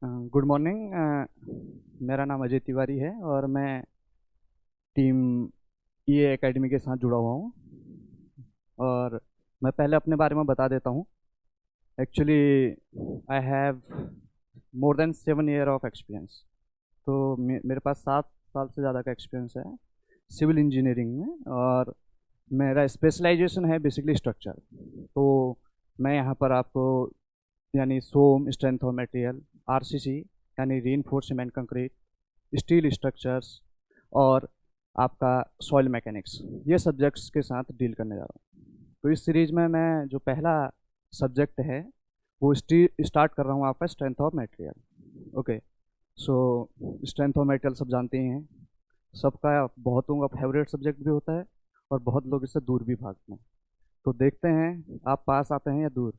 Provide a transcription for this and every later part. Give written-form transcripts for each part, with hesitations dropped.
Good morning. मेरा नाम अजय तिवारी है और मैं टीम ये एकेडमी के साथ जुड़ा हुआ हूँ। और मैं पहले अपने बारे में बता देता हूँ। Actually I have more than 7 year of experience. तो मेरे पास 7 साल से ज़्यादा का एक्सपीरियंस है सिविल इंजीनियरिंग में। और मेरा स्पेशलाइजेशन है बेसिकली स्ट्रक्चर। तो मैं यहाँ पर आपको यानी सोम स्ट्रेंथ ऑफ मटेरियल, आरसीसी यानी reinforced cement concrete, steel structures और आपका सॉइल मैकेनिक्स, ये सब्जेक्ट्स के साथ डील करने जा रहा हूँ। तो इस सीरीज में मैं जो पहला सब्जेक्ट है वो स्टार्ट कर रहा हूँ आपका strength of material. Okay, so strength of material सब जानते ही हैं, सबका बहुतों का फेवरेट सब्जेक्ट भी होता है और बहुत लोग इससे दूर भी भागते हैं। तो देखते हैं आप पास आते हैं या दूर।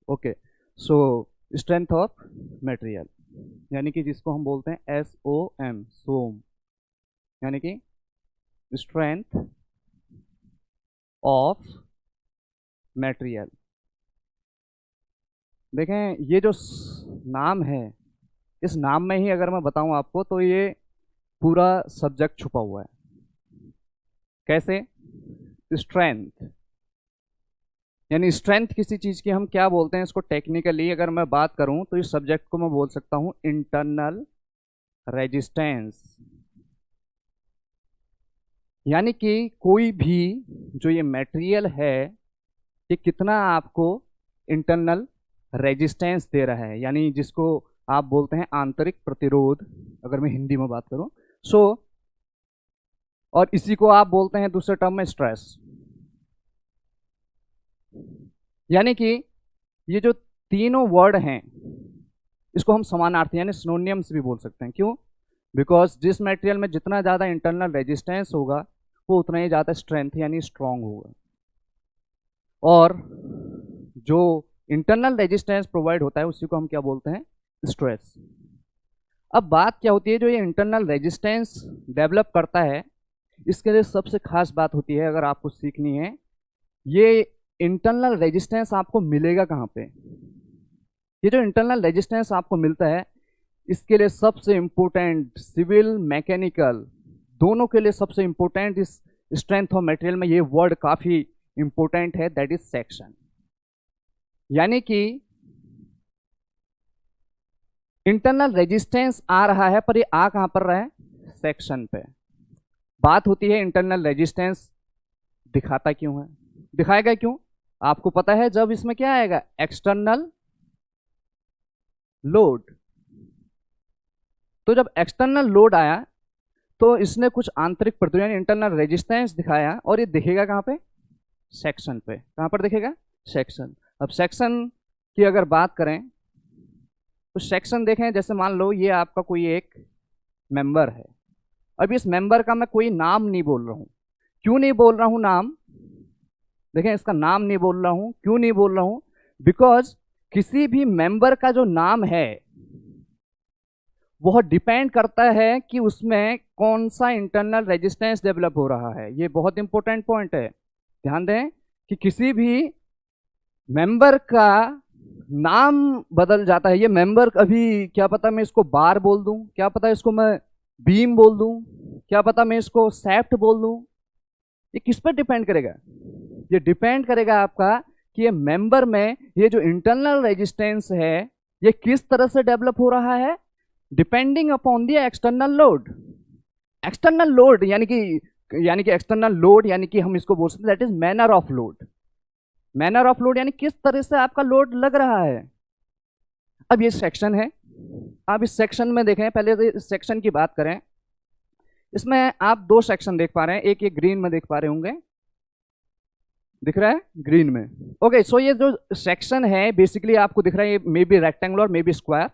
Okay, so strength of material यानी कि जिसको हम बोलते हैं SOM, सोम, यानी कि स्ट्रेंथ ऑफ मटेरियल। देखें ये जो नाम है, इस नाम में ही अगर मैं बताऊं आपको तो ये पूरा सब्जेक्ट छुपा हुआ है। कैसे? स्ट्रेंथ यानी स्ट्रेंथ किसी चीज़ की हम क्या बोलते हैं, इसको टेक्निकली अगर मैं बात करूं तो इस सब्जेक्ट को मैं बोल सकता हूं इंटरनल रेजिस्टेंस। यानी कि कोई भी जो ये मटेरियल है ये कितना आपको इंटरनल रेजिस्टेंस दे रहा है, यानी जिसको आप बोलते हैं आंतरिक प्रतिरोध, अगर मैं हिंदी में बात करूं। सो और इसी को आप बोलते हैं दूसरे टर्म में स्ट्रेस। यानी कि ये जो तीनों वर्ड हैं इसको हम समानार्थी यानी सिनोनियम्स भी बोल सकते हैं। क्यों? बिकॉज जिस मटेरियल में जितना ज़्यादा इंटरनल रेजिस्टेंस होगा वो उतना ही ज़्यादा स्ट्रेंथ यानी स्ट्रांग होगा। और जो इंटरनल रेजिस्टेंस प्रोवाइड होता है उसी को हम क्या बोलते हैं? स्ट्रेस। अब बात क्या होती है, जो ये इंटरनल रेजिस्टेंस डेवलप करता है इसके लिए सबसे खास बात होती है, अगर आपको सीखनी है, ये इंटरनल रेजिस्टेंस आपको मिलेगा कहाँ पे? ये जो इंटरनल रेजिस्टेंस आपको मिलता है इसके लिए सबसे इंपॉर्टेंट, सिविल मैकेनिकल दोनों के लिए सबसे इंपॉर्टेंट इस स्ट्रेंथ ऑफ मटेरियल में ये वर्ड काफी इंपॉर्टेंट है, दैट इज सेक्शन। यानी कि इंटरनल रेजिस्टेंस आ रहा है पर ये आ कहां पर रहा है? सेक्शन पे। बात होती है इंटरनल रेजिस्टेंस दिखाता क्यों है, दिखाएगा क्यों? आपको पता है जब इसमें क्या आएगा? External load. तो जब एक्सटर्नल लोड आया तो इसने कुछ आंतरिक प्रतिरोध यानी इंटरनल रेजिस्टेंस दिखाया और ये दिखेगा कहां पे? सेक्शन पे। कहां पर दिखेगा? सेक्शन। अब सेक्शन की अगर बात करें तो सेक्शन देखें, जैसे मान लो ये आपका कोई एक मेंबर है। अब इस मेंबर का मैं कोई नाम नहीं बोल रहा हूं। क्यों नहीं बोल रहा हूं नाम? देखें, इसका नाम नहीं बोल रहा हूं। क्यों नहीं बोल रहा हूं? बिकॉज किसी भी मेंबर का जो नाम है वह डिपेंड करता है कि उसमें कौन सा इंटरनल रेजिस्टेंस डेवलप हो रहा है। ये बहुत इंपॉर्टेंट पॉइंट है, ध्यान दें कि किसी भी मेंबर का नाम बदल जाता है। ये मेंबर अभी क्या पता मैं इसको बार बोल दूं, क्या पता इसको मैं बीम बोल दूं, क्या पता मैं इसको सैफ्ट बोल दूं। ये किस पर डिपेंड करेगा? ये डिपेंड करेगा आपका कि ये मेंबर में ये जो इंटरनल रेजिस्टेंस है ये किस तरह से डेवलप हो रहा है, depending upon the external load. External load यानी कि एक्सटर्नल लोड यानी कि हम इसको बोल सकते हैं that is manner of load. Manner of load यानी किस तरह से आपका लोड लग रहा है। अब ये सेक्शन है। आप इस सेक्शन में देखें, पहले तो इस सेक्शन की बात करें। इसमें आप दो सेक्शन देख पा रहे हैं, एक ये ग्रीन में देख पा रहे होंगे, दिख रहा है ग्रीन में। ओके, सो ये जो सेक्शन है बेसिकली आपको दिख रहा है, ये may be rectangular may be square,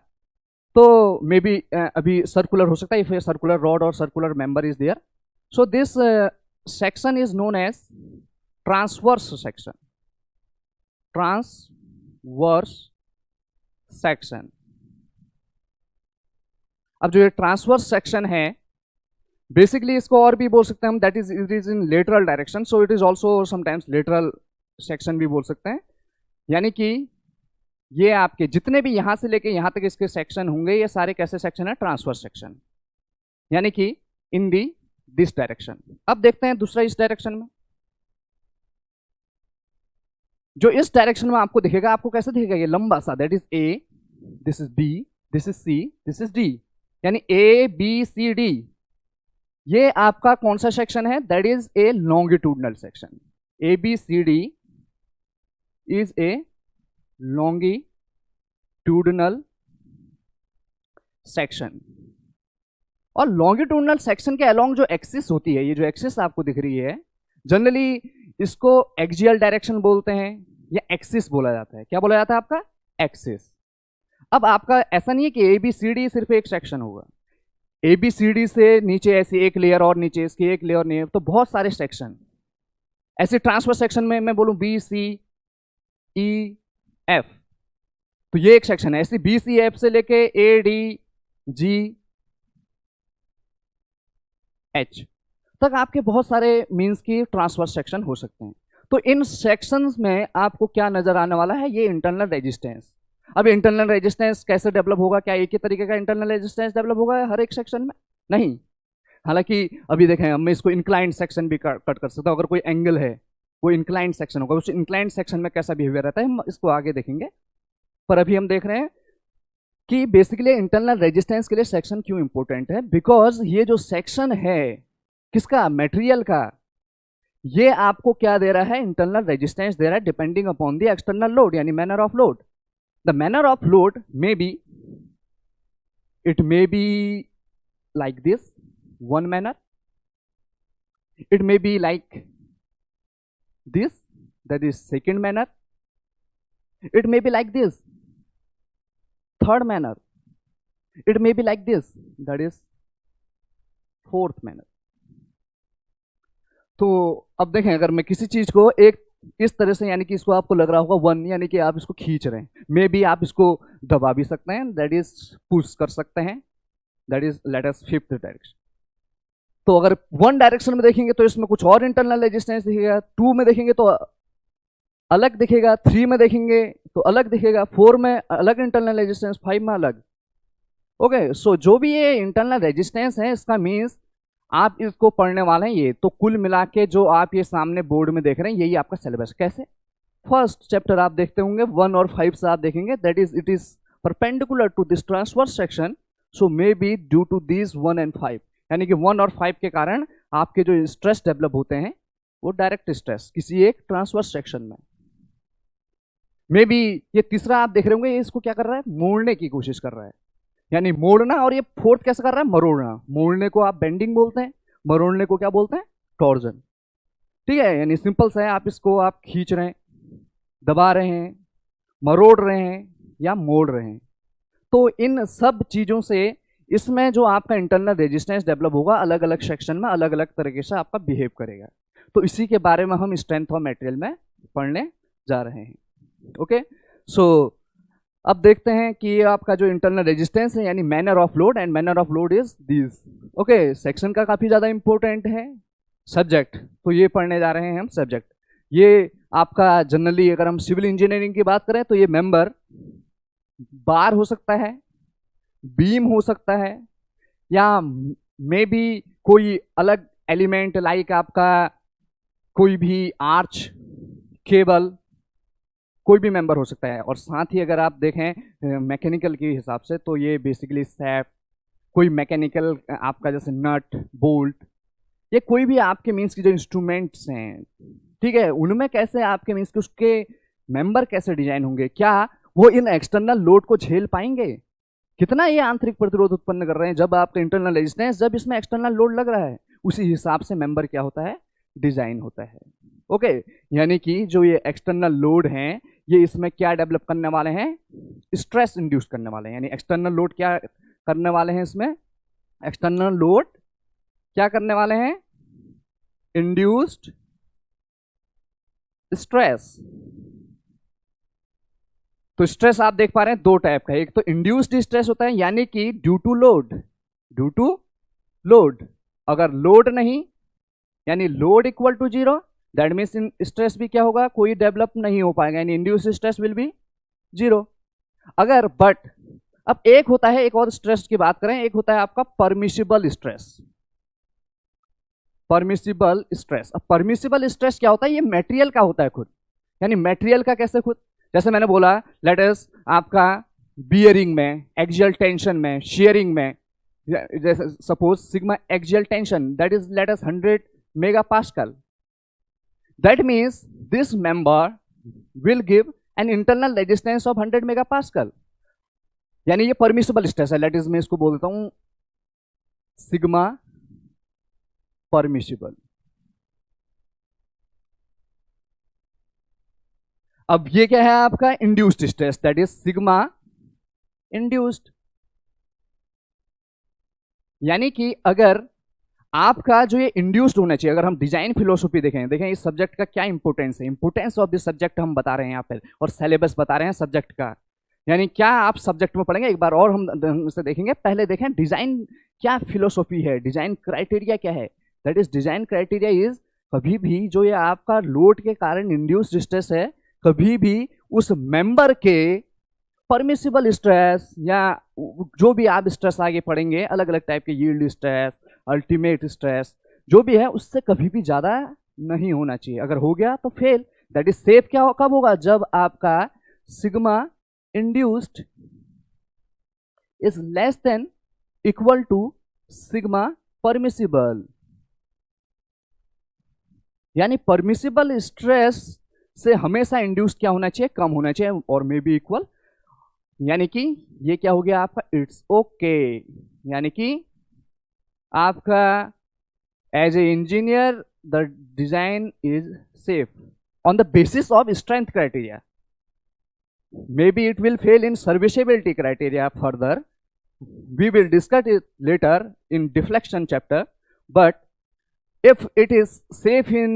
तो मे बी अभी सर्कुलर हो सकता है, इफ सर्कुलर रॉड और circular member is there. So this section is known as transverse section. Transverse section. अब जो ये ट्रांसवर्स सेक्शन है बेसिकली इसको और भी बोल सकते हैं हम, that is it is in lateral direction, so it is also sometimes lateral section भी बोल सकते हैं। यानी कि ये आपके जितने भी यहां से लेके यहां तक इसके सेक्शन होंगे, ये सारे कैसे सेक्शन है? ट्रांसवर्स सेक्शन, यानी कि इन दी दिस डायरेक्शन। अब देखते हैं दूसरा इस डायरेक्शन में। जो इस डायरेक्शन में आपको दिखेगा, आपको कैसे दिखेगा? ये लंबा सा, that is A, this is B, this is C, this is D, यानी ए बी सी डी। ये आपका कौन सा सेक्शन है? That is a longitudinal section. A B C D is a longitudinal section. और लॉन्गिट्यूडनल सेक्शन के along जो axis होती है, ये जो एक्सिस आपको दिख रही है, जनरली इसको एक्सियल डायरेक्शन बोलते हैं या एक्सिस बोला जाता है। क्या बोला जाता है आपका? एक्सिस। अब आपका ऐसा नहीं है कि ए बी सी डी सिर्फ एक सेक्शन होगा। ए बी सी डी से नीचे ऐसी एक लेयर और नीचे इसकी एक लेयर नहीं, तो बहुत सारे सेक्शन ऐसे ट्रांसफर सेक्शन में मैं बोलूं बी सी ई एफ, तो ये एक सेक्शन है। ऐसी बी सी एफ से लेके ए डी जी एच तक आपके बहुत सारे मींस की ट्रांसफर सेक्शन हो सकते हैं। तो इन सेक्शंस में आपको क्या नजर आने वाला है? ये इंटरनल रेजिस्टेंस। अब इंटरनल रेजिस्टेंस कैसे डेवलप होगा? क्या एक ही तरीके का इंटरनल रेजिस्टेंस डेवलप होगा हर एक सेक्शन में? नहीं। हालांकि अभी देखें, हम इसको इंक्लाइंड सेक्शन भी कट कर सकते हैं। अगर कोई एंगल है, वो इंक्लाइंड सेक्शन होगा, उस इंक्लाइंड सेक्शन में कैसा बिहेवियर रहता है हम इसको आगे देखेंगे। पर अभी हम देख रहे हैं कि बेसिकली इंटरनल रेजिस्टेंस के लिए सेक्शन क्यों इंपॉर्टेंट है। बिकॉज ये जो सेक्शन है किसका? मटेरियल का, ये आपको क्या दे रहा है? इंटरनल रेजिस्टेंस दे रहा है depending upon the external load, यानी manner of load. The manner of load may be, it may be like this one manner, it may be like this, that is second manner, it may be like this third manner, it may be like this, that is fourth manner। तो अब देखें, अगर मैं किसी चीज को एक इस तरह से, यानी कि इसको आपको लग रहा होगा वन, यानी कि आप इसको खींच रहे हैं, मे बी आप इसको दबा भी सकते हैं, दैट इज पुश कर सकते हैं, that is let us fifth direction. तो अगर वन डायरेक्शन में देखेंगे तो इसमें कुछ और इंटरनल रेजिस्टेंस दिखेगा, टू में देखेंगे तो अलग दिखेगा, थ्री में देखेंगे तो अलग दिखेगा, फोर में अलग इंटरनल रेजिस्टेंस, फाइव में अलग। ओके, सो जो भी ये इंटरनल रेजिस्टेंस है, इसका मीन्स आप इसको पढ़ने वाले हैं ये। तो कुल मिला के जो आप ये सामने बोर्ड में देख रहे हैं, यही आपका सिलेबस। कैसे? फर्स्ट चैप्टर आप देखते होंगे 1 और 5 से आप देखेंगे, that is it is perpendicular to this transverse section, so may be due to this 1 and 5, यानी कि 1 और 5 के कारण आपके जो स्ट्रेस डेवलप होते हैं वो डायरेक्ट स्ट्रेस किसी एक ट्रांसवर्स सेक्शन में। मे बी ये तीसरा आप देख रहे होंगे, ये इसको क्या कर रहा है? मोड़ने की कोशिश कर रहा है, यानी मोड़ना। और ये फोर्थ कैसे कर रहा है? मरोड़ना। मोड़ने को आप बेंडिंग बोलते हैं, मरोड़ने को क्या बोलते हैं? टॉर्जन। ठीक है, यानी सिंपल सा है, आप इसको आप खींच रहे हैं, दबा रहे हैं, मरोड़ रहे हैं या मोड़ रहे हैं। तो इन सब चीजों से इसमें जो आपका इंटरनल रेजिस्टेंस डेवलप होगा, अलग अलग सेक्शन में अलग अलग तरीके से आपका बिहेव करेगा। तो इसी के बारे में हम स्ट्रेंथ ऑफ मटेरियल में पढ़ने जा रहे हैं। ओके, सो अब देखते हैं कि ये आपका जो इंटरनल रेजिस्टेंस है, यानी manner of load, and manner of load is this. Okay, section का काफी ज्यादा इंपॉर्टेंट है। सब्जेक्ट, तो ये पढ़ने जा रहे हैं हम सब्जेक्ट। ये आपका जनरली अगर हम सिविल इंजीनियरिंग की बात करें तो ये मेंबर बार हो सकता है, बीम हो सकता है, या मे बी कोई अलग एलिमेंट लाइक आपका कोई भी आर्च, केबल, कोई भी मेंबर हो सकता है। और साथ ही अगर आप देखें मैकेनिकल के हिसाब से तो ये बेसिकली सैप, कोई मैकेनिकल आपका जैसे नट बोल्ट, ये कोई भी आपके मीन्स की जो इंस्ट्रूमेंट्स हैं, ठीक है, उनमें कैसे आपके मीन्स के उसके मेंबर कैसे डिजाइन होंगे, क्या वो इन एक्सटर्नल लोड को झेल पाएंगे, कितना ये आंतरिक प्रतिरोध उत्पन्न कर रहे हैं। जब आपका इंटरनल रेजिस्टेंस, जब इसमें एक्सटर्नल लोड लग रहा है, उसी हिसाब से मेंबर क्या होता है? डिजाइन होता है। ओके, यानी कि जो ये एक्सटर्नल लोड हैं, ये इसमें क्या डेवलप करने वाले हैं? स्ट्रेस इंड्यूस करने वाले हैं। यानी एक्सटर्नल लोड क्या करने वाले हैं? इसमें एक्सटर्नल लोड क्या करने वाले हैं? Induced stress. तो स्ट्रेस आप देख पा रहे हैं दो टाइप का है। एक तो इंड्यूस्ड स्ट्रेस होता है, यानी कि due to load, due to load. अगर लोड नहीं, यानी load equal to 0, that means stress भी क्या होगा? कोई डेवलप नहीं हो पाएगा, यानी इंड्यूस्ड स्ट्रेस विल बी 0। अगर बट अब एक होता है, एक और स्ट्रेस की बात करें, एक होता है आपका परमिसिबल स्ट्रेस। परमिसिबल स्ट्रेस, अब परमिसिबल स्ट्रेस क्या होता है? ये मटेरियल का होता है खुद, यानी मटेरियल का कैसे खुद? जैसे मैंने बोला लेट अस आपका बियरिंग में, एक्सियल टेंशन में, शेयरिंग में, जैसे suppose sigma axial tension that is let us 100 mega pascal, that means this member will give an internal resistance of 100 mega pascal, यानी ये परमिसिबल स्ट्रेस है। लेट इज मैं इसको बोलता हूं सिग्मा परमिसिबल। अब ये क्या है आपका induced stress, that is sigma induced. यानी कि अगर आपका जो ये इंड्यूस्ड होना चाहिए, अगर हम डिजाइन फिलोसफी देखें इस सब्जेक्ट का क्या इंपोर्टेंस है, इंपोर्टेंस ऑफ दिस सब्जेक्ट हम बता रहे हैं यहाँ पे, और सिलेबस बता रहे हैं सब्जेक्ट का, यानी क्या आप सब्जेक्ट में पढ़ेंगे एक बार और हम इसे देखेंगे। पहले देखें डिजाइन क्या फिलोसफी है, डिजाइन क्राइटेरिया क्या है। That is design criteria is कभी भी जो ये आपका लोड के कारण इंड्यूस्ड स्ट्रेस है, कभी भी उस मेंबर के परमिसिबल स्ट्रेस या जो भी आप स्ट्रेस आगे पढ़ेंगे, अलग अलग टाइप के यील्ड स्ट्रेस, अल्टीमेट स्ट्रेस, जो भी है उससे कभी भी ज्यादा नहीं होना चाहिए। अगर हो गया तो फेल। दैट इज सेफ क्या कब होगा? जब आपका sigma induced is less than equal to sigma permissible, यानी परमिसिबल स्ट्रेस से हमेशा इंड्यूस्ड क्या होना चाहिए? कम होना चाहिए, और मे बी इक्वल। यानी कि ये क्या हो गया आपका इट्स ओके, यानी कि आपका as a engineer the design is safe on the basis of strength criteria. maybe it will fail in serviceability criteria further, we will discuss it later in deflection chapter, but if it is safe in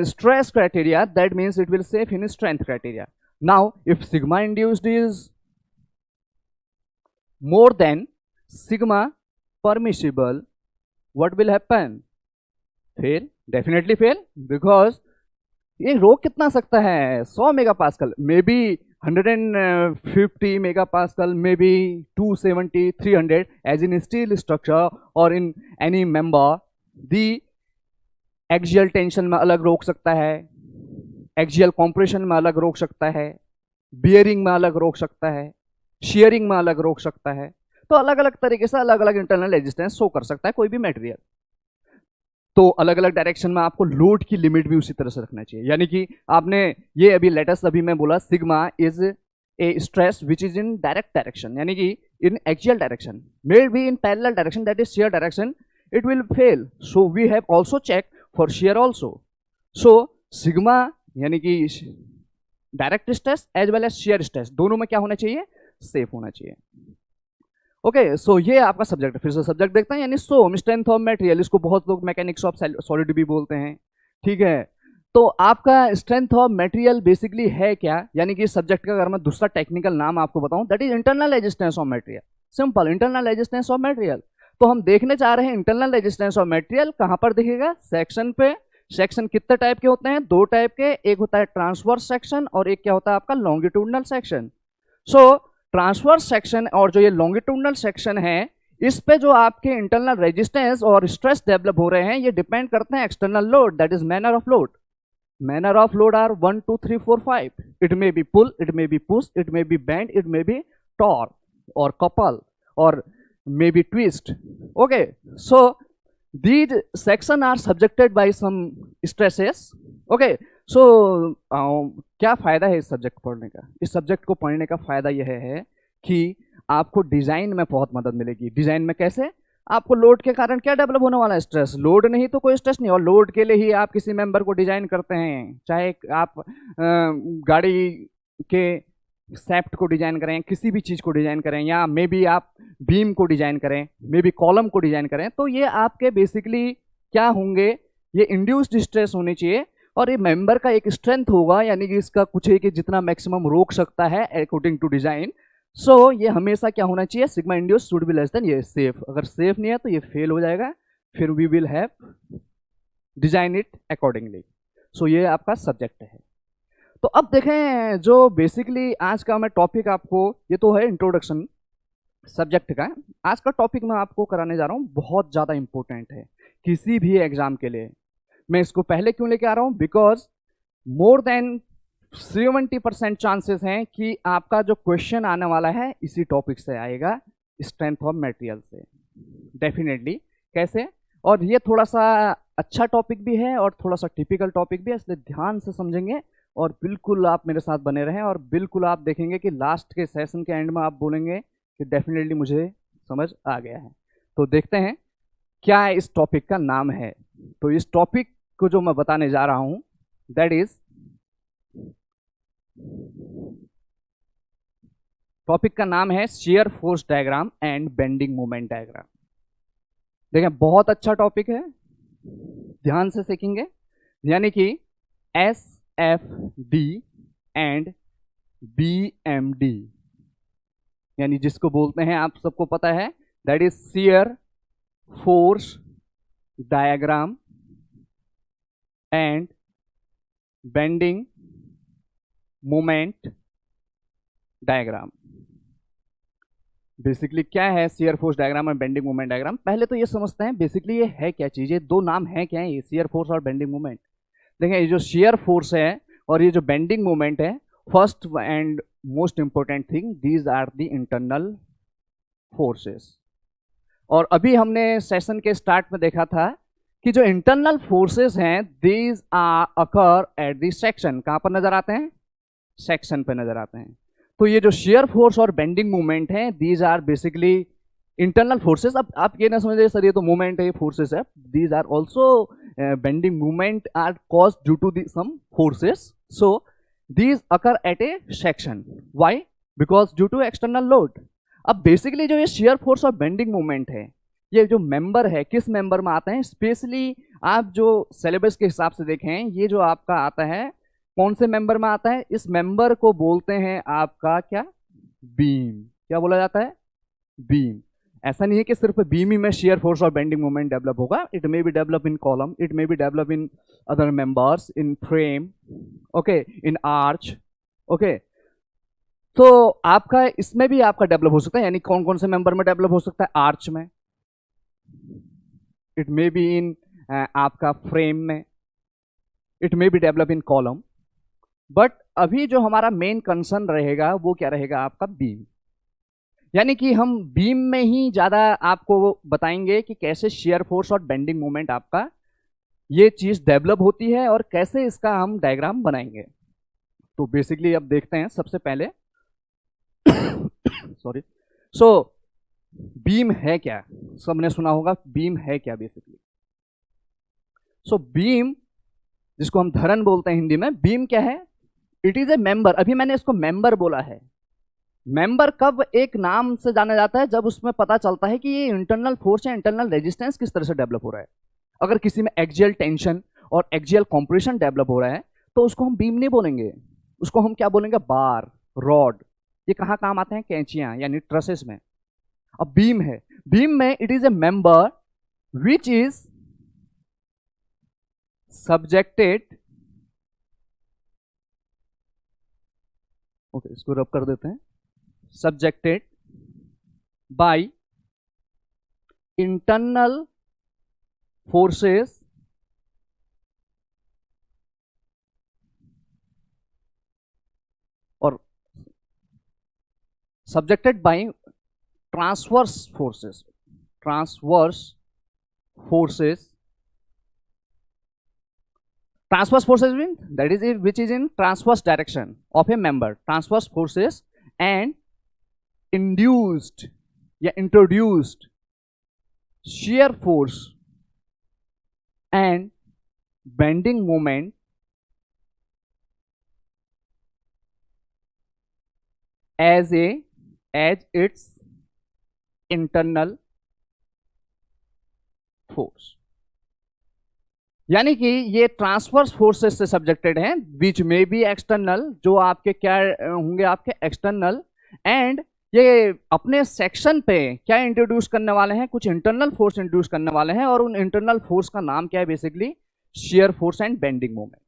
stress criteria, that means it will safe in strength criteria. Now if sigma induced is more than sigma permissible, what will happen? Fail, definitely fail, because ये रोक कितना सकता है? 100 mega pascal, may be 150 mega pascal, may be 270, 300 as in steel structure और in any member. The axial tension में अलग रोक सकता है, एक्सियल कॉम्प्रेशन में अलग रोक सकता है, बियरिंग में अलग रोक सकता है, शेयरिंग में अलग रोक सकता है। तो अलग अलग तरीके से अलग अलग इंटरनल रेजिस्टेंस शो कर सकता है कोई भी मटेरियल। तो अलग अलग डायरेक्शन में आपको लोड की लिमिट भी उसी तरह से रखना चाहिए। यानी कि आपने ये अभी लेटेस्ट अभी मैं बोला sigma is a stress which is in direct direction, यानी कि in axial direction, may be in parallel direction that is shear direction, it will fail. So we have also check for shear also. So sigma यानी कि direct stress as well as shear stress दोनों में क्या होना चाहिए? Safe होना चाहिए। Okay, so ये आपका सब्जेक्ट है। फिर से सब्जेक्ट देखते हैं, यानी स्ट्रेंथ ऑफ मटेरियल, इसको बहुत लोग मैकेनिक्स ऑफ सॉलिड भी बोलते हैं, ठीक है। तो आपका स्ट्रेंथ ऑफ मटेरियल बेसिकली है क्या? यानी कि सब्जेक्ट का अगर मैं दूसरा टेक्निकल नाम आपको बताऊं, that is internal resistance of material. Simple, internal resistance of material. तो हम देखने चाह रहे हैं इंटरनल रेजिस्टेंस ऑफ मटेरियल कहां पर दिखेगा? सेक्शन पे। सेक्शन कितने टाइप के होते हैं? दो टाइप के, एक होता है ट्रांसवर्स सेक्शन और एक क्या होता है आपका लॉन्गिट्यूडनल सेक्शन। सो ट्रांसवर्स सेक्शन और जो ये लॉन्गिट्यूडनल सेक्शन है, इस पे जो आपके इंटरनल रेजिस्टेंस और स्ट्रेस डेवलप हो रहे हैं, ये डिपेंड करते हैं external load, that is manner of load. Manner of load are 1 2 3 4 5। It may be pull, it may be push, it may be bend, it may be torque और couple और may be twist. Okay, so these section are subjected by some stresses. Okay, so क्या फायदा है इस subject पढ़ने का? इस subject को पढ़ने का फायदा यह है कि आपको डिजाइन में बहुत मदद मिलेगी। डिजाइन में कैसे? आपको लोड के कारण क्या डेवलप होने वाला है? स्ट्रेस। लोड नहीं तो कोई स्ट्रेस नहीं, और लोड के लिए ही आप किसी मेंबर को डिजाइन करते हैं। चाहे आप गाड़ी के सैफ्ट को डिजाइन करें, किसी भी चीज को डिजाइन करें, या मे बी आप बीम को डिजाइन करें, मे बी कॉलम को डिजाइन करें, तो ये आपके बेसिकली क्या होंगे? ये इंड्यूस्ड स्ट्रेस होनी चाहिए, और ये मेंबर का एक स्ट्रेंथ होगा, यानी कि इसका कुछ है कि जितना मैक्सिमम रोक सकता है अकॉर्डिंग टू डिजाइन। सो ये हमेशा क्या होना चाहिए? Sigma induced should be less than ये सेफ। अगर सेफ नहीं है तो ये फेल हो जाएगा, फिर we will have design it accordingly. So ये आपका सब्जेक्ट है। तो अब देखें जो बेसिकली आज का मैं टॉपिक आपको, ये तो है इंट्रोडक्शन सब्जेक्ट का। आज का टॉपिक मैं आपको कराने जा रहा हूँ, बहुत ज़्यादा इंपॉर्टेंट है किसी भी एग्जाम के लिए। मैं इसको पहले क्यों लेके आ रहा हूँ, बिकॉज मोर देन 70% चांसेस हैं कि आपका जो क्वेश्चन आने वाला है इसी टॉपिक से आएगा, स्ट्रेंथ ऑफ मटेरियल से, डेफिनेटली। कैसे? और ये थोड़ा सा अच्छा टॉपिक भी है और थोड़ा सा टिपिकल टॉपिक भी है, इसलिए ध्यान से समझेंगे और बिल्कुल आप मेरे साथ बने रहें। और बिल्कुल आप देखेंगे कि लास्ट के सेशन के एंड में आप बोलेंगे कि डेफिनेटली मुझे समझ आ गया है। तो देखते हैं क्या इस टॉपिक का नाम है। तो इस टॉपिक को जो मैं बताने जा रहा हूं, दैट इज, टॉपिक का नाम है shear force diagram and bending moment diagram. देखें, बहुत अच्छा टॉपिक है, ध्यान से सीखेंगे। यानी कि SFD एंड BMD, यानी जिसको बोलते हैं, आप सबको पता है, that is shear force diagram and bending moment diagram. Basically क्या है शियर फोर्स डायग्राम और बेंडिंग मोमेंट डायग्राम? पहले तो ये समझते हैं बेसिकली ये है क्या चीज, ये दो नाम है क्या है, ये शियर फोर्स और बेंडिंग मोमेंट। देखें, ये जो शियर फोर्स है और ये जो बेंडिंग मोमेंट है, first and most important thing, these are the internal forces. और अभी हमने सेशन के स्टार्ट में देखा था कि जो इंटरनल फोर्सेस हैं, these are occur at the section. कहां पर नजर आते हैं? सेक्शन पे नजर आते हैं। तो ये जो शियर फोर्स और बेंडिंग मूवमेंट है, these are basically internal forces. अब आप ये ना समझिए सर ये तो मूवमेंट है, ये फोर्सेस है। These are also bending movement are cause due to some forces, so these occur at a section. Why? Because due to external load. अब बेसिकली जो ये शियर फोर्स और बेंडिंग मूवमेंट है, ये जो मेंबर है, किस मेंबर में आते हैं? स्पेशली आप जो सिलेबस के हिसाब से देखें, ये जो आपका आता है, कौन से मेंबर में आता है? इस मेंबर को बोलते हैं आपका क्या? बीम। क्या बोला जाता है? बीम। ऐसा नहीं है कि सिर्फ बीम ही में शियर फोर्स और बेंडिंग मोमेंट डेवलप होगा। It may be develop in column, it may be develop in other members, in frame, okay, in arch, okay. तो आपका इसमें भी आपका डेवलप हो सकता है। यानी कौन कौन से मेंबर में डेवलप हो सकता है? आर्च में, इट मे बी इन आपका फ्रेम में, it may be develop in column. But अभी जो हमारा मेन कंसर्न रहेगा वो क्या रहेगा? आपका बीम। यानी कि हम बीम में ही ज्यादा आपको बताएंगे कि कैसे शेयर फोर्स और बेंडिंग मोमेंट आपका ये चीज डेवलप होती है और कैसे इसका हम डायग्राम बनाएंगे। तो बेसिकली अब देखते हैं सबसे पहले सॉरी। सो बीम है क्या? सबने सुना होगा बीम है क्या बेसिकली। सो बीम, जिसको हम धरन बोलते हैं हिंदी में, बीम क्या है? It is a member. अभी मैंने इसको मेंबर बोला है। मेंबर कब एक नाम से जाना जाता है? जब उसमें पता चलता है कि ये इंटरनल फोर्स या इंटरनल रेजिस्टेंस किस तरह से डेवलप हो रहा है। अगर किसी में एक्सियल टेंशन और एक्सियल कंप्रेशन डेवलप हो रहा है तो उसको हम बीम नहीं बोलेंगे, उसको हम क्या बोलेंगे? बार, रॉड। ये कहाँ काम आते हैं? कैंचियां यानी ट्रसेस में। अब बीम है, बीम में it is a member which is subjected, okay इसको रब कर देते हैं, सब्जेक्टेड बाय इंटरनल फोर्सेस और subjected by transverse forces, transverse forces, transverse forces means that is it which is in transverse direction of a member, transverse forces and induced या introduced shear force and bending moment as its internal force। यानी कि ये transverse forces से subjected हैं, विच में B external, जो आपके क्या होंगे? आपके एक्सटर्नल। एंड ये अपने सेक्शन पे क्या इंट्रोड्यूस करने वाले हैं? कुछ इंटरनल फोर्स इंट्रोड्यूस करने वाले हैं और उन इंटरनल फोर्स का नाम क्या है? Basically shear force and bending moment.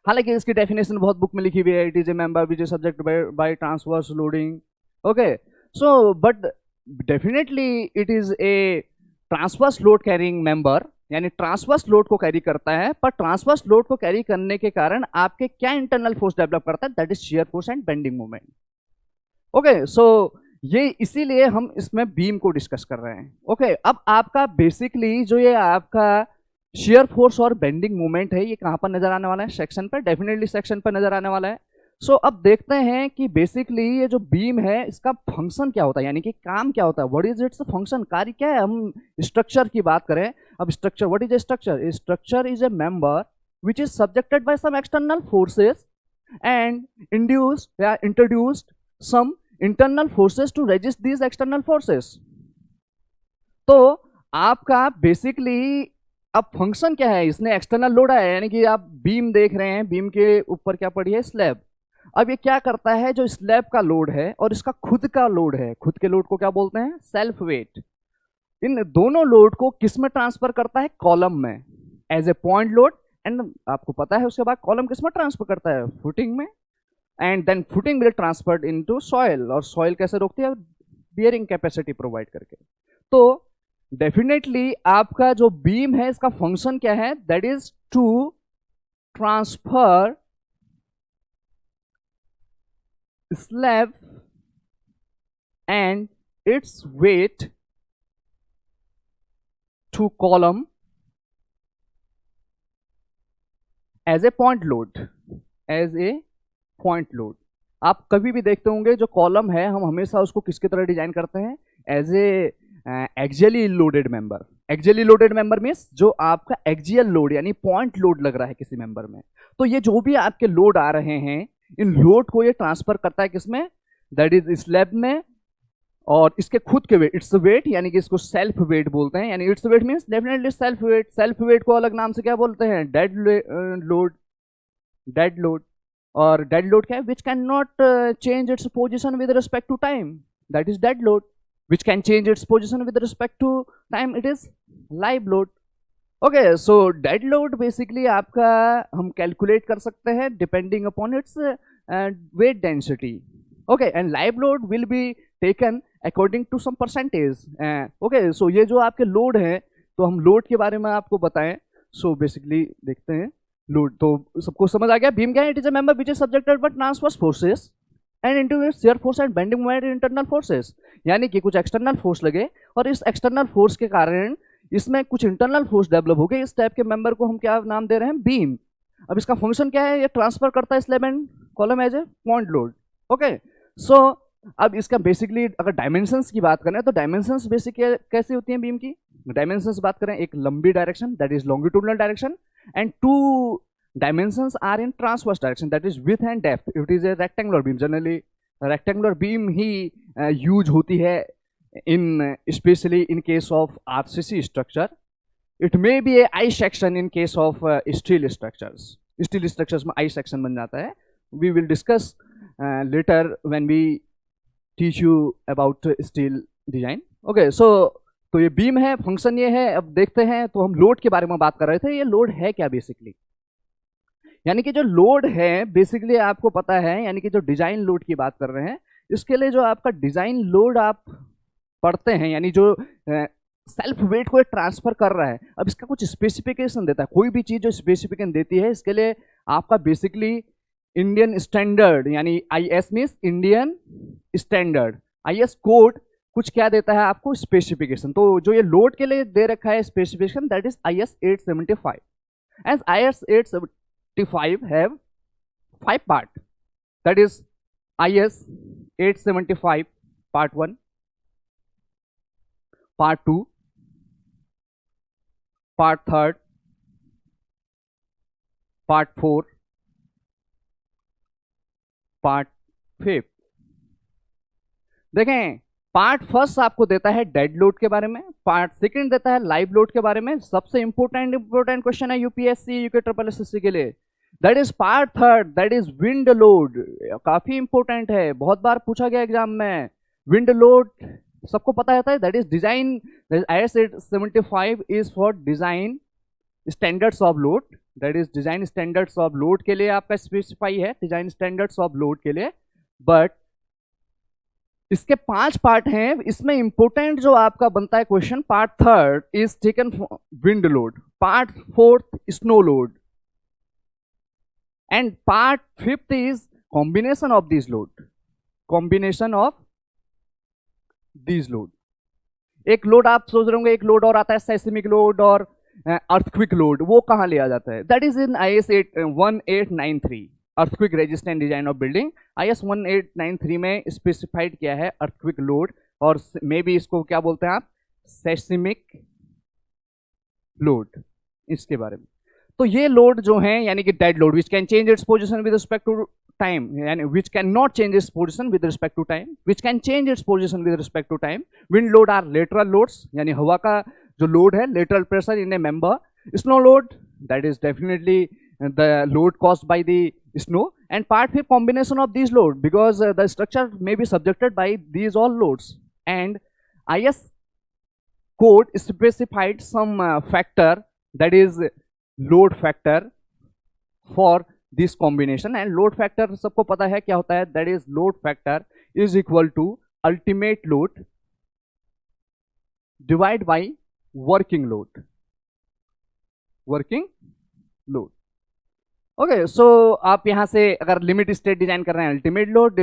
हालांकि इसकी डेफिनेशन बहुत बुक में लिखी हुई है, it is a member which is subject by transverse loading. Okay, so but definitely it is a transverse load carrying member, यानी ट्रांसवर्स लोड को carry करता है, पर ट्रांसवर्स लोड को कैरी करने के कारण आपके क्या इंटरनल फोर्स डेवलप करता है, that is shear force and bending moment. Okay, so ये इसीलिए हम इसमें बीम को डिस्कस कर रहे हैं। ओके, अब आपका बेसिकली जो ये आपका शियर फोर्स और बेंडिंग मोमेंट है, ये कहां पर नजर आने वाला है, सेक्शन पर, डेफिनेटली सेक्शन पर नजर आने वाला है। सो अब देखते हैं कि बेसिकली ये जो बीम है इसका फंक्शन क्या होता है, यानी कि काम क्या होता है, व्हाट इज इट्स फंक्शन, कार्य क्या है। हम स्ट्रक्चर की बात करें, अब structure, what is a structure, structure is a member which is subjected by some external forces and induced या introduced some internal forces to resist these external forces. तो आपका बेसिकली अब फंक्शन क्या है, इसने एक्सटर्नल लोड आया, यानी कि आप बीम देख रहे हैं, बीम के ऊपर क्या पड़ी है, स्लैब। अब ये क्या करता है, जो स्लैब का लोड है और इसका खुद का लोड है, खुद के लोड को क्या बोलते हैं, सेल्फ वेट। इन दोनों लोड को किस में ट्रांसफर करता है, कॉलम में, as a point load. And आपको पता है उसके बाद कॉलम किस में ट्रांसफर करता है, फुटिंग में। And then footing will transferred into soil, और सॉइल कैसे रोकती है, बियरिंग कैपेसिटी प्रोवाइड करके। तो डेफिनेटली आपका जो बीम है इसका फंक्शन क्या है, that is to transfer slab and its weight to column as a point load, as a point load। आप कभी भी देखते होंगे जो कॉलम है हम हमेशा उसको किसकी तरह डिजाइन करते हैं, as a axially loaded member. Axially loaded member means जो आपका एक्सियल लोड यानी पॉइंट लोड लग रहा है किसी मेंबर में। तो ये जो भी आपके लोड आ रहे हैं, इन लोड को ये ट्रांसफर करता है किसमें, दैट इज स्लैब में, और इसके खुद के वेट, इट्स वेट, यानी कि इसको सेल्फ वेट बोलते हैं। यानी it's weight means definitely self weight. Self weight को अलग नाम से क्या बोलते हैं, डेड लोड। डेड लोड, और डेड लोड क्या है, which can not change its position with respect to time, that is dead load. Which can change its position with respect to time, it is live load. Okay, so dead load basically आपका हम calculate कर सकते हैं depending upon its weight density. Okay, and live load will be taken according to some percentage. Okay, so ये जो आपके load है, तो हम लोड के बारे में आपको बताएं। सो बेसिकली देखते हैं लोड, तो सबको समझ आ गया बीम क्या है, it is a member which is subjected by transverse forces and into shear force and bending moment internal forces. यानी कि कुछ एक्सटर्नल फोर्स लगे और इस एक्सटर्नल फोर्स के कारण इसमें कुछ इंटरनल फोर्स डेवलप हो गए, इस टाइप के मेंबर को हम क्या नाम दे रहे हैं, बीम। अब इसका फंक्शन क्या है, ये ट्रांसफर करता है slab and column as a point load. Okay, so अब इसका बेसिकली अगर डायमेंशंस की बात करें तो डायमेंशंस बेसिक कैसी होती हैं बीम की, डायमेंशंस बात करें, एक लंबी direction that is longitudinal direction, and two dimensions are in transverse direction that is width and depth. It is a rectangular beam, generally rectangular beam ही यूज होती है in especially in case of RCC structure. It may be a I section in case of steel structures. Steel structures में I section बन जाता है. We will discuss later when we teach you about steel design. Okay, so तो ये beam है, function ये है। अब देखते हैं, तो हम लोड के बारे में बात कर रहे थे। ये लोड है क्या बेसिकली, यानी कि जो लोड है बेसिकली आपको पता है, यानी कि जो डिजाइन लोड की बात कर रहे हैं, इसके लिए जो आपका डिजाइन लोड आप पढ़ते हैं, यानी जो सेल्फ वेट को ट्रांसफर कर रहा है। अब इसका कुछ स्पेसिफिकेशन देता है, कोई भी चीज जो स्पेसिफिकेशन देती है, इसके लिए आपका बेसिकली इंडियन स्टैंडर्ड, यानी IS means Indian standard, IS code कुछ क्या देता है आपको, स्पेसिफिकेशन। तो जो ये लोड के लिए दे रखा है specification, that is IS 875। As IS 875 have 5 part, that is IS 875 part 1, part 2, part 3, part 4, part 5। देखें, पार्ट फर्स्ट आपको देता है डेड लोड के बारे में, पार्ट सेकंड देता है लाइव लोड के बारे में। सबसे इंपोर्टेंट क्वेश्चन है यूपीएससी यूके ट्रिपल एसएससी के लिए, that is part third, that is wind load. काफी इंपोर्टेंट है, बहुत बार पूछा गया एग्जाम में। विंड लोड सबको पता रहता है, that is design, IS 875 is for design standards of load, that is design standards of load के लिए आपका स्पेसिफाई है, डिजाइन स्टैंडर्ड्स ऑफ लोड के लिए। बट इसके 5 पार्ट हैं, इसमें इंपोर्टेंट जो आपका बनता है question, part 3 is taken wind load, part 4 snow load, and part 5 is combination of this load, combination of this load. एक लोड आप सोच रहे होंगे, एक लोड और आता है सेस्मिक लोड और अर्थक्विक लोड, वो कहां लिया जाता है? That is in IS 1893 earthquake resistant design of building. IS 1893 में स्पेसिफाइड किया है अर्थक्विक लोड, और मे बी इसको क्या बोलते हैं आप, सेस्मिक लोड, इसके बारे में। तो ये लोड जो है यानी कि dead load which can change its position with respect to time, यानी which can not change its position with respect to time, which can change its position with respect to time. Wind load or lateral loads, यानी हवा का जो load है, lateral pressure in a member. Snow load that is definitely the load caused by the snow, and part 5 combination of these load, because the structure may be subjected by these all loads, and IS code specified some factor, that is load factor for this combination, and load factor सबको पता है क्या होता है, that is load factor is equal to ultimate load divided by working load, working load। Okay, so आप यहाँ से अगर लिमिट स्टेट डिजाइन कर रहे हैं अल्टीमेट लोड,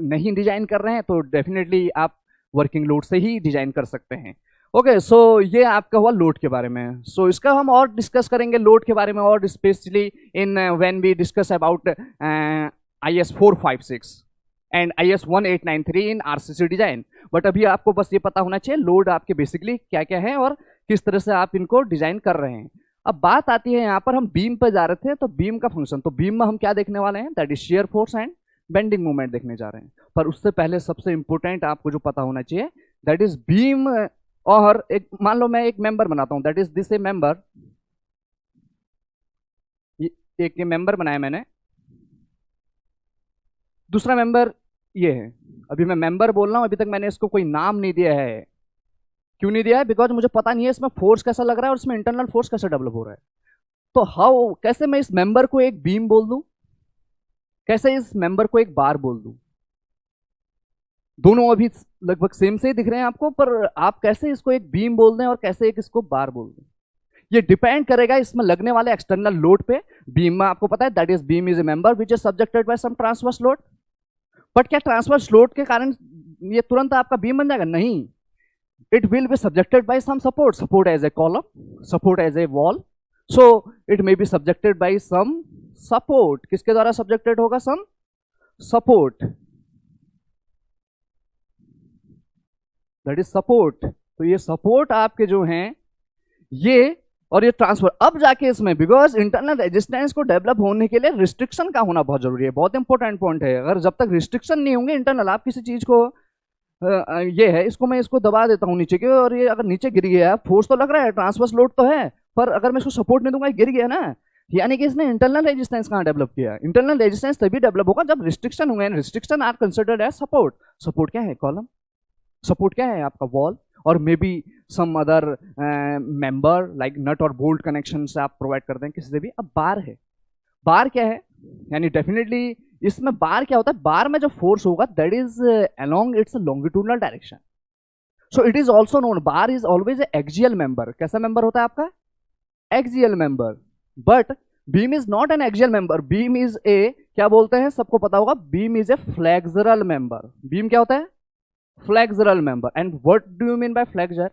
नहीं डिजाइन कर रहे हैं तो डेफिनेटली आप वर्किंग लोड से ही डिजाइन कर सकते हैं। ओके, सो ये आपका हुआ लोड के बारे में। सो इसका हम और डिस्कस करेंगे लोड के बारे में, और specially in when we discuss about IS 456 and IS 1893 in RCC design. But अभी आपको बस ये पता होना चाहिए लोड आपके बेसिकली क्या क्या है और किस तरह से आप इनको डिजाइन कर रहे हैं। अब बात आती है यहाँ पर, हम बीम पर जा रहे थे, तो बीम का फंक्शन, तो बीम में हम क्या देखने वाले हैं, that is shear force and bending moment देखने जा रहे हैं। पर उससे पहले सबसे इंपॉर्टेंट आपको जो पता होना चाहिए, दैट इज बीम, और एक मान लो मैं एक मेंबर बनाता हूं, that is this A member, एक ये मेंबर बनाया मैंने, दूसरा मेंबर ये है। अभी मैं मेंबर बोल रहा हूं, अभी तक मैंने इसको कोई नाम नहीं दिया है। क्यों नहीं दिया है? बिकॉज मुझे पता नहीं है इसमें फोर्स कैसा लग रहा है और इसमें इंटरनल फोर्स कैसे डेवलप हो रहा है। तो हाउ, कैसे मैं इस मेंबर को एक बीम बोल दूं, कैसे इस मेंबर को एक बार बोल दूं? दोनों अभी लगभग सेम से ही दिख रहे हैं आपको, पर आप कैसे इसको एक बीम बोल दें और कैसे एक इसको बार बोल दें, ये डिपेंड करेगा इसमें लगने वाले एक्सटर्नल लोड पे। बीम में आपको पता है that is beam is a member which is subjected by some transverse load. But क्या ट्रांसवर्स लोड के कारण ये तुरंत आपका बीम बन जाएगा? नहीं, it will be subjected by some support, support as a column, support as a wall, so it may be subjected by some support। किसके द्वारा subjected होगा? some support, that is support। तो ये support आपके जो हैं ये, और ये ट्रांसफर अब जाके इसमें, बिकॉज इंटरनल रेजिस्टेंस को डेवलप होने के लिए रिस्ट्रिक्शन का होना बहुत जरूरी है, बहुत इंपॉर्टेंट पॉइंट है। अगर जब तक रिस्ट्रिक्शन नहीं होंगे इंटरनल, आप किसी चीज को ये है, इसको मैं इसको दबा देता हूँ नीचे के, और ये अगर नीचे गिर गया, फोर्स तो लग रहा है, ट्रांसवर्स लोड तो है, पर अगर मैं इसको सपोर्ट नहीं दूंगा गिर गया ना, यानी कि इसने इंटरनल रेजिस्टेंस कहाँ डेवलप किया? इंटरनल रेजिस्टेंस तभी डेवलप होगा जब रिस्ट्रिक्शन होंगे। Restriction are considered as support. Support क्या है? कॉलम। सपोर्ट क्या है? आपका वॉल, और may be some other member like nut और बोल्ट कनेक्शन से आप प्रोवाइड करते हैं किसी से भी। अब बार है, बार क्या है? यानी डेफिनेटली इसमें बार क्या होता है? बार में जो फोर्स होगा that is along it's longitudinal direction, so it is also known, bar is always a axial member. कैसा मेंबर होता है आपका? Axial member. But beam is not an axial member, beam is ए, क्या बोलते हैं, सबको पता होगा, beam is A flexural member. Beam क्या होता है? Flexural member. And what do you mean by flexor?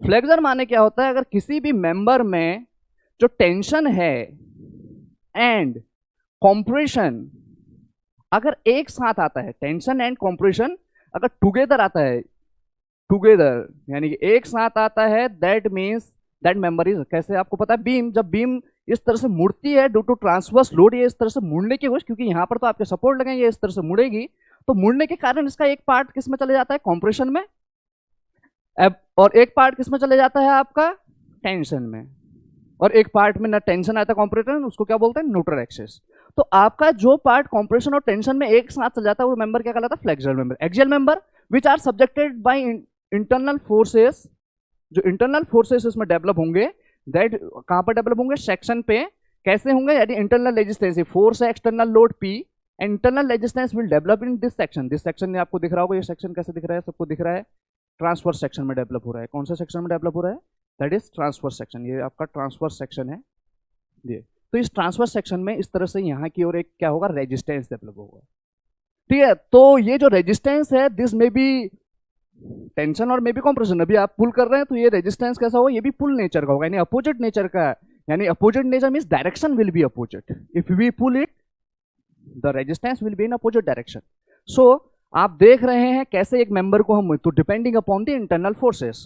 Flexor माने क्या होता है? अगर किसी भी मेंबर में जो टेंशन है एंड कॉम्प्रेशन अगर एक साथ आता है, टेंशन एंड कॉम्प्रेशन अगर टुगेदर आता है, टुगेदर यानी कि एक साथ आता है, that means that member is, कैसे आपको पता है? बीम, जब बीम इस तरह से मुड़ती है ड्यू टू ट्रांसवर्स लोड, ये इस तरह से मुड़ने की कोशिश, क्योंकि यहाँ पर तो आपके सपोर्ट लगे, ये इस तरह से मुड़ेगी, तो मुड़ने के कारण इसका एक पार्ट किस में चले जाता है? कॉम्प्रेशन में, और एक पार्ट किस में चले जाता है? आपका टेंशन में। और एक पार्ट में ना टेंशन आता है कॉम्प्रेशन, उसको क्या बोलते हैं? Neutral axis. तो आपका जो पार्ट कॉम्प्रेशन और टेंशन में एक साथ चल जाता है वो मेंबर क्या कहलाता है? Flexural member. Axial member which are subjected by internal forces, जो इंटरनल फोर्सेस इसमें डेवलप होंगे, दैट कहां पर डेवलप होंगे, सेक्शन पे। कैसे होंगे, यानी इंटरनल रेजिस्टेंस, फोर्स है external load P, internal resistance will develop in this section. This section में आपको दिख रहा होगा, ये सेक्शन कैसे दिख रहा है, सबको दिख रहा है, ट्रांसफर सेक्शन में डेवलप हो रहा है। कौन सा सेक्शन में डेवलप हो रहा है, दैट इज ट्रांसफर सेक्शन। ये आपका ट्रांसफर सेक्शन है ये। तो इस ट्रांसफर सेक्शन में इस तरह से यहाँ की ओर एक क्या होगा, रेजिस्टेंस डेवलप होगा, ठीक है। तो ये जो रेजिस्टेंस है, दिस में भी टेंशन और मे बी कॉम्प्रेशन। अभी आप पुल कर रहे हैं तो ये रेजिस्टेंस कैसा होगा, ये भी पुल नेचर का होगा, यानी अपोजिट नेचर का है। यानी opposite nature means direction will be opposite. If we pull it, the resistance will be in opposite direction. So आप देख रहे हैं कैसे एक मेंबर को हम, तो depending upon the internal forces.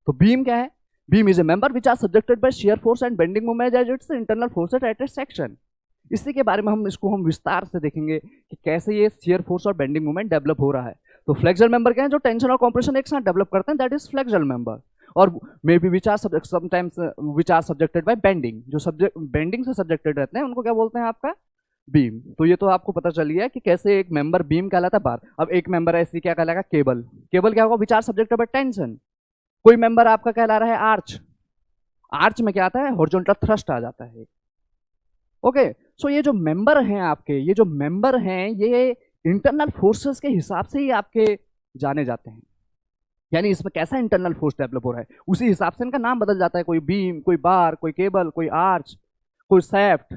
तो बीम क्या है, beam is a member which are subjected by shear force and bending moment as its internal forces at a section. इसी के बारे में हम विस्तार से देखेंगे कि कैसे ये शियर फोर्स और बेंडिंग मोमेंट डेवलप हो रहा है। तो फ्लेक्सुरल मेंबर क्या है, जो टेंशन और कॉम्प्रेशन एक साथ डेवलप करते हैं, दैट इज फ्लेक्सुरल मेंबर। और may be which are sometimes which are subjected by bending, जो सब्जेक्ट बेंडिंग से सब्जेक्टेड रहते हैं उनको क्या बोलते हैं, आपका बीम। तो ये तो आपको पता चल गया कि कैसे एक मेंबर बीम कहलाता है बार। अब एक मेंबर ऐसी क्या कहलाएगा, केबल। केबल क्या होगा, which are subjected by tension. कोई मेंबर आपका कहला रहा है आर्च, आर्च में क्या आता है, हॉरिजॉन्टल थ्रस्ट आ जाता है। ओके, सो ये जो मेंबर हैं आपके, ये जो मेंबर हैं, ये इंटरनल फोर्सेस के हिसाब से ही आपके जाने जाते हैं। यानी इसमें कैसा इंटरनल फोर्स डेवलप हो रहा है, उसी हिसाब से इनका नाम बदल जाता है। कोई बीम, कोई बार, कोई केबल, कोई आर्च, कोई सैफ्ट,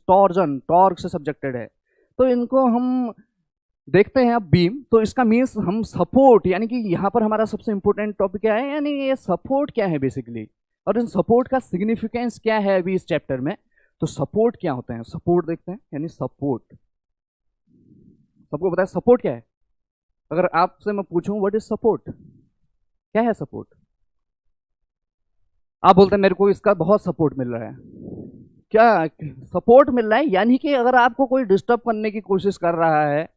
टॉर्जन, टॉर्क से सब्जेक्टेड है। तो इनको हम देखते हैं। अब बीम, तो इसका मीन्स हम सपोर्ट, यानी कि यहाँ पर हमारा सबसे इंपॉर्टेंट टॉपिक क्या है, यानी ये सपोर्ट क्या है बेसिकली, और इन सपोर्ट का सिग्निफिकेंस क्या है अभी इस चैप्टर में। तो सपोर्ट क्या होते हैं, सपोर्ट देखते हैं। यानी सपोर्ट, सबको पता है सपोर्ट क्या है। अगर आपसे मैं पूछूं व्हाट इज सपोर्ट, क्या है सपोर्ट, आप बोलते हैं मेरे को इसका बहुत सपोर्ट मिल रहा है। क्या सपोर्ट मिल रहा है, यानी कि अगर आपको कोई डिस्टर्ब करने की कोशिश कर रहा है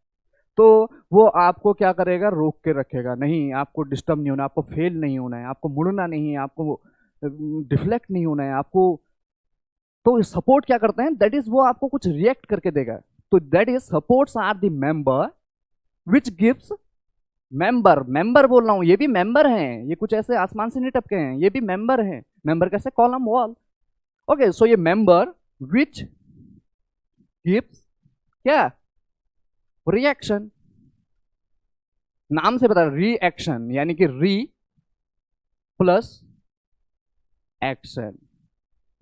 तो वो आपको क्या करेगा, रोक के रखेगा। नहीं, आपको डिस्टर्ब नहीं होना, आपको फेल नहीं होना है, आपको मुड़ना नहीं है, आपको डिफ्लेक्ट नहीं होना है आपको। तो सपोर्ट क्या करते हैं, दैट इज वो आपको कुछ रिएक्ट करके देगा। तो that is supports are the member which gives, member, member बोल रहा हूं, ये भी मेंबर हैं, ये कुछ ऐसे आसमान से नहीं टपके हैं, ये भी मेंबर हैं। मेंबर कैसे, कॉलम, वॉल। ओके, सो ये मेंबर विच गिव्स क्या, रिएक्शन। नाम से बता, रिएक्शन, यानी कि री प्लस एक्शन,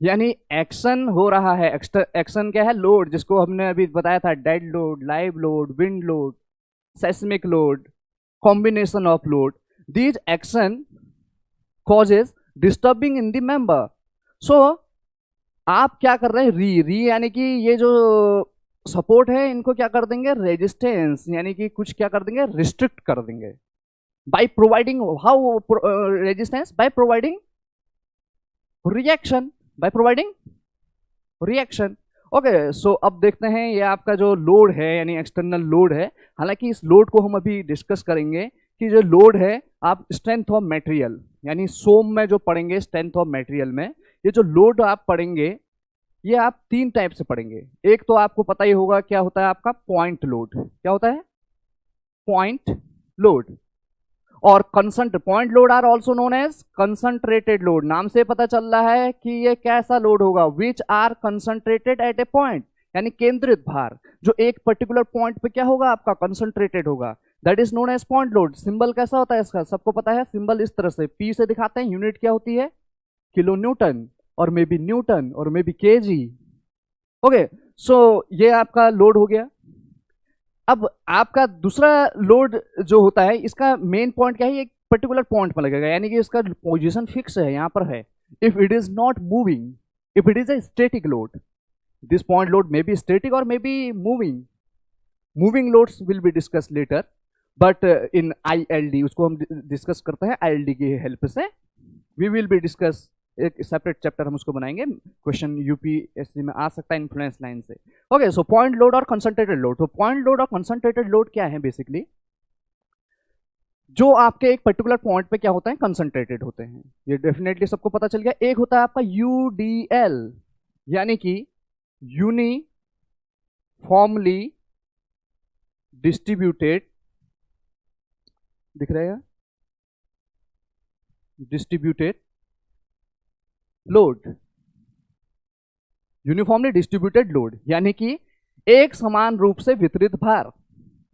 यानी एक्शन हो रहा है। एक्शन क्या है, लोड, जिसको हमने अभी बताया था, dead load, live load, wind load, seismic load, combination of load. These action causes disturbing in the member. So आप क्या कर रहे हैं, री यानी कि ये जो सपोर्ट है इनको क्या कर देंगे, रेजिस्टेंस, यानी कि कुछ क्या कर देंगे, रिस्ट्रिक्ट कर देंगे। By providing, how resistance, by providing reaction, by providing reaction. Okay, so अब देखते हैं ये आपका जो लोड है, यानी एक्सटर्नल लोड है। हालांकि इस लोड को हम अभी डिस्कस करेंगे कि जो लोड है, आप स्ट्रेंथ ऑफ मटेरियल, यानी सोम में जो पढ़ेंगे स्ट्रेंथ ऑफ मटेरियल में, ये जो लोड आप पढ़ेंगे ये आप तीन टाइप से पढ़ेंगे। एक तो आपको पता ही होगा क्या होता है आपका पॉइंट लोड, क्या होता है पॉइंट लोड, और concentrated point load are also known as concentrated load. नाम से पता चल रहा है कि ये कैसा लोड होगा, which are concentrated at a point, यानी केंद्रित भार जो एक पर्टिकुलर पॉइंट पे क्या होगा आपका, कंसंट्रेटेड होगा, that is known as point load. Symbol कैसा होता है इसका, सबको पता है, सिंबल इस तरह से पी से दिखाते हैं। यूनिट क्या होती है, किलो न्यूटन, और मे बी न्यूटन, और may B KG. Okay, so ये आपका लोड हो गया। अब आपका दूसरा लोड जो होता है, इसका मेन पॉइंट क्या है, एक पर्टिकुलर पॉइंट पर लगेगा, यानी कि इसका पोजीशन फिक्स है, यहां पर है। If it is not moving, if it is a static load, this point load may be static और may be moving. Moving loads will be discuss later, but in ILD उसको हम discuss करते हैं ILD की help से। We will be discuss, एक separate chapter हम उसको बनाएंगे, क्वेश्चन UPSC में आ सकता है इन्फ्लुएंस लाइन से। ओके, सो पॉइंट लोड और कंसंट्रेटेड लोड। तो पॉइंट लोड और कंसंट्रेटेड लोड क्या है बेसिकली, जो आपके एक पर्टिकुलर पॉइंट पे क्या होता है, कंसंट्रेटेड होते हैं। ये डेफिनेटली सबको पता चल गया। एक होता है आपका UDL, यानी कि यूनिफॉर्मली डिस्ट्रीब्यूटेड, दिख रहा है distributed load, uniformly distributed load, यानी कि एक समान रूप से वितरित भार,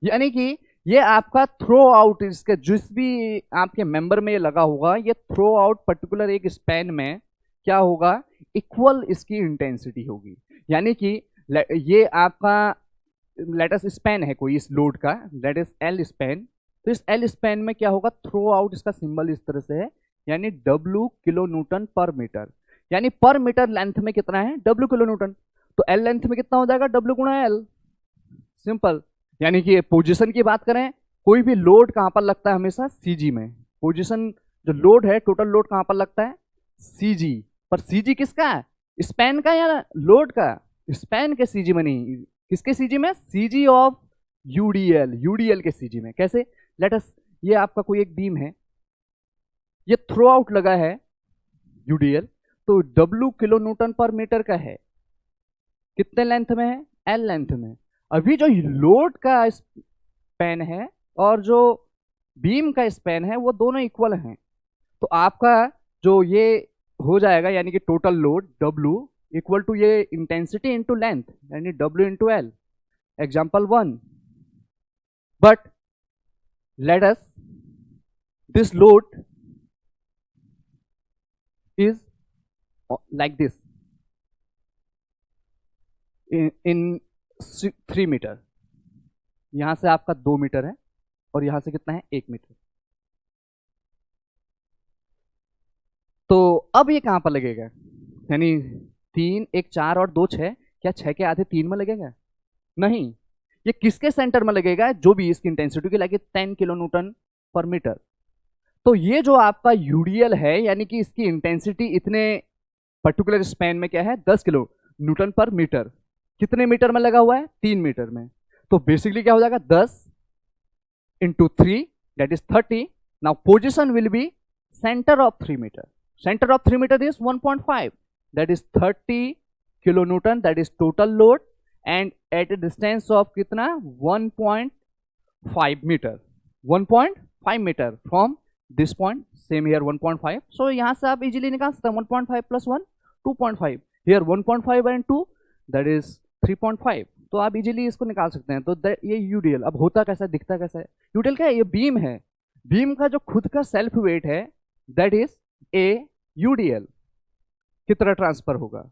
यानी कि ये आपका थ्रो आउट, इसके जिस भी आपके मेंबर में ये लगा होगा, ये थ्रो आउट पर्टिकुलर एक स्पैन में क्या होगा, इक्वल इसकी इंटेंसिटी होगी। यानी कि ये आपका लेटस स्पैन है कोई इस लोड का, लेट इज एल स्पैन, तो इस एल स्पैन में क्या होगा, थ्रो आउट इसका सिंबल इस तरह से है, यानी W kilo newton per metre, यानी पर मीटर लेंथ में कितना है, W किलो न्यूटन, तो एल लेंथ में कितना हो जाएगा, W गुणा एल, सिंपल। यानी कि पोजीशन की बात करें, कोई भी लोड कहां पर लगता है, हमेशा CG में, पोजीशन जो लोड है, टोटल लोड कहां पर लगता है, CG पर। CG किसका है, स्पैन का या लोड का, स्पैन के CG में नहीं, किसके CG में, CG ऑफ UDL के CG में। कैसे, लेट अस, ये आपका कोई एक बीम है, ये थ्रो आउट लगा है UDL, तो W kilo newton per metre का है, कितने लेंथ में है, L लेंथ में। अभी जो लोड का स्पैन है और जो बीम का स्पैन है वो दोनों इक्वल हैं, तो आपका जो ये हो जाएगा, यानी कि total load W equal to ये इंटेंसिटी इंटू लेंथ, यानी W into L। Example 1, but let us this load is like this in 3 metre, यहां से आपका 2 मीटर है और यहां से कितना है, 1 मीटर। तो अब ये कहां पर लगेगा, यानी 3 1 4 और 2 6, क्या 6 के आधे 3 में लगेगा, नहीं, ये किसके सेंटर में लगेगा, जो भी इसकी इंटेंसिटी की लगे 10 किलो न्यूटन पर मीटर। तो ये जो आपका UDL है, यानी कि इसकी इंटेंसिटी इतने पर्टिकुलर स्पैन में क्या है, 10 किलो न्यूटन पर मीटर, कितने मीटर में लगा हुआ है, 3 मीटर में। तो बेसिकली क्या हो जाएगा, 10 into 3 that is 30। Now position will be centre of 3 metre, centre of 3 metre is 1.5, that is 30 kilo newton, that is total load, and at a distance of कितना, 1.5 metre, 1.5 metre from this point, same here 1.5। So यहां से आप easily निकाल सकते हैं 1.5 plus 1 2.5, here 1.5 and 2 that is 3.5, तो आप easily इसको निकाल सकते हैं। तो ये UDL अब होता कैसा है, दिखता कैसा है, UDL क्या है, ये बीम है, बीम का जो खुद का सेल्फ वेट है दैट इज A UDL, की तरह ट्रांसफर होगा,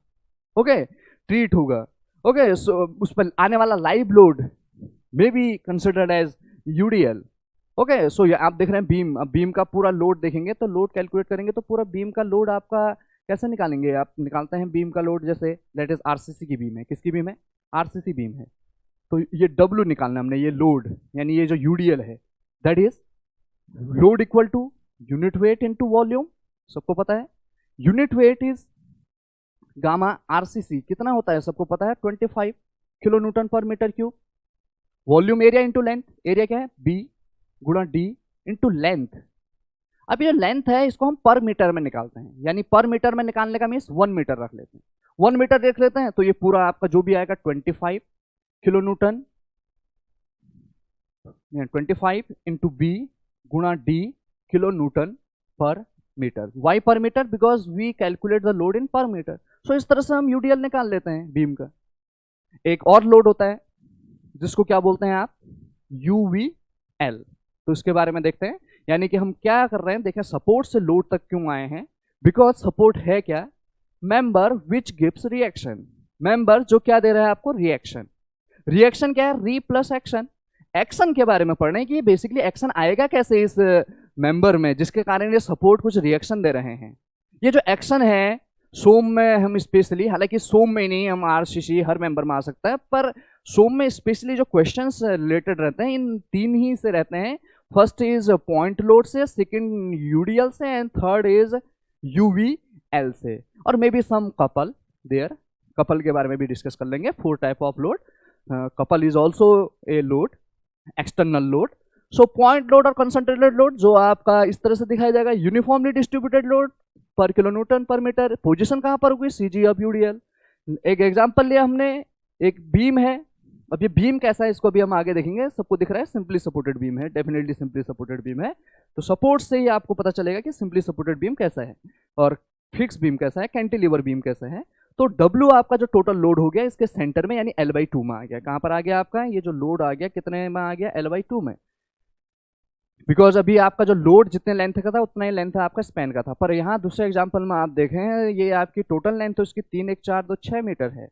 ओके, ट्रीट होगा, ओके। सो उस पर आने वाला live load may be considered as UDL, okay. So ये आप देख रहे हैं बीम, अब बीम का पूरा लोड देखेंगे तो लोड कैलकुलेट करेंगे तो पूरा बीम का लोड आपका कैसे निकालेंगे, आप निकालते हैं बीम का लोड, जैसे लेट इज RCC की बीम है, किसकी बीम है, RCC बीम है, तो ये W निकालना हमने, ये लोड, यानी ये जो UDL है that is load equal to unit weight into volume, सबको पता है, unit weight is gamma RCC, कितना होता है सबको पता है, 25 kilo newton per metre cube, volume area into length, area क्या है, B गुणा D इंटू लेंथ। अब ये जो लेंथ है इसको हम पर मीटर में निकालते हैं, यानी पर मीटर में निकालने का मीन्स 1 मीटर रख लेते हैं, 1 मीटर देख लेते हैं, तो ये पूरा आपका जो भी आएगा 25 किलो न्यूटन, 25 इंटू B गुणा D kilo newton per metre, why per metre, because we calculate the load in per metre. सो इस तरह से हम UDL निकाल लेते हैं बीम का। एक और लोड होता है जिसको क्या बोलते हैं आप, UVL, तो इसके बारे में देखते हैं, यानी कि हम क्या कर रहे हैं, देखें सपोर्ट से लोड तक क्यों आए हैं, बिकॉज सपोर्ट है क्या, member which gives reaction, member जो क्या दे रहा है आपको, रिएक्शन। रिएक्शन क्या है, री प्लस एक्शन, एक्शन के बारे में पढ़ रहे हैं कि बेसिकली एक्शन आएगा कैसे इस मेंबर में, जिसके कारण ये सपोर्ट कुछ रिएक्शन दे रहे हैं। ये जो एक्शन है सोम में हम स्पेशली, हालांकि सोम में नहीं, हम RCC हर मेंबर में आ सकता है, पर सोम में स्पेशली जो क्वेश्चंस रिलेटेड रहते हैं इन 3 ही से रहते हैं, फर्स्ट इज पॉइंट लोड से, सेकंड UDL से, एंड थर्ड इज UVL से, और may be some couple there, couple के बारे में भी डिस्कस कर लेंगे। 4 type of load, couple is also a load, external load. So point load और कंसंट्रेटेड लोड जो आपका इस तरह से दिखाया जाएगा, uniformly distributed load per kilo newton per metre, position कहां पर होगी, CG ऑफ UDL। एक एग्जांपल लिया हमने, एक बीम है, अब ये बीम कैसा है इसको भी हम आगे देखेंगे, सबको दिख रहा है सिंपली सपोर्टेड बीम है, डेफिनेटली सिंपली सपोर्टेड बीम है, तो सपोर्ट से ही आपको पता चलेगा कि सिंपली सपोर्टेड बीम कैसा है। और फिक्स बीम कैसा है, कैंटिलीवर बीम कैसा है। तो W आपका जो टोटल लोड हो गया इसके सेंटर में यानी L/2 में आ गया। कहां पर आ गया आपका ये जो लोड आ गया, कितने में आ गया, L/2 में। बिकॉज अभी आपका जो लोड जितने लेंथ का था उतना ही लेंथ आपका स्पैन का था। पर यहाँ दूसरे एग्जाम्पल में आप देखें ये आपकी टोटल लेंथ तो इसकी 3 1 4 2 6 मीटर है,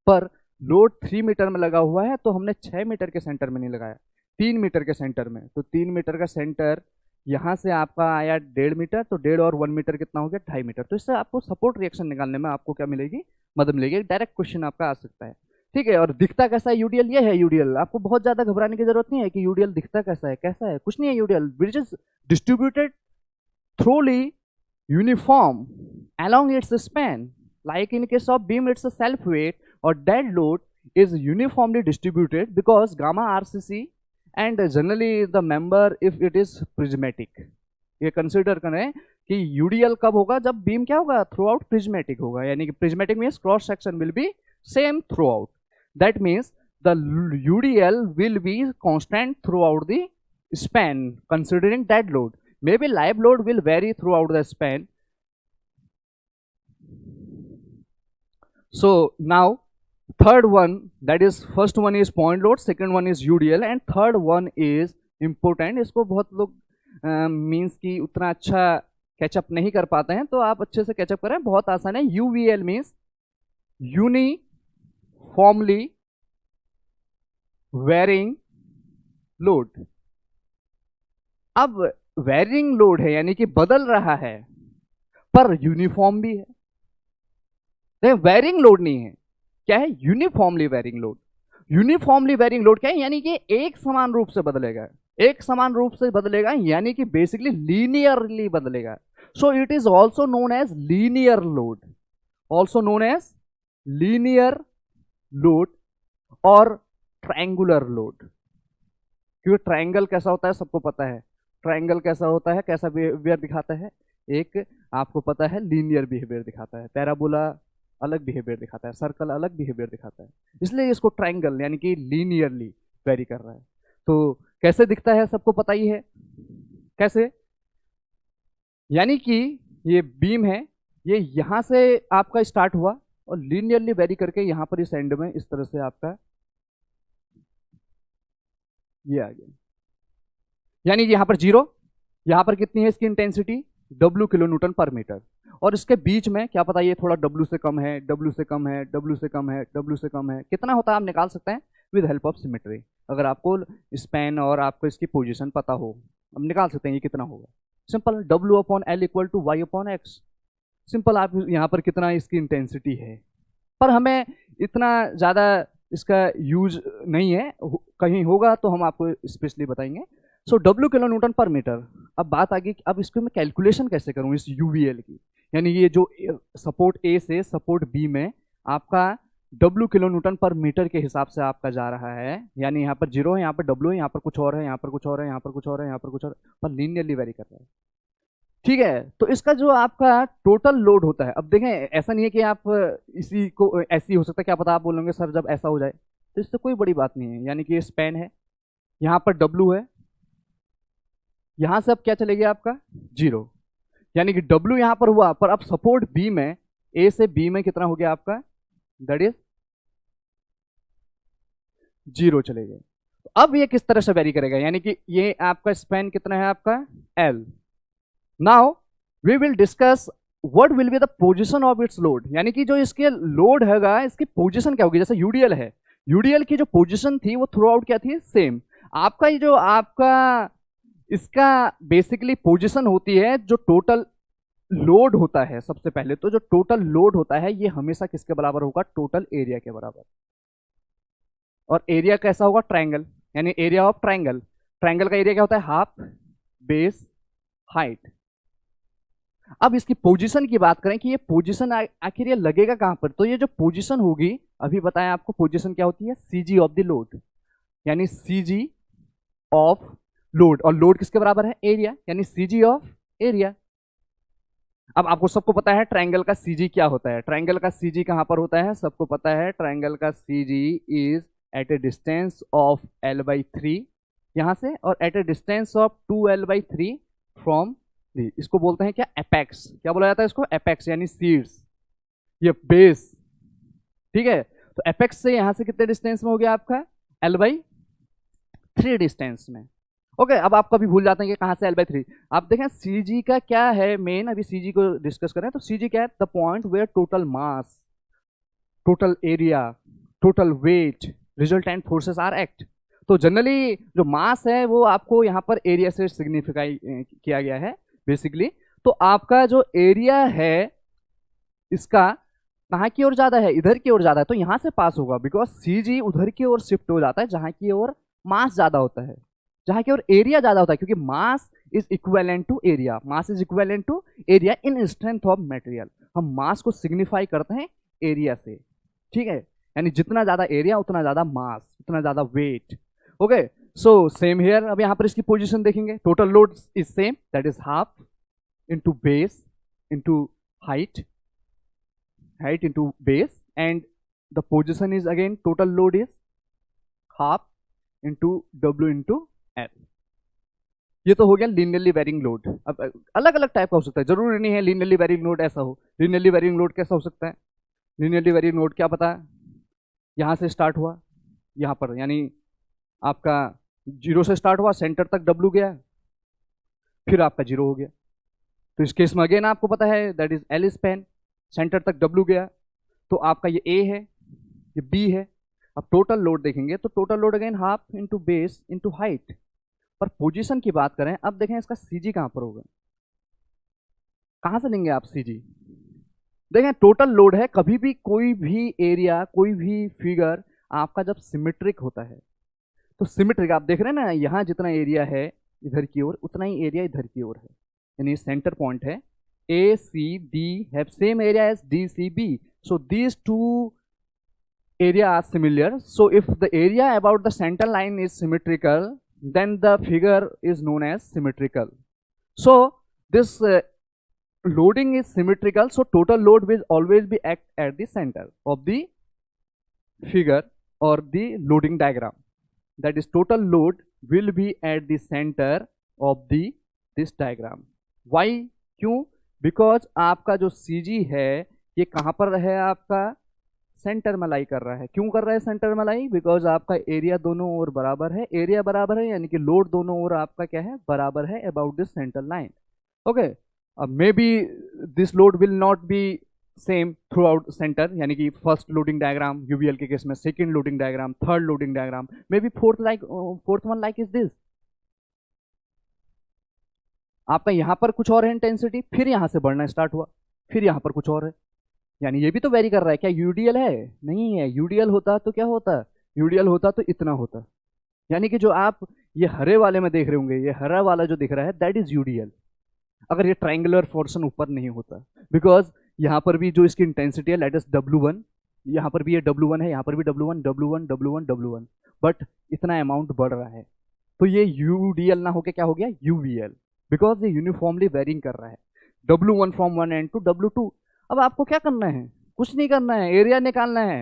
पर लोड 3 मीटर में लगा हुआ है, तो हमने 6 मीटर के सेंटर में नहीं लगाया, 3 मीटर के सेंटर में। तो 3 मीटर का सेंटर यहाँ से आपका आया 1.5 मीटर, तो 1.5 और 1 मीटर कितना हो गया, 2.5 मीटर। तो इससे आपको सपोर्ट रिएक्शन निकालने में आपको क्या मिलेगी, मदद मिलेगी। डायरेक्ट क्वेश्चन आपका आ सकता है, ठीक है। और दिखता कैसा है यूडीएल, ये है यूडीएल। आपको बहुत ज्यादा घबराने की जरूरत नहीं है कि यूडीएल दिखता कैसा है, कैसा है, कुछ नहीं है। UDL which is distributed थ्रूली uniform along its span, like in case of beam it's a self weight or dead load is uniformly distributed because gamma RCC and generally the member if it is prismatic। ये consider करें कि UDL कब होगा, जब beam क्या होगा, through out prismatic होगा, यानी कि prismatic means cross section will be same through out. That means the UDL will be constant through out the span considering dead load. Maybe live load will vary throughout the span. So now third one, that is first one is point load, second one is UDL and third one is important। इसको बहुत लोग means की उतना अच्छा catch up नहीं कर पाते हैं, तो आप अच्छे से कैचअप करें, बहुत आसान है। UVL means uniformly varying load. अब वेरिंग लोड है यानी कि बदल रहा है, पर यूनिफॉर्म भी है। देखिए वेरिंग लोड नहीं है, क्या है, uniformly varying load. Uniformly varying load क्या है, यानी कि एक समान रूप से बदलेगा, एक समान रूप से बदलेगा, यानी कि बेसिकली लीनियरली बदलेगा। So it is also known as linear load, also known as linear load और ट्रायंगुलर लोड। क्योंकि ट्रायंगल कैसा होता है सबको पता है, ट्रायंगल कैसा होता है, कैसा बिहेवियर दिखाता है, एक आपको पता है लीनियर बिहेवियर दिखाता है, पैराबोला अलग बिहेवियर दिखाता है, सर्कल अलग बिहेवियर दिखाता है, इसलिए इसको ट्रायंगल यानी कि लीनियरली वेरी कर रहा है। तो कैसे दिखता है सबको पता ही है, कैसे, यानी कि ये बीम है, ये यहां से आपका स्टार्ट हुआ और लीनियरली वेरी करके यहां पर इस एंड में इस तरह से आपका ये आ गया, यानी यहां पर 0, यहां पर कितनी है इसकी intensity, W kilo newton per metre, और इसके बीच में क्या पता ये थोड़ा W से कम है, W से कम है, W से कम है, W से कम है, कितना होता है आप निकाल सकते हैं विद हेल्प ऑफ सिमेट्री। अगर आपको स्पैन और आपको इसकी पोजीशन पता हो, हम निकाल सकते हैं ये कितना होगा। Simple W/L equal to Y/X, simple. आप यहाँ पर कितना इसकी इंटेंसिटी है, पर हमें इतना ज़्यादा इसका यूज नहीं है, कहीं होगा तो हम आपको स्पेशली बताएंगे। सो W kilo newton per metre. अब बात आ गई कि अब इसको मैं कैलकुलेशन कैसे करूं इस UVL की, यानी ये जो सपोर्ट A से सपोर्ट B में आपका W kilo newton per metre के हिसाब से आपका जा रहा है, यानी यहाँ पर 0 है, यहाँ पर W है, यहाँ पर कुछ और है, यहाँ पर कुछ और है, यहाँ पर कुछ और है, यहाँ पर कुछ और, पर लीनियरली वेरी कर रहा है, ठीक है। तो इसका जो आपका टोटल लोड होता है, अब देखें ऐसा नहीं है कि आप इसी को ऐसी हो सकता है, क्या पता आप बोलेंगे सर जब ऐसा हो जाए, तो इससे कोई बड़ी बात नहीं है। यानी कि ये स्पैन है, यहाँ पर W है, यहां से अब क्या चलेगा आपका 0, यानी कि W यहां पर हुआ, पर अब सपोर्ट B में A से B में कितना हो गया आपका, दैट इज 0 चलेगा। अब ये किस तरह से वेरी करेगा, यानी कि ये आपका स्पैन कितना है आपका L। Now we will discuss what will be the position of its load, यानी कि जो इसके लोड हैगा इसकी पोजीशन क्या होगी। जैसे यूडीएल है, यूडीएल की जो पोजीशन थी वो थ्रू आउट क्या थी, सेम। आपका ये जो आपका इसका बेसिकली पोजीशन होती है, जो टोटल लोड होता है, सबसे पहले तो जो टोटल लोड होता है ये हमेशा किसके बराबर होगा, टोटल एरिया के बराबर। और एरिया कैसा होगा, ट्रायंगल, यानी एरिया ऑफ ट्रायंगल। ट्रायंगल का एरिया क्या होता है, हाफ बेस हाइट। अब इसकी पोजीशन की बात करें कि ये पोजीशन आखिर ये लगेगा कहां पर, तो ये जो पोजीशन होगी, अभी बताया आपको पोजीशन क्या होती है, CG ऑफ द लोड, यानी CG ऑफ लोड, और लोड किसके बराबर है, एरिया, यानी CG ऑफ एरिया। अब आपको सबको पता है ट्रायंगल का CG क्या होता है, ट्रायंगल का CG कहां पर होता है, सबको पता है ट्रायंगल का CG is at a distance of L/3 यहां से, और at a distance of 2L/3 from इसको बोलते हैं क्या, एपेक्स। क्या बोला जाता है इसको, एपेक्स यानी शीर्ष, ये बेस। ठीक है, तो एपेक्स से यहां से कितने डिस्टेंस में हो गया आपका, L/3 डिस्टेंस में। ओके, अब आप कभी भूल जाते हैं कि कहां से L/3। आप देखें सीजी का क्या है मेन, अभी सीजी को डिस्कस करें तो सीजी क्या है, the point where total mass, total area, total weight, resultant forces are act. तो जनरली जो मास है वो आपको यहाँ पर एरिया से सिग्निफाई किया गया है बेसिकली। तो आपका जो एरिया है इसका कहाँ की ओर ज्यादा है, इधर की ओर ज्यादा है, तो यहाँ से पास होगा, बिकॉज सीजी उधर की ओर शिफ्ट हो जाता है जहां की ओर मास ज्यादा होता है, जहां की ओर एरिया ज्यादा होता है, क्योंकि mass is equivalent to area, mass is equivalent to area in strength of material. हम मास को सिग्निफाई करते हैं एरिया से, ठीक है, यानी जितना ज्यादा एरिया उतना ज्यादा मास, उतना ज्यादा weight. Okay, so same here. अब यहाँ पर इसकी पोजीशन देखेंगे, total load is same, that is half into base into height, height into base, and the position is again total load is half into W into L। ये तो हो गया linearly varying load. अब अलग अलग type का हो सकता है, जरूरी नहीं है लीनियरली वेरिंग लोड ऐसा हो। लीनियरली वेरिंग लोड कैसा हो सकता है, लीनियरली वेरिंग लोड क्या पता है, यहाँ से स्टार्ट हुआ यहाँ पर, यानी आपका 0 से स्टार्ट हुआ, सेंटर तक W गया, फिर आपका 0 हो गया। तो इस केस में अगेन आपको पता है that is L span, centre तक W गया, तो आपका ये A है, ये B है। अब टोटल लोड देखेंगे तो total load again half into base into height. पर पोजीशन की बात करें, अब देखें इसका CG कहां पर होगा, कहां से लेंगे आप CG। देखें टोटल लोड है, कभी भी कोई भी एरिया, कोई भी फिगर आपका जब सिमेट्रिक होता है, तो सिमेट्रिक आप देख रहे हैं ना, यहां जितना एरिया है इधर की ओर उतना ही एरिया इधर की ओर है, यानी सेंटर पॉइंट है ACD have same area as DCB, so these two area are similar, so if the area about the center line is symmetrical then the figure is known as symmetrical। So this loading is symmetrical, so total load will always be act at the center of the figure or the loading diagram, that is total load will be at the center of the this diagram। why, क्यों, because आपका जो CG है ये कहां पर है, आपका centre में लाई कर रहा है। क्यों कर रहा है सेंटर में लाई, बिकॉज आपका एरिया दोनों ओर बराबर है, एरिया बराबर है यानी कि लोड दोनों ओर आपका क्या है, बराबर है about this centre line. Okay, अब may be this load will not be same throughout centre, यानी कि फर्स्ट लोडिंग डायग्राम UVL के केस में, second loading diagram, third loading diagram, may be fourth one like is this. आपका यहां पर कुछ और है इंटेंसिटी, फिर यहां से बढ़ना स्टार्ट हुआ, फिर यहां पर कुछ और है, यानी ये भी तो वेरी कर रहा है। क्या UDL है, नहीं है। UDL होता तो क्या होता, UDL होता तो इतना होता, यानी कि जो आप ये हरे वाले में देख रहे होंगे, ये हरा वाला जो दिख रहा है दैट इज UDL, अगर ये ट्राइंगुलर पोर्शन ऊपर नहीं होता, बिकॉज यहाँ पर भी जो इसकी इंटेंसिटी है दैट इज W1, यहाँ पर भी ये W1 है, यहाँ पर भी W1 W1 W1 W1, but इतना अमाउंट बढ़ रहा है, तो ये UDL ना होके क्या हो गया, UVL, बिकॉज ये यूनिफॉर्मली वेरिंग कर रहा है, W1 from one and to W2। अब आपको क्या करना है, कुछ नहीं करना है, एरिया निकालना है।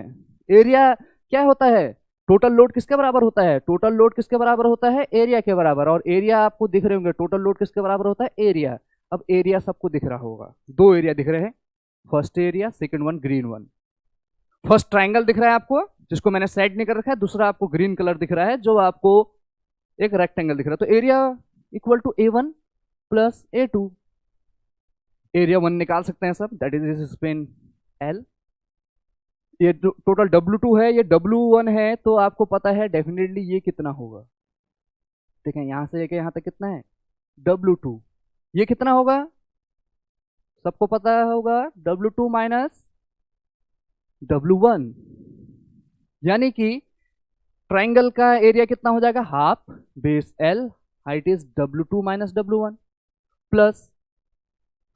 एरिया क्या होता है, टोटल लोड किसके बराबर होता है, टोटल लोड किसके बराबर होता है, एरिया के बराबर, और एरिया आपको दिख रहे होंगे, टोटल लोड किसके बराबर होता है, एरिया। अब एरिया सबको दिख रहा होगा, दो एरिया दिख रहे हैं, first area, second one green one. First triangle दिख रहा है आपको, जिसको मैंने सेट नहीं कर रखा है, दूसरा आपको ग्रीन कलर दिख रहा है जो आपको एक रेक्टेंगल दिख रहा है, तो area equal to A1 plus A2। Area 1 निकाल सकते हैं सब, दैट इज स्पेन L। ये टोटल W2 है, ये W1 है, तो आपको पता है डेफिनेटली ये कितना होगा। देखें यहां से लेके यहां तक कितना है, W2, ये कितना होगा, सबको पता होगा, W2 माइनस W1, यानी कि ट्राइंगल का एरिया कितना हो जाएगा, half base L, height is W2 minus W1, plus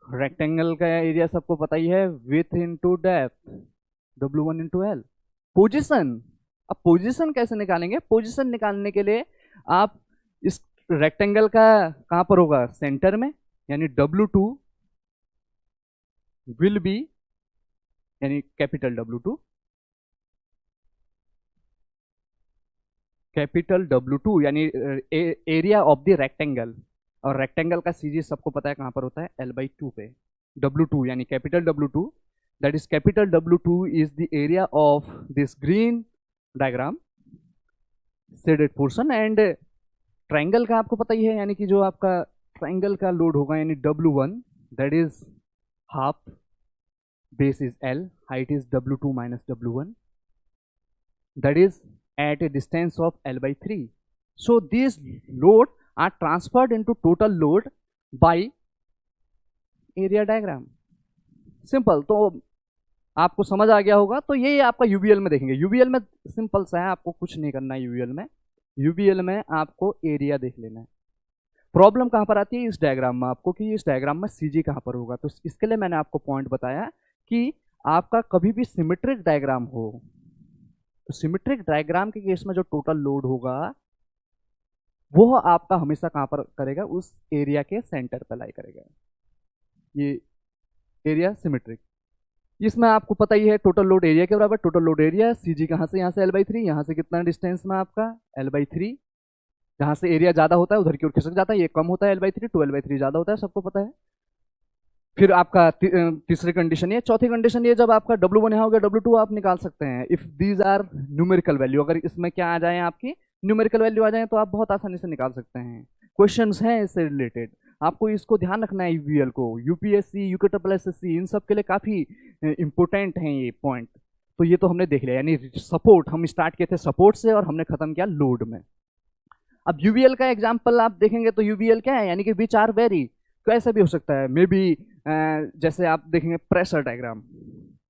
rectangle का एरिया सबको पता ही है, with into depth W1 into L। Position, अब पोजिशन कैसे निकालेंगे, पोजिशन निकालने के लिए आप इस रेक्टेंगल का कहां पर होगा, सेंटर में, यानी W2 विल बी, यानी कैपिटल W2, कैपिटल W2 यानी एरिया ऑफ द रेक्टेंगल, और रेक्टेंगल का सीजी सबको पता है कहाँ पर होता है, L/2 पे। W2 यानी capital W2, that is capital W2 is the area of this green diagram shaded portion. And triangle का आपको पता ही है, यानी कि जो आपका ट्राइंगल का लोड होगा यानी W1, that is half, base is L, height is W2 minus W1, that is at a distance of L/3. So these load are transferred into total load by area diagram. Simple, तो आपको समझ आ गया होगा। तो ये आपका UBL में देखेंगे। यूबीएल में सिंपल सा है, आपको कुछ नहीं करना है यूबीएल में। यूबीएल में आपको एरिया देख लेना है। प्रॉब्लम कहाँ पर आती है इस डायग्राम में आपको, कि इस डायग्राम में सीजी कहाँ पर होगा। तो इसके लिए मैंने आपको पॉइंट बताया कि आपका कभी भी सिमेट्रिक डायग्राम हो तो सिमेट्रिक डायग्राम के केस में जो टोटल लोड होगा वो आपका हमेशा कहां पर करेगा, उस एरिया के सेंटर पर लाई करेगा। ये एरिया सिमेट्रिक, इसमें आपको पता ही है टोटल लोड एरिया के बराबर टोटल लोड एरिया। सीजी कहां से, यहां से L/3, यहां से कितना डिस्टेंस में आपका L/3। जहां से एरिया ज्यादा होता है उधर की ओर खिसक जाता है, ये कम होता है L/3, तो L/3 ज्यादा होता है, सबको पता है। फिर आपका तीसरी कंडीशन ये, चौथी कंडीशन ये, जब आपका W1 यहाँ हो गया W2 आप निकाल सकते हैं if these are numerical value. अगर इसमें क्या आ जाए आपकी न्यूमेरिकल वैल्यू आ जाए तो आप बहुत आसानी से निकाल सकते हैं। क्वेश्चंस हैं इससे रिलेटेड, आपको इसको ध्यान रखना है। यूवीएल को, यूपीएससी, यूकेएसएससी, इन सब के लिए काफी इंपॉर्टेंट हैं ये पॉइंट। तो ये तो हमने देख लिया, यानी सपोर्ट हम स्टार्ट किए थे सपोर्ट से और हमने खत्म किया लोड में। अब यूवीएल का एग्जाम्पल आप देखेंगे तो यूवीएल क्या है, यानी कि विच आर वेरी, तो ऐसा भी हो सकता है मे बी जैसे आप देखेंगे प्रेशर डायग्राम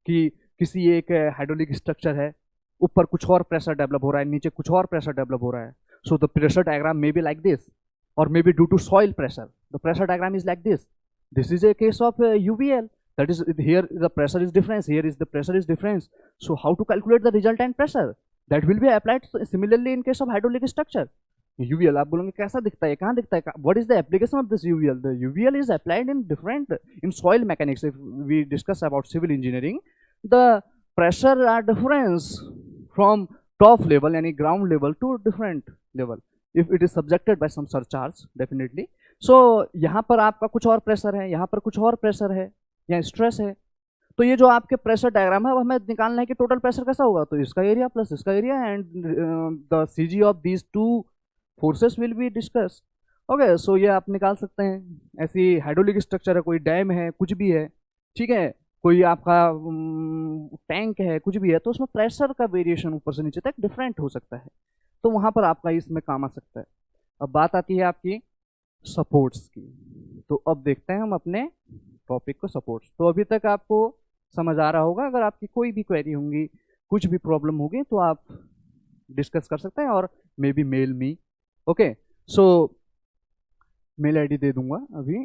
कि किसी एक हाइड्रोलिक स्ट्रक्चर है, ऊपर कुछ और प्रेशर डेवलप हो रहा है, नीचे कुछ और प्रेशर डेवलप हो रहा है। So the pressure diagram may be like this, or maybe due to soil pressure the pressure diagram is like this is a case of UVL, that is here the pressure is difference, here is the pressure is difference. So how to calculate the resultant pressure, that will be applied similarly in case of hydraulic structure. UVL आप बोलोगे कैसा दिखता है, कहाँ दिखता है, what is the application of this UVL? The UVL is applied in different, in soil mechanics. If we discuss about civil engineering, the pressure are difference from top level यानी ground level to different level if it is subjected by some surcharge definitely. So यहाँ पर आपका कुछ और pressure है, यहाँ पर कुछ और प्रेशर है, यहाँ स्ट्रेस है। तो ये जो आपके प्रेशर डायग्राम है वो हमें निकालना है कि टोटल प्रेशर कैसा होगा, तो इसका एरिया प्लस इसका area and the CG of these two forces will be discuss. Okay, so ये आप निकाल सकते हैं। ऐसी हाइड्रोलिक स्ट्रक्चर है, कोई डैम है, कुछ भी है, ठीक है, कोई आपका टैंक है, कुछ भी है, तो उसमें प्रेशर का वेरिएशन ऊपर से नीचे तक डिफरेंट हो सकता है, तो वहां पर आपका इसमें काम आ सकता है। अब बात आती है आपकी सपोर्ट्स की। तो अब देखते हैं हम अपने टॉपिक को, सपोर्ट्स। तो अभी तक आपको समझ आ रहा होगा। अगर आपकी कोई भी क्वेरी होंगी, कुछ भी प्रॉब्लम होगी तो आप डिस्कस कर सकते हैं और may be mail me. Okay, so mail ID दे दूंगा अभी।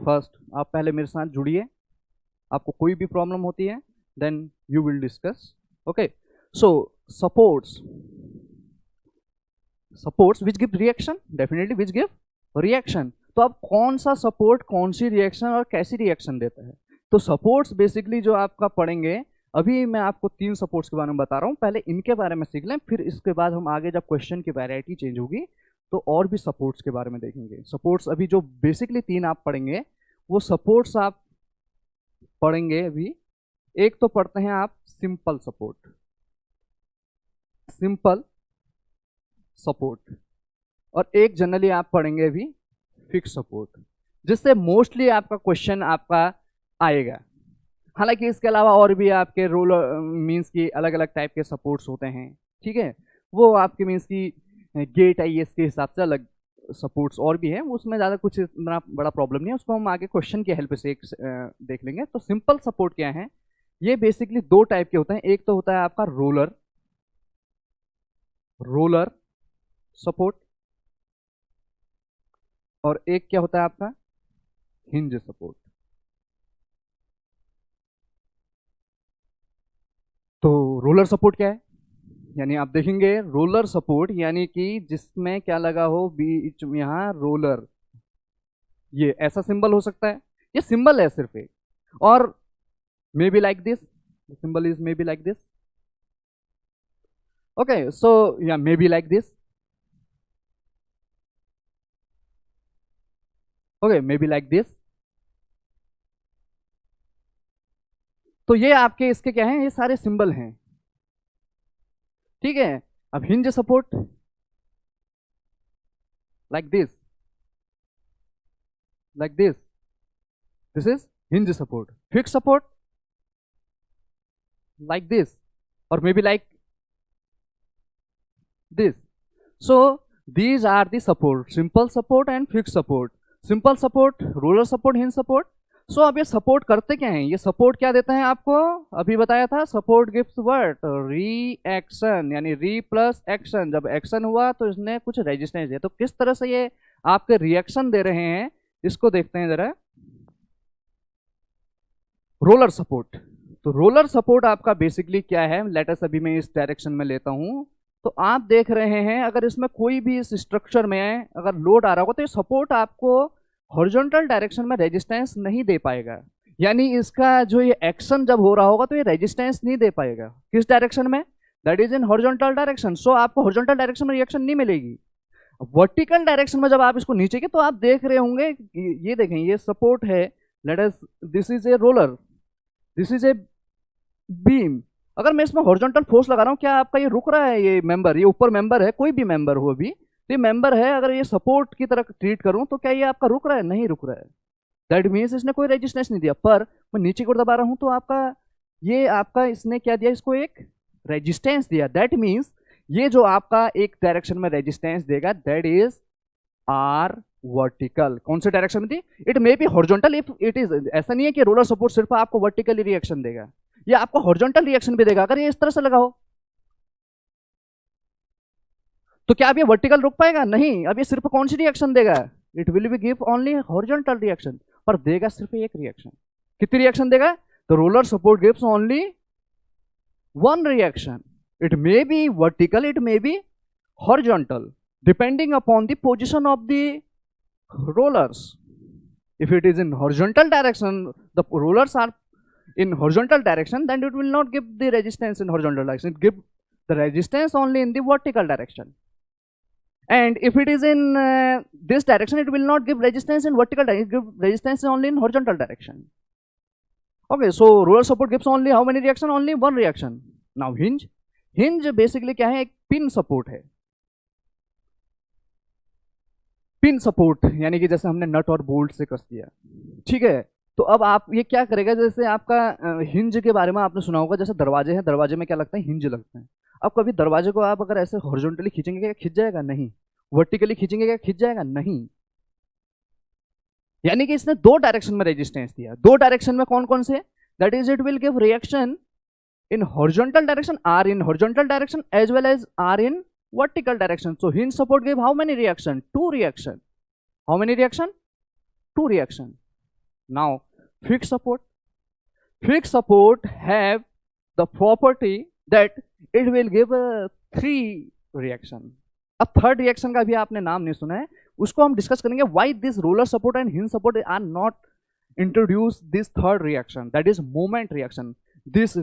फर्स्ट आप पहले मेरे साथ जुड़िए, आपको कोई भी प्रॉब्लम होती है then you will discuss. Okay, so supports which give reaction, definitely which give reaction. तो अब कौन सा सपोर्ट कौन सी रिएक्शन और कैसी रिएक्शन देता है। तो सपोर्ट्स बेसिकली जो आपका पढ़ेंगे, अभी मैं आपको 3 सपोर्ट्स के बारे में बता रहा हूँ, पहले इनके बारे में सीख लें, फिर इसके बाद हम आगे जब क्वेश्चन की वैरायटी चेंज होगी तो और भी सपोर्ट्स के बारे में देखेंगे। सपोर्ट्स अभी जो बेसिकली 3 आप पढ़ेंगे वो सपोर्ट्स आप पढ़ेंगे अभी। एक तो पढ़ते हैं आप सिंपल सपोर्ट, सिंपल सपोर्ट, और एक जनरली आप पढ़ेंगे अभी फिक्स सपोर्ट, जिससे मोस्टली आपका क्वेश्चन आपका आएगा। हालांकि इसके अलावा और भी आपके रोल मींस की अलग अलग टाइप के सपोर्ट्स होते हैं, ठीक है, वो आपके मींस की गेट आईएएस के हिसाब से अलग सपोर्ट्स और भी हैं, उसमें ज़्यादा कुछ इतना बड़ा प्रॉब्लम नहीं है, उसको हम आगे क्वेश्चन की हेल्प से देख लेंगे। तो सिंपल सपोर्ट क्या है, ये बेसिकली 2 टाइप के होते हैं। एक तो होता है आपका रोलर सपोर्ट, और एक क्या होता है आपका हिंज सपोर्ट। तो रोलर सपोर्ट क्या है, यानी आप देखेंगे रोलर सपोर्ट यानी कि जिसमें क्या लगा हो बीच में, यहां रोलर, ये ऐसा सिंबल हो सकता है, ये सिंबल है सिर्फ एक, और may be like this, symbol is may be like this. Okay, so या may be like this. Okay, may be like this. तो ये आपके इसके क्या हैं, ये सारे सिंबल हैं, ठीक है। अब hinge support like this, like this is hinge support. Fixed support like this, or maybe like this. So these are the support: simple support and fixed support. Simple support, roller support, hinge support. So अब ये support करते क्या हैं, ये support क्या देता है आपको, अभी बताया था, सपोर्ट गिव्स व्हाट, रिएक्शन, यानी री प्लस एक्शन। जब एक्शन हुआ तो इसने कुछ रेजिस्टेंस दिया। तो किस तरह से ये आपके रिएक्शन दे रहे हैं, इसको देखते हैं जरा। रोलर सपोर्ट, तो रोलर सपोर्ट आपका बेसिकली क्या है, लेटस अभी मैं इस डायरेक्शन में लेता हूं, तो आप देख रहे हैं अगर इसमें कोई भी इस स्ट्रक्चर में अगर लोड आ रहा होगा तो ये सपोर्ट आपको हॉरिजॉन्टल डायरेक्शन में रेजिस्टेंस नहीं दे पाएगा। यानी इसका जो ये एक्शन जब हो रहा होगा तो ये रेजिस्टेंस नहीं दे पाएगा। किस डायरेक्शन में, that is in horizontal direction. So आपको हॉरिजॉन्टल डायरेक्शन में रिएक्शन नहीं मिलेगी। वर्टिकल डायरेक्शन में जब आप इसको नीचे के, तो आप देख रहे होंगे, ये देखें, ये सपोर्ट है, late us, this is a roller, this is a beam. अगर मैं इसमें हॉरिजॉन्टल फोर्स लगा रहा हूं, क्या आपका ये रुक रहा है, ये मेंबर, ये ऊपर मेंबर है, कोई भी मेंबर हो अभी, तो ये मेंबर है, अगर ये सपोर्ट की तरह ट्रीट करूं तो क्या ये आपका रुक रहा है, नहीं रुक रहा है। दैट मीन्स इसने कोई रेजिस्टेंस नहीं दिया। पर मैं नीचे को दबा रहा हूं तो आपका ये आपका इसने क्या दिया, इसको एक रेजिस्टेंस दिया। दैट मीन्स ये जो आपका एक डायरेक्शन में रेजिस्टेंस देगा, दैट इज आर वर्टिकल। कौन से डायरेक्शन में थी, it may B horizontal if it is. ऐसा नहीं है कि रोलर सपोर्ट सिर्फ आपको वर्टिकली रिएक्शन देगा, ये आपको हॉरिजॉन्टल रिएक्शन भी देगा। अगर ये इस तरह से लगा हो तो क्या अब ये वर्टिकल रुक पाएगा, नहीं। अब ये सिर्फ कौन सी रिएक्शन देगा, it will be give only horizontal reaction, पर देगा सिर्फ एक रिएक्शन। कितनी रिएक्शन देगा, तो roller support gives only one reaction. It may B vertical, it may B horizontal, depending upon the position of the rollers. If it is in horizontal direction, the rollers are in horizontal direction, then it will not give the resistance in horizontal direction, it give the resistance only in the vertical direction. And if it is in this direction, it will not give resistance in vertical direction, it give resistance only in horizontal direction. Okay, so roller support gives only how many reaction, only one reaction. Now hinge, hinge basically क्या है, एक pin support है। Pin support यानी कि जैसे हमने नट और bolt से कस दिया, ठीक है। तो अब आप ये क्या करेगा, जैसे आपका हिंज के बारे में आपने सुना होगा, जैसे दरवाजे हैं, दरवाजे में क्या लगता है, हिंज लगते हैं। अब कभी दरवाजे को आप अगर ऐसे हॉरिजॉन्टली खींचेंगे क्या खिंच जाएगा, नहीं। वर्टिकली खींचेंगे क्या खिंच जाएगा, नहीं। यानी कि इसने दो डायरेक्शन में रेजिस्टेंस दिया। दो डायरेक्शन में कौन कौन से, that is it will give reaction in horizontal direction, are in horizontal direction as well as are in vertical direction. So hinge support give how many reaction, two reaction. How many reaction, two reaction. Now fixed support, fixed support have the property that it will give three reaction. अब third reaction का भी आपने नाम नहीं सुना है, उसको हम डिस्कस करेंगे। Why this roller support and hinge support are not introduce this third reaction, that is moment reaction. This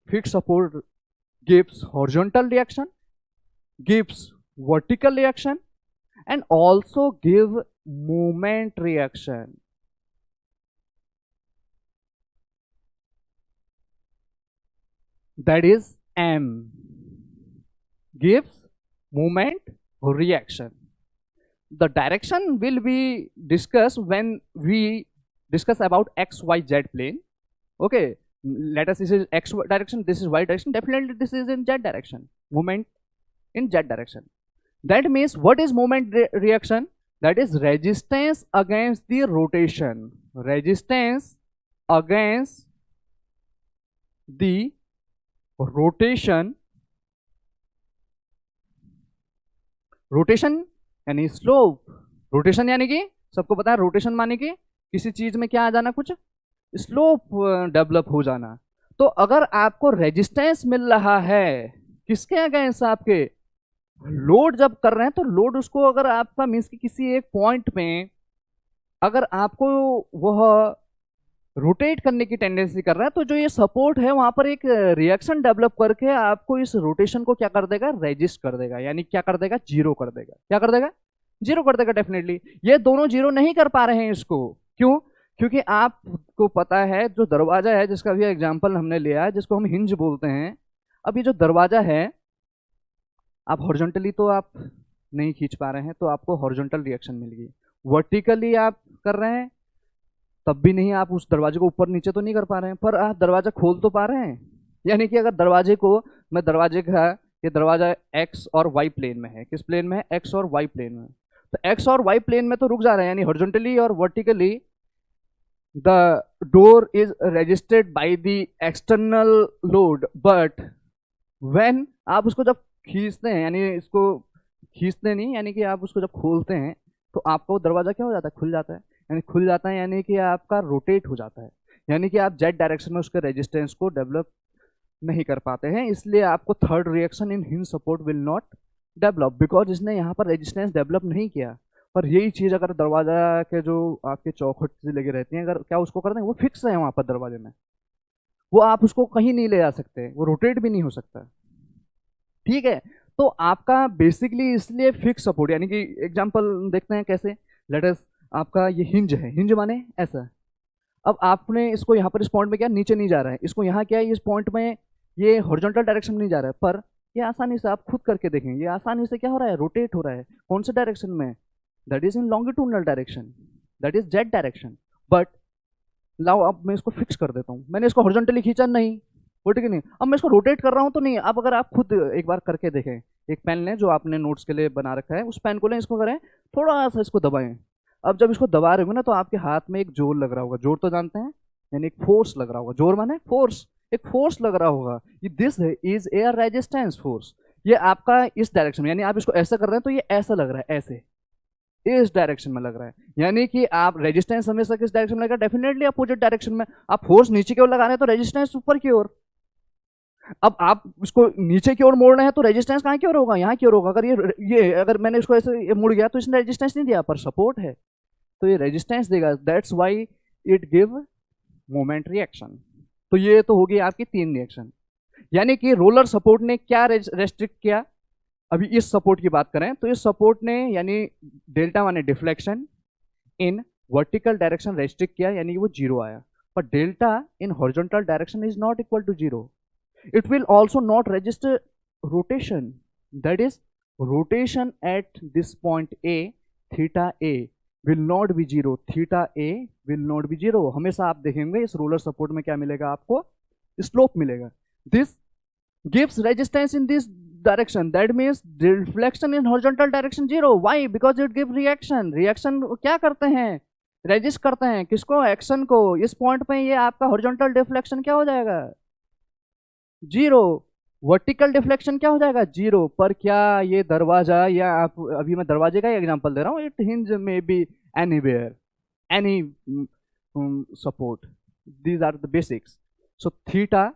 fixed support gives horizontal reaction, gives vertical reaction, and also give moment reaction. That is M, gives moment reaction. The direction will be discussed when we discuss about XYZ plane. Okay, let us, this is X direction, this is Y direction, definitely this is in Z direction, moment in Z direction. That means what is moment reaction, that is resistance against the rotation, resistance against the rotation, rotation यानी slope, rotation यानी कि सबको पता है rotation माने कि किसी चीज में क्या आ जाना, कुछ स्लोप डेवलप हो जाना। तो अगर आपको रेजिस्टेंस मिल रहा है किसके अगेंस्ट, आपके लोड जब कर रहे हैं, तो लोड उसको अगर आपका मीन्स कि किसी एक पॉइंट में अगर आपको वह रोटेट करने की टेंडेंसी कर रहा है, तो जो ये सपोर्ट है वहां पर एक रिएक्शन डेवलप करके आपको इस रोटेशन को क्या कर देगा, रेजिस्ट कर देगा, यानी क्या कर देगा, जीरो कर देगा। क्या कर देगा, जीरो कर देगा डेफिनेटली। ये दोनों जीरो नहीं कर पा रहे हैं इसको, क्यों? क्योंकि आपको पता है जो दरवाजा है, जिसका भी एग्जाम्पल हमने लिया है, जिसको हम हिंज बोलते हैं, अब ये जो दरवाजा है, आप हॉरिजॉन्टली तो आप नहीं खींच पा रहे हैं, तो आपको हॉरिजॉन्टल रिएक्शन मिल गई। वर्टिकली आप कर रहे हैं तब भी नहीं, आप उस दरवाजे को ऊपर नीचे तो नहीं कर पा रहे हैं, पर आप दरवाजा खोल तो पा रहे हैं। यानी कि अगर दरवाजे को, मैं दरवाजे का, ये दरवाजा एक्स और वाई प्लेन में है, किस प्लेन में है? एक्स और वाई प्लेन में। तो एक्स और वाई प्लेन में तो रुक जा रहे हैं, यानी हॉरिजॉन्टली और vertically the door is resisted by the external load, but when आप उसको जब खींचते हैं, यानी इसको खींचते नहीं, यानी कि आप उसको जब खोलते हैं तो आपका वो दरवाजा क्या हो जाता है? खुल जाता है। यानी खुल जाता है यानी कि आपका रोटेट हो जाता है, यानी कि आप जेड डायरेक्शन में उसके रेजिस्टेंस को डेवलप नहीं कर पाते हैं। इसलिए आपको third reaction in hinge support will not develop, because इसने यहाँ पर रेजिस्टेंस डेवलप नहीं किया। पर यही चीज़ अगर दरवाजा के जो आपके चौखट से लगी रहती हैं, अगर क्या उसको कर दें, वो फिक्स है वहाँ पर दरवाजे में, वो आप उसको कहीं नहीं ले जा सकते, वो रोटेट भी नहीं हो सकता। ठीक है, तो आपका बेसिकली इसलिए फिक्स सपोर्ट, यानी कि एग्जांपल देखते हैं कैसे। लेट अस, आपका ये हिंज है, हिंज माने ऐसा। अब आपने इसको यहाँ पर इस पॉइंट में क्या, नीचे नहीं जा रहा है, इसको यहाँ क्या है, इस पॉइंट में ये हॉरिजॉन्टल डायरेक्शन में नहीं जा रहा है, पर ये आसानी से आप खुद करके देखेंगे, ये आसानी से क्या हो रहा है, रोटेट हो रहा है। कौन से डायरेक्शन में? That is in longitudinal direction, that is Z direction. But लाओ अब मैं इसको फिक्स कर देता हूँ, मैंने इसको हॉरिजॉन्टली खींचा नहीं, वर्टिकली नहीं, अब मैं इसको रोटेट कर रहा हूँ तो नहीं। अब अगर आप खुद एक बार करके देखें, एक पेन लें जो आपने नोट्स के लिए बना रखा है, उस पेन को लें, इसको करें, थोड़ा सा इसको दबाएं। अब जब इसको दबा रहे होंगे ना, तो आपके हाथ में एक जोर लग रहा होगा, जोर तो जानते हैं, यानी एक फोर्स लग रहा होगा, जोर माने फोर्स, एक फोर्स लग रहा होगा। This is air resistance force. ये आपका इस डायरेक्शन में, यानी आप इसको ऐसा कर रहे हैं तो ये ऐसा लग रहा है, ऐसे इस डायरेक्शन में लग रहा है, यानी कि आप रेजिस्टेंस हमेशा किस डायरेक्शन में लगेगा? डेफिनेटली अपोजिट डायरेक्शन में। आप फोर्स नीचे की ओर लगा रहे हैं तो रेजिस्टेंस ऊपर की ओर। अब आप इसको नीचे की ओर मोड़ रहे हैं तो रेजिस्टेंस कहाँ की ओर होगा? यहाँ की ओर होगा। अगर ये अगर मैंने इसको ऐसे मुड़ गया तो इसने रेजिस्टेंस नहीं दिया, पर सपोर्ट है तो ये रेजिस्टेंस देगा। That's why it give moment reaction. तो ये तो होगी आपकी तीन रिएक्शन। यानी कि रोलर सपोर्ट ने क्या रेस्ट्रिक्ट किया? अभी इस सपोर्ट की बात करें तो इस सपोर्ट ने, यानी डेल्टा माने deflection, in vertical direction restrict किया, यानी कि वो जीरो आया। पर delta in horizontal direction is not equal to zero. It will also not register rotation, that is rotation at this point A, theta A will not be zero, theta A will not be zero। हमेशा आप देखेंगे इस roller support में क्या मिलेगा आपको? Slope मिलेगा। This gives resistance in this direction, that means deflection in horizontal direction zero। Why? Because it gives reaction। reaction क्या करते हैं? रेजिस्ट करते हैं किसको? एक्शन को। इस पॉइंट पे ये आपका हॉरिजॉन्टल डिफ्लेक्शन क्या हो जाएगा? जीरो। वर्टिकल डिफ्लेक्शन क्या हो जाएगा? जीरो। पर क्या ये दरवाजा, या आप अभी मैं दरवाजे का एग्जांपल दे रहा हूँ, it hinge may be anywhere, any support, these are the basics. So theta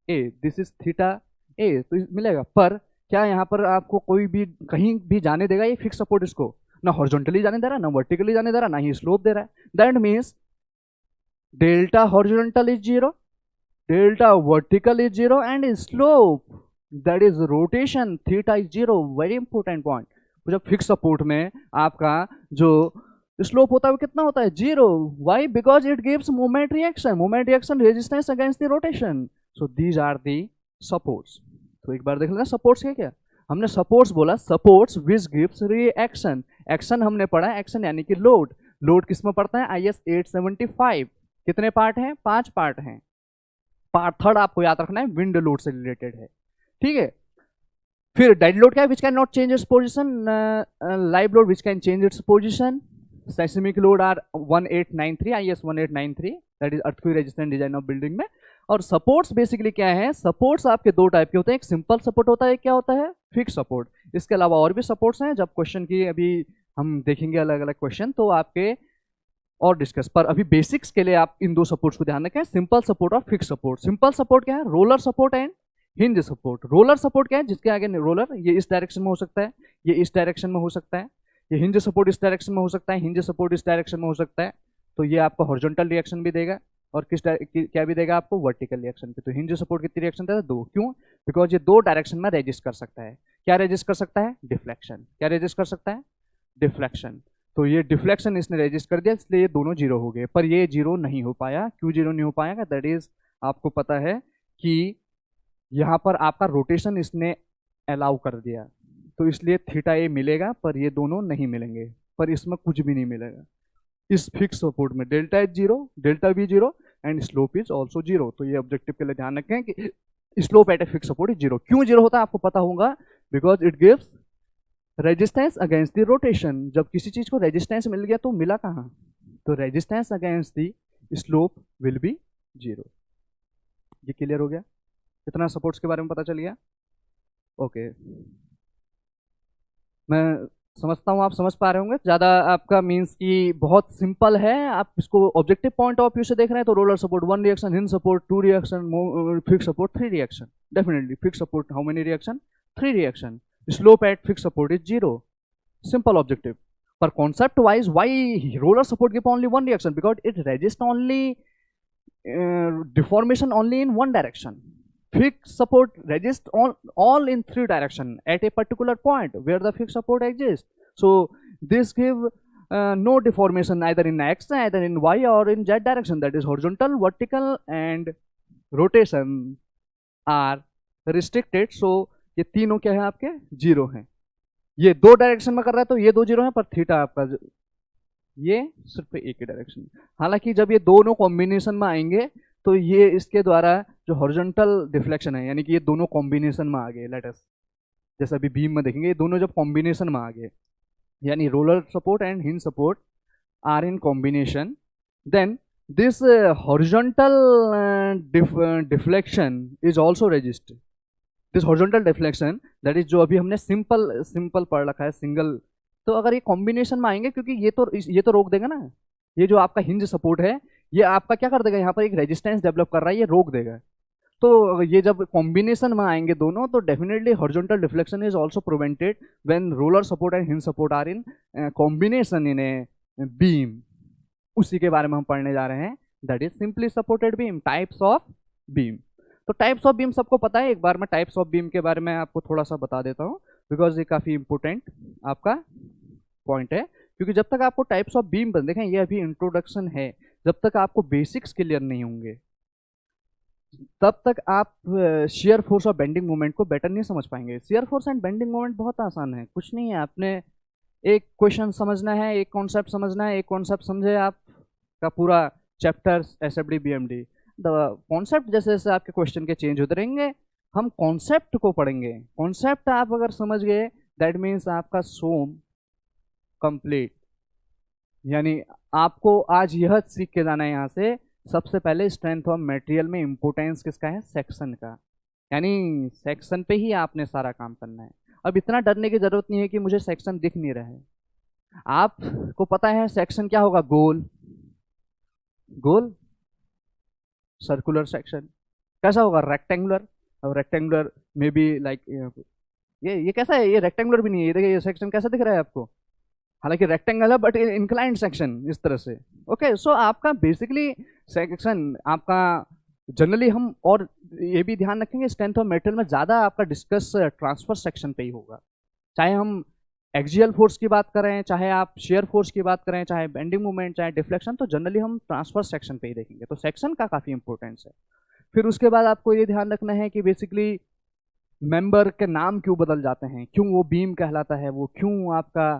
A, this is theta A, तो मिलेगा। पर क्या यहाँ पर आपको कोई भी कहीं भी जाने देगा ये फिक्स सपोर्ट? इसको ना हॉरिजॉन्टली जाने दे रहा, ना वर्टिकली जाने दे रहा, ना ही स्लोप दे रहा है। That means delta horizontal is zero, delta vertical is zero, and slope, that is rotation, theta is zero। very important point। तो जब फिक्स सपोर्ट में आपका जो स्लोप होता है वो कितना होता है? Zero. Why? Because it gives moment reaction, moment reaction resistance against the rotation. So these are the supports. तो एक बार देख लेना सपोर्ट्स क्या क्या। हमने सपोर्ट्स बोला, supports which gives reaction. Action हमने पढ़ा, एक्शन यानी कि लोड। लोड किस में पड़ता है? IS 875। कितने पार्ट हैं? 5 पार्ट हैं। पार्ट थर्ड आपको याद रखना है, विंड लोड से रिलेटेड है। ठीक है, फिर डेड लोड क्या है? Which can not change its position. Live load which can change its position. Seismic load are 1893, IS 1893, that is earthquake resistant design of building में। और सपोर्ट्स बेसिकली क्या है? सपोर्ट्स आपके दो टाइप के होते हैं, एक सिंपल सपोर्ट होता है, क्या होता है? Fix support. इसके अलावा और भी सपोर्ट्स हैं, जब क्वेश्चन की अभी हम देखेंगे अलग अलग क्वेश्चन तो आपके और डिस्कस। पर अभी बेसिक्स के लिए आप इन दो सपोर्ट्स को ध्यान रखें, सिंपल सपोर्ट और फिक्स सपोर्ट। सिंपल सपोर्ट क्या है? Roller support and hinge support. Roller support क्या है? जिसके आगे रोलर, ये इस डायरेक्शन में हो सकता है, ये इस डायरेक्शन में हो सकता है। ये हिंज सपोर्ट इस डायरेक्शन में हो सकता है, हिंज सपोर्ट इस डायरेक्शन में हो सकता है। तो ये आपका हॉरिजॉन्टल रिएक्शन भी देगा और क्या भी देगा आपको? वर्टिकल रिएक्शन भी। तो हिंज सपोर्ट कितनी रिएक्शन देता है? 2। क्यों? बिकॉज ये 2 डायरेक्शन में रेजिस्ट कर सकता है। क्या रेजिस्ट कर सकता है? डिफ्लेक्शन। क्या रेजिस्ट कर सकता है? डिफ्लेक्शन। तो ये डिफ्लेक्शन इसने रजिस्ट कर दिया, इसलिए ये दोनों जीरो हो गए। पर ये जीरो नहीं हो पाया। क्यों जीरो नहीं हो पाएगा? दैट इज आपको पता है कि यहाँ पर आपका रोटेशन इसने अलाउ कर दिया, तो इसलिए थीटा ए मिलेगा, पर ये दोनों नहीं मिलेंगे। पर इसमें कुछ भी नहीं मिलेगा। इस फिक्स सपोर्ट में delta H zero, delta B zero and slope is also zero. तो ये ऑब्जेक्टिव के लिए ध्यान रखें कि slope at a fix support is zero. क्यों जीरो होता है आपको पता होगा, because it gives resistance against the rotation. जब किसी चीज को रेजिस्टेंस मिल गया तो मिला कहाँ? तो resistance against the slope will be zero. ये क्लियर हो गया? इतना सपोर्ट्स के बारे में पता चल गया? ओके, मैं समझता हूँ आप समझ पा रहे होंगे। ज़्यादा आपका मीन्स कि बहुत सिंपल है। आप इसको ऑब्जेक्टिव पॉइंट ऑफ व्यू से देख रहे हैं तो roller support 1 reaction, hinge support 2 reaction, fix support 3 reaction. Definitely fix support how many reaction? 3 reaction. Slope at fix support is zero. Simple objective. पर concept wise why roller support give only 1 reaction? Because it resist only deformation only in one direction. Fixed support resists all in 3 direction at a particular point where the fixed support exists. So this give no deformation either in x, either in y or in z direction. That is horizontal, vertical and rotation are restricted. So ये तीनों क्या है आपके? Zero हैं। ये 2 direction में कर रहा है तो ये 2 जीरो है, पर थीटा आपका ये सिर्फ एक ही डायरेक्शन। हालांकि जब ये दोनों कॉम्बिनेशन में आएंगे तो ये इसके द्वारा जो हॉरिजॉन्टल डिफ्लेक्शन है, यानी कि ये दोनों कॉम्बिनेशन में आ गए। लेटस जैसे अभी बीम में देखेंगे, ये दोनों जब कॉम्बिनेशन में आ गए, यानी roller support and hinge support are in combination, then this horizontal deflection is also resist. This horizontal deflection that is जो अभी हमने सिंपल पढ़ रखा है सिंगल, तो अगर ये कॉम्बिनेशन में आएंगे, क्योंकि ये तो रोक देगा ना। ये जो आपका हिंज सपोर्ट है ये आपका क्या कर देगा, यहाँ पर एक रेजिस्टेंस डेवलप कर रहा है, ये रोक देगा। तो ये जब कॉम्बिनेशन में आएंगे दोनों, तो definitely horizontal deflection is also prevented when roller support and hinge support are in combination in a beam. उसी के बारे में हम पढ़ने जा रहे हैं, that is simply supported beam, types of beam. तो टाइप्स ऑफ बीम सबको पता है। एक बार मैं टाइप्स ऑफ बीम के बारे में आपको थोड़ा सा बता देता हूँ, बिकॉज ये काफ़ी इंपॉर्टेंट आपका पॉइंट है। क्योंकि जब तक आपको टाइप्स ऑफ बीम देखें, ये अभी इंट्रोडक्शन है, जब तक आपको बेसिक्स क्लियर नहीं होंगे तब तक आप शेयर फोर्स और बेंडिंग मोमेंट को बेटर नहीं समझ पाएंगे। Share force and bending moment बहुत आसान है, कुछ नहीं है। आपने एक क्वेश्चन समझना है, एक कॉन्सेप्ट समझना है, एक कॉन्सेप्ट समझे आपका पूरा चैप्टर एसएफडी बीएमडी। कॉन्सेप्ट जैसे जैसे आपके क्वेश्चन के चेंज होते रहेंगे, हम कॉन्सेप्ट को पढ़ेंगे। कॉन्सेप्ट आप अगर समझ गए, दैट मीन्स आपका सोम कंप्लीट। यानी आपको आज यह सीख के जाना है यहाँ से, सबसे पहले स्ट्रेंथ ऑफ मटेरियल में इंपोर्टेंस किसका है? सेक्शन का। यानी सेक्शन पे ही आपने सारा काम करना है। अब इतना डरने की जरूरत नहीं है कि मुझे सेक्शन दिख नहीं रहा है। आपको पता है सेक्शन क्या होगा? गोल, गोल सर्कुलर सेक्शन। कैसा होगा? रेक्टेंगुलर। अब रेक्टेंगुलर में भी लाइक ये कैसा है? ये रेक्टेंगुलर भी नहीं है। ये देखिए, ये सेक्शन कैसा दिख रहा है आपको? हालांकि रेक्टेंगल है बट इंक्लाइंड सेक्शन इस तरह से। ओके, सो आपका बेसिकली सेक्शन आपका जनरली हम, और ये भी ध्यान रखेंगे स्ट्रेंथ ऑफ मटेरियल में ज़्यादा आपका डिस्कस ट्रांसफर सेक्शन पे ही होगा। चाहे हम एक्सियल फोर्स की बात करें, चाहे आप शेयर फोर्स की बात करें, चाहे बेंडिंग मूवमेंट, चाहे डिफ्लेक्शन, तो जनरली हम ट्रांसफर सेक्शन पे ही देखेंगे। तो सेक्शन का काफ़ी इंपॉर्टेंस है। फिर उसके बाद आपको ये ध्यान रखना है कि बेसिकली मेंबर के नाम क्यों बदल जाते हैं, क्यों वो बीम कहलाता है, वो क्यों आपका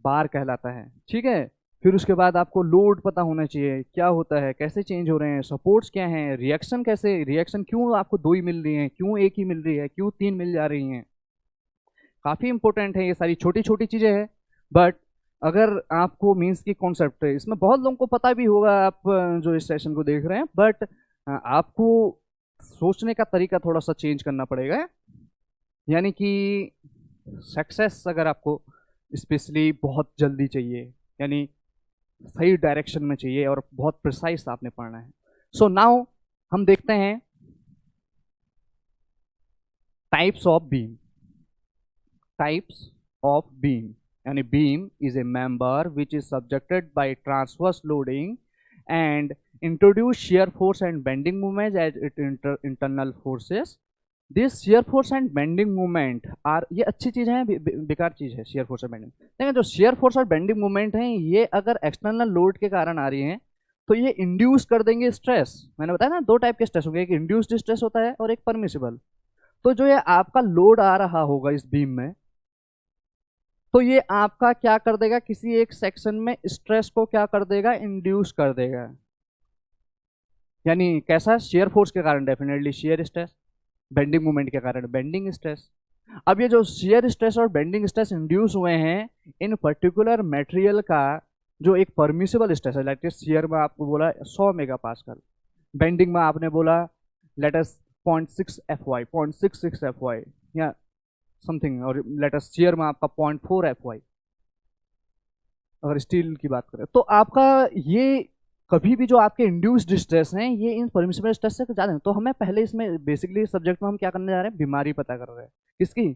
बार कहलाता है। ठीक है, फिर उसके बाद आपको लोड पता होना चाहिए, क्या होता है, कैसे चेंज हो रहे हैं, सपोर्ट्स क्या हैं, रिएक्शन कैसे, रिएक्शन क्यों आपको 2 ही मिल रही हैं, क्यों 1 ही मिल रही है, क्यों 3 मिल जा रही हैं। काफ़ी इंपॉर्टेंट है, ये सारी छोटी छोटी चीज़ें हैं। बट अगर आपको मीन्स की कॉन्सेप्ट है, इसमें बहुत लोगों को पता भी होगा, आप जो इस सेशन को देख रहे हैं, बट आपको सोचने का तरीका थोड़ा सा चेंज करना पड़ेगा। यानी कि सक्सेस अगर आपको स्पेशली बहुत जल्दी चाहिए, यानी सही डायरेक्शन में चाहिए और बहुत प्रिसाइज आपने पढ़ना है। सो नाउ हम देखते हैं types of beam. Types of beam, यानी beam is a member which is subjected by transverse loading and introduce shear force and bending moments as it internal forces this shear force and bending movement are, ये अच्छी चीज है, बेकार चीज है share force और bending. देखिए जो शेयर फोर्स और बेंडिंग मूवमेंट है, ये अगर एक्सटर्नल लोड के कारण आ रही है तो ये इंड्यूस कर देंगे स्ट्रेस। मैंने बताया ना दो टाइप के स्ट्रेस होंगे, एक इंड्यूस्ड स्ट्रेस होता है और एक परमिसिबल। तो जो ये आपका लोड आ रहा होगा इस बीम में, तो ये आपका क्या कर देगा, किसी एक सेक्शन में स्ट्रेस को क्या कर देगा, इंड्यूस कर देगा। यानी कैसा, शेयर फोर्स के कारण definitely shear stress, bending movement के कारण बेंडिंग स्ट्रेस। अब ये जो शेयर स्ट्रेस और बेंडिंग स्ट्रेस इंड्यूस हुए हैं इन पर्टिकुलर मटेरियल का जो एक परमिसिबल स्ट्रेस है, लेट अस शेयर में आपको बोला 100 मेगापास्कल, बेंडिंग में आपने बोला लेट अस 0.6 FY, 0.66 FY या समथिंग, और लेट अस शेयर में आपका 0.4 FY अगर स्टील की बात करें। तो आपका ये कभी भी जो आपके इंड्यूस्ड स्ट्रेस हैं ये इन परमिसिबल स्ट्रेस से ज़्यादा है। तो हमें पहले इसमें बेसिकली सब्जेक्ट में हम क्या करने जा रहे हैं, बीमारी पता कर रहे हैं, किसकी,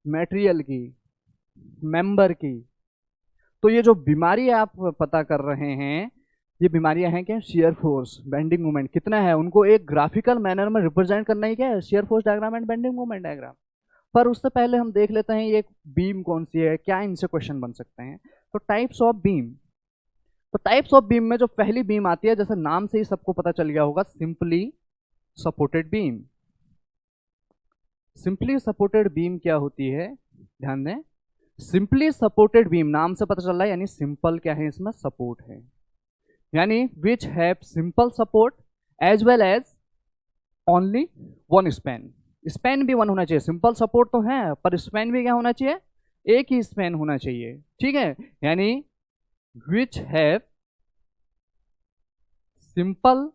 मटेरियल की, मेंबर की। तो ये जो बीमारी आप पता कर रहे हैं, ये बीमारियां हैं क्या, शेयर फोर्स, बेंडिंग मूवमेंट, कितना है उनको एक ग्राफिकल मैनर में रिप्रेजेंट करना ही क्या है, shear force diagram and bending movement diagram. पर उससे पहले हम देख लेते हैं ये बीम कौन सी है, क्या इनसे क्वेश्चन बन सकते हैं। तो टाइप्स ऑफ बीम, तो टाइप्स ऑफ बीम में जो पहली बीम आती है, जैसे नाम से ही सबको पता चल गया होगा, simply supported beam. Simply supported beam क्या होती है, ध्यान दें, सिंपली सपोर्टेड बीम नाम से पता चल रहा है, यानी सिंपल क्या है, इसमें सपोर्ट है, यानी which have simple support as well as only one span. Span भी वन होना चाहिए, सिंपल सपोर्ट तो है पर स्पैन भी क्या होना चाहिए, एक ही स्पैन होना चाहिए, ठीक है। यानी which have simple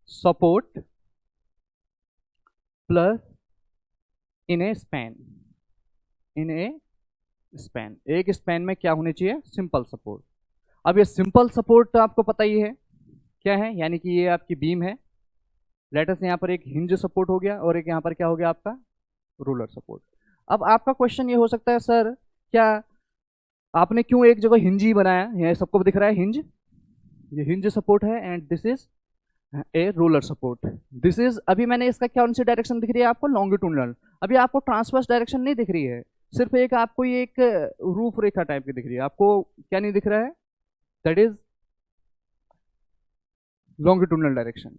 support plus in A span, in A span, एक स्पैन में क्या होनी चाहिए, सिंपल सपोर्ट। अब ये सिंपल सपोर्ट तो आपको पता ही है क्या है, यानी कि ये आपकी बीम है, लेटस यहाँ पर एक हिंज सपोर्ट हो गया और एक यहाँ पर क्या हो गया आपका रोलर सपोर्ट। अब आपका क्वेश्चन ये हो सकता है, सर क्या आपने क्यों एक जगह हिंज ही बनाया, ये सबको दिख रहा है हिंज, ये हिंज सपोर्ट है and this is a roller support, this is, अभी मैंने इसका कौन सी डायरेक्शन दिख रही है आपको, लॉन्गिट्यूडनल, अभी आपको ट्रांसवर्स डायरेक्शन नहीं दिख रही है, सिर्फ एक आपको ये एक रूप रेखा टाइप की दिख रही है, आपको क्या नहीं दिख रहा है, दैट इज लॉन्गिट्यूडनल डायरेक्शन,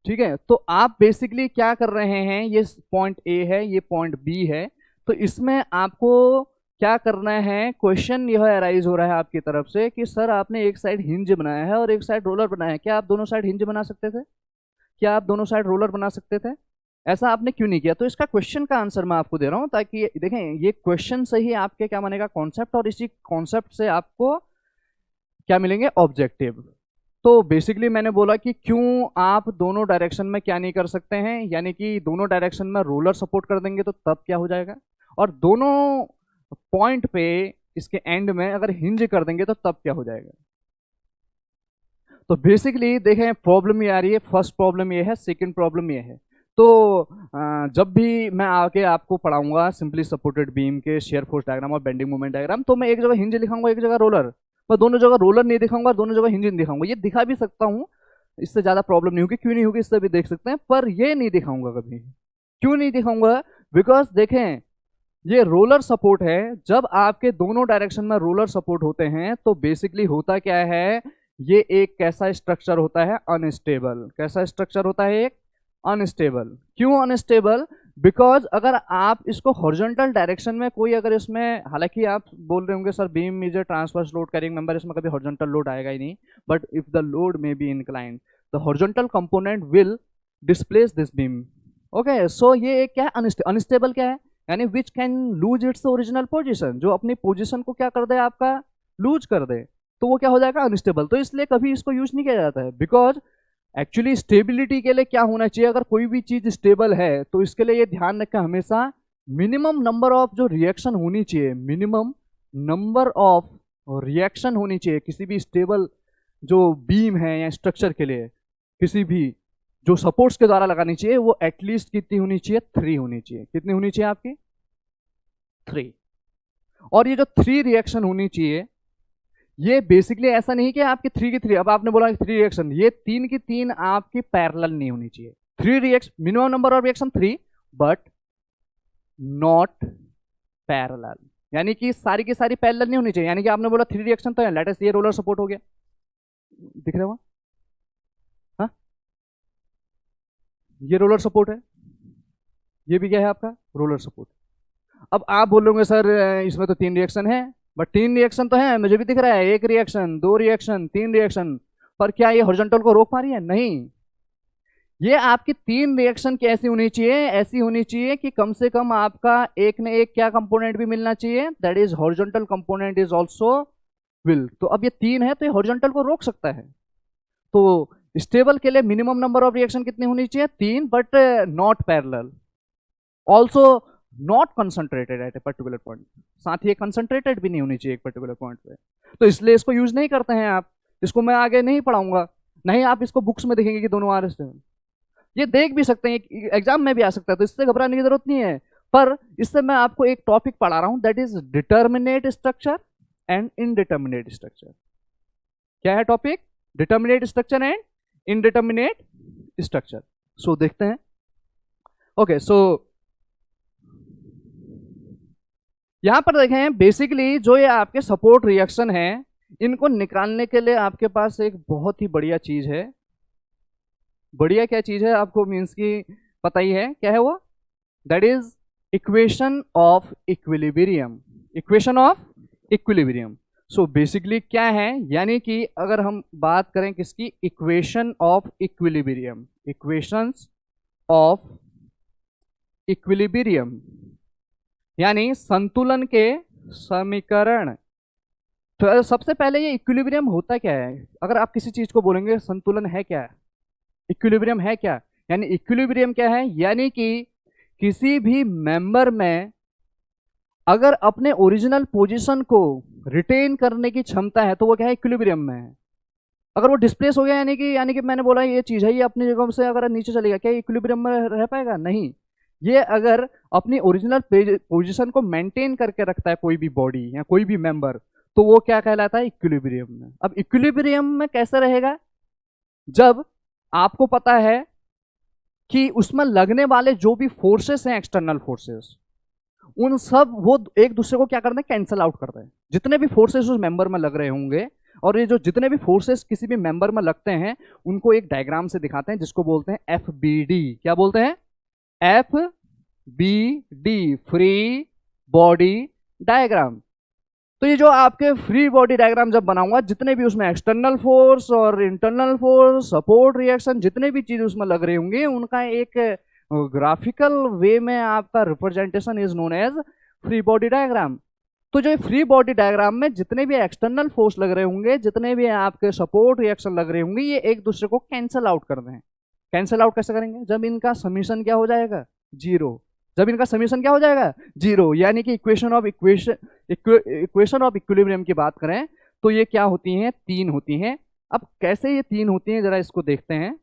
ठीक है। तो आप बेसिकली क्या कर रहे हैं, ये पॉइंट ए है, ये पॉइंट बी है, तो इसमें आपको क्या करना है, क्वेश्चन यह अराइज हो रहा है आपकी तरफ से कि सर आपने एक साइड हिंज बनाया है और एक साइड रोलर बनाया है, क्या आप दोनों साइड हिंज बना सकते थे, क्या आप दोनों साइड रोलर बना सकते थे, ऐसा आपने क्यों नहीं किया। तो इसका क्वेश्चन का आंसर मैं आपको दे रहा हूं, ताकि देखें ये क्वेश्चन से ही आपके क्या बनेगा, कॉन्सेप्ट, और इसी कॉन्सेप्ट से आपको क्या मिलेंगे, ऑब्जेक्टिव। तो बेसिकली मैंने बोला कि क्यों आप दोनों डायरेक्शन में क्या नहीं कर सकते हैं, यानी कि दोनों डायरेक्शन में रोलर सपोर्ट कर देंगे तो तब क्या हो जाएगा, और दोनों पॉइंट पे इसके एंड में अगर हिंज कर देंगे तो तब क्या हो जाएगा। तो बेसिकली देखें प्रॉब्लम ये आ रही है, फर्स्ट प्रॉब्लम ये है, सेकंड प्रॉब्लम ये है। तो जब भी मैं आके आपको पढ़ाऊंगा सिंपली सपोर्टेड बीम के शेयर फोर्स डायग्राम और बेंडिंग मोमेंट डायग्राम, तो मैं एक जगह हिंज लिखाऊंगा एक जगह रोलर, मैं दोनों जगह रोलर नहीं दिखाऊंगा, दोनों जगह हिंज नहीं दिखाऊंगा, ये दिखा भी सकता हूँ, इससे ज्यादा प्रॉब्लम नहीं होगी, क्यों नहीं होगी इससे भी देख सकते हैं, पर ये नहीं दिखाऊंगा कभी। क्यों नहीं दिखाऊंगा, बिकॉज देखें ये रोलर सपोर्ट है, जब आपके दोनों डायरेक्शन में रोलर सपोर्ट होते हैं तो बेसिकली होता क्या है, ये एक कैसा स्ट्रक्चर होता है, अनस्टेबल। कैसा स्ट्रक्चर होता है, एक अनस्टेबल। क्यों अनस्टेबल, बिकॉज अगर आप इसको हॉरिजॉन्टल डायरेक्शन में कोई अगर इसमें, हालांकि आप बोल रहे होंगे sir beam is a transverse load carrying member, इसमें कभी हॉरिजॉन्टल लोड आएगा ही नहीं, but if the load may be inclined the horizontal component will displace this beam. Okay, so ये एक क्या है, अनस्टेबल क्या है, यानी which can lose its original position, जो अपनी पोजिशन को क्या कर दे आपका, लूज कर दे, तो वो क्या हो जाएगा, अनस्टेबल। तो इसलिए कभी इसको यूज नहीं किया जाता है, बिकॉज एक्चुअली स्टेबिलिटी के लिए क्या होना चाहिए, अगर कोई भी चीज स्टेबल है तो इसके लिए ये ध्यान रखें हमेशा मिनिमम नंबर ऑफ जो रिएक्शन होनी चाहिए, मिनिमम नंबर ऑफ रिएक्शन होनी चाहिए किसी भी स्टेबल जो बीम है या स्ट्रक्चर के लिए, किसी भी जो सपोर्ट्स के द्वारा लगानी चाहिए, वो एटलीस्ट कितनी होनी चाहिए, 3 होनी चाहिए। कितनी होनी चाहिए आपकी, 3। और ये जो 3 रिएक्शन होनी चाहिए, ये बेसिकली ऐसा नहीं कि आपकी 3 की 3, अब आपने बोला 3 रिएक्शन, ये 3 की 3 आपकी पैरेलल नहीं होनी चाहिए। 3 reaction, minimum number of reaction 3 but not parallel, यानी कि सारी की सारी पैरेलल नहीं होनी चाहिए। यानी कि आपने बोला 3 रिएक्शन तो है, लेट अस ये रोलर सपोर्ट हो गया, दिख रहा है, हाँ ये रोलर सपोर्ट है, ये भी क्या है आपका रोलर सपोर्ट। अब आप बोलोगे सर इसमें तो 3 रिएक्शन है, बट 3 रिएक्शन तो है, मुझे भी दिख रहा है 1 रिएक्शन 2 रिएक्शन 3 रिएक्शन, पर क्या ये हॉरिजॉन्टल को रोक पा रही है? नहीं। ये आपकी 3 रिएक्शन कैसी होनी चाहिए? ऐसी होनी चाहिए कि कम से कम आपका एक न एक क्या कंपोनेंट भी मिलना चाहिए, that is horizontal component is also will. तो अब ये 3 है तो ये हॉरिजॉन्टल को रोक सकता है। तो स्टेबल के लिए मिनिमम नंबर ऑफ रिएक्शन कितनी होनी चाहिए? 3, but not parallel, also not concentrated at a particular point, साथ ही कंसंट्रेटेड भी नहीं होनी चाहिए एक पर्टिकुलर पॉइंट पे। तो इसलिए इसको यूज नहीं करते हैं आप, इसको मैं आगे नहीं पढ़ाऊंगा, नहीं आप इसको बुक्स में देखेंगे कि दोनों आर स्टेबल, ये देख भी सकते हैं, एग्जाम में भी आ सकता है, तो इससे घबराने की जरूरत नहीं है। पर इससे मैं आपको एक टॉपिक पढ़ा रहा हूं, that is determinate structure and indeterminate structure. क्या है topic? Determinate structure and indeterminate structure. So देखते हैं। ओके सो यहां पर देखें, बेसिकली जो ये आपके सपोर्ट रिएक्शन है, इनको निकालने के लिए आपके पास एक बहुत ही बढ़िया चीज है। बढ़िया क्या चीज है आपको मीन्स की पता ही है क्या है वो? That is equation of equilibrium. Equation of equilibrium. So basically क्या है, यानी कि अगर हम बात करें किसकी? Equation of equilibrium, equations of equilibrium, यानी संतुलन के समीकरण। तो सबसे पहले ये इक्विलिब्रियम होता क्या है? अगर आप किसी चीज को बोलेंगे संतुलन है क्या, इक्विलिब्रियम है क्या, यानी इक्विलिब्रियम क्या है? यानी कि किसी भी मेंबर में अगर अपने ओरिजिनल पोजीशन को रिटेन करने की क्षमता है तो वो क्या है? इक्विलिब्रियम में है। अगर वो डिस्प्लेस हो गया, यानी कि मैंने बोला ये चीज है, ये अपनी जगह से अगर नीचे चलेगा, क्या इक्विलिब्रियम में रह पाएगा? नहीं। ये अगर अपनी ओरिजिनल पोजीशन को मेंटेन करके रखता है कोई भी बॉडी या कोई भी मेंबर, तो वो क्या कहलाता है? इक्विलिब्रियम में। अब इक्विलिब्रियम में कैसे रहेगा? जब आपको पता है कि उसमें लगने वाले जो भी फोर्सेस हैं, एक्सटर्नल फोर्सेस, उन सब वो एक दूसरे को क्या करते हैं? कैंसल आउट करते हैं। जितने भी फोर्सेस उस मेंबर में लग रहे होंगे, और ये जो जितने भी फोर्सेस किसी भी मेंबर में लगते हैं, उनको एक डायग्राम से दिखाते हैं जिसको बोलते हैं FBD। क्या बोलते हैं? FBD, free body diagram. तो ये जो आपके फ्री बॉडी डायग्राम जब बनाऊंगा, जितने भी उसमें एक्सटर्नल फोर्स और इंटरनल फोर्स, सपोर्ट रिएक्शन, जितने भी चीज उसमें लग रही होंगी, उनका एक ग्राफिकल वे में आपका representation is known as free body diagram. तो जो फ्री बॉडी डायग्राम में जितने भी एक्सटर्नल फोर्स लग रहे होंगे, जितने भी आपके सपोर्ट रिएक्शन लग रहे होंगे, ये एक दूसरे को कैंसल आउट कर दें। कैंसल आउट कैसे करेंगे? जब इनका समीशन क्या हो जाएगा? 0। जब इनका समीशन क्या हो जाएगा? 0। यानी कि इक्वेशन ऑफ इक्विलिब्रियम की बात करें तो ये क्या होती हैं? 3 होती हैं। अब कैसे ये 3 होती हैं जरा इसको देखते हैं।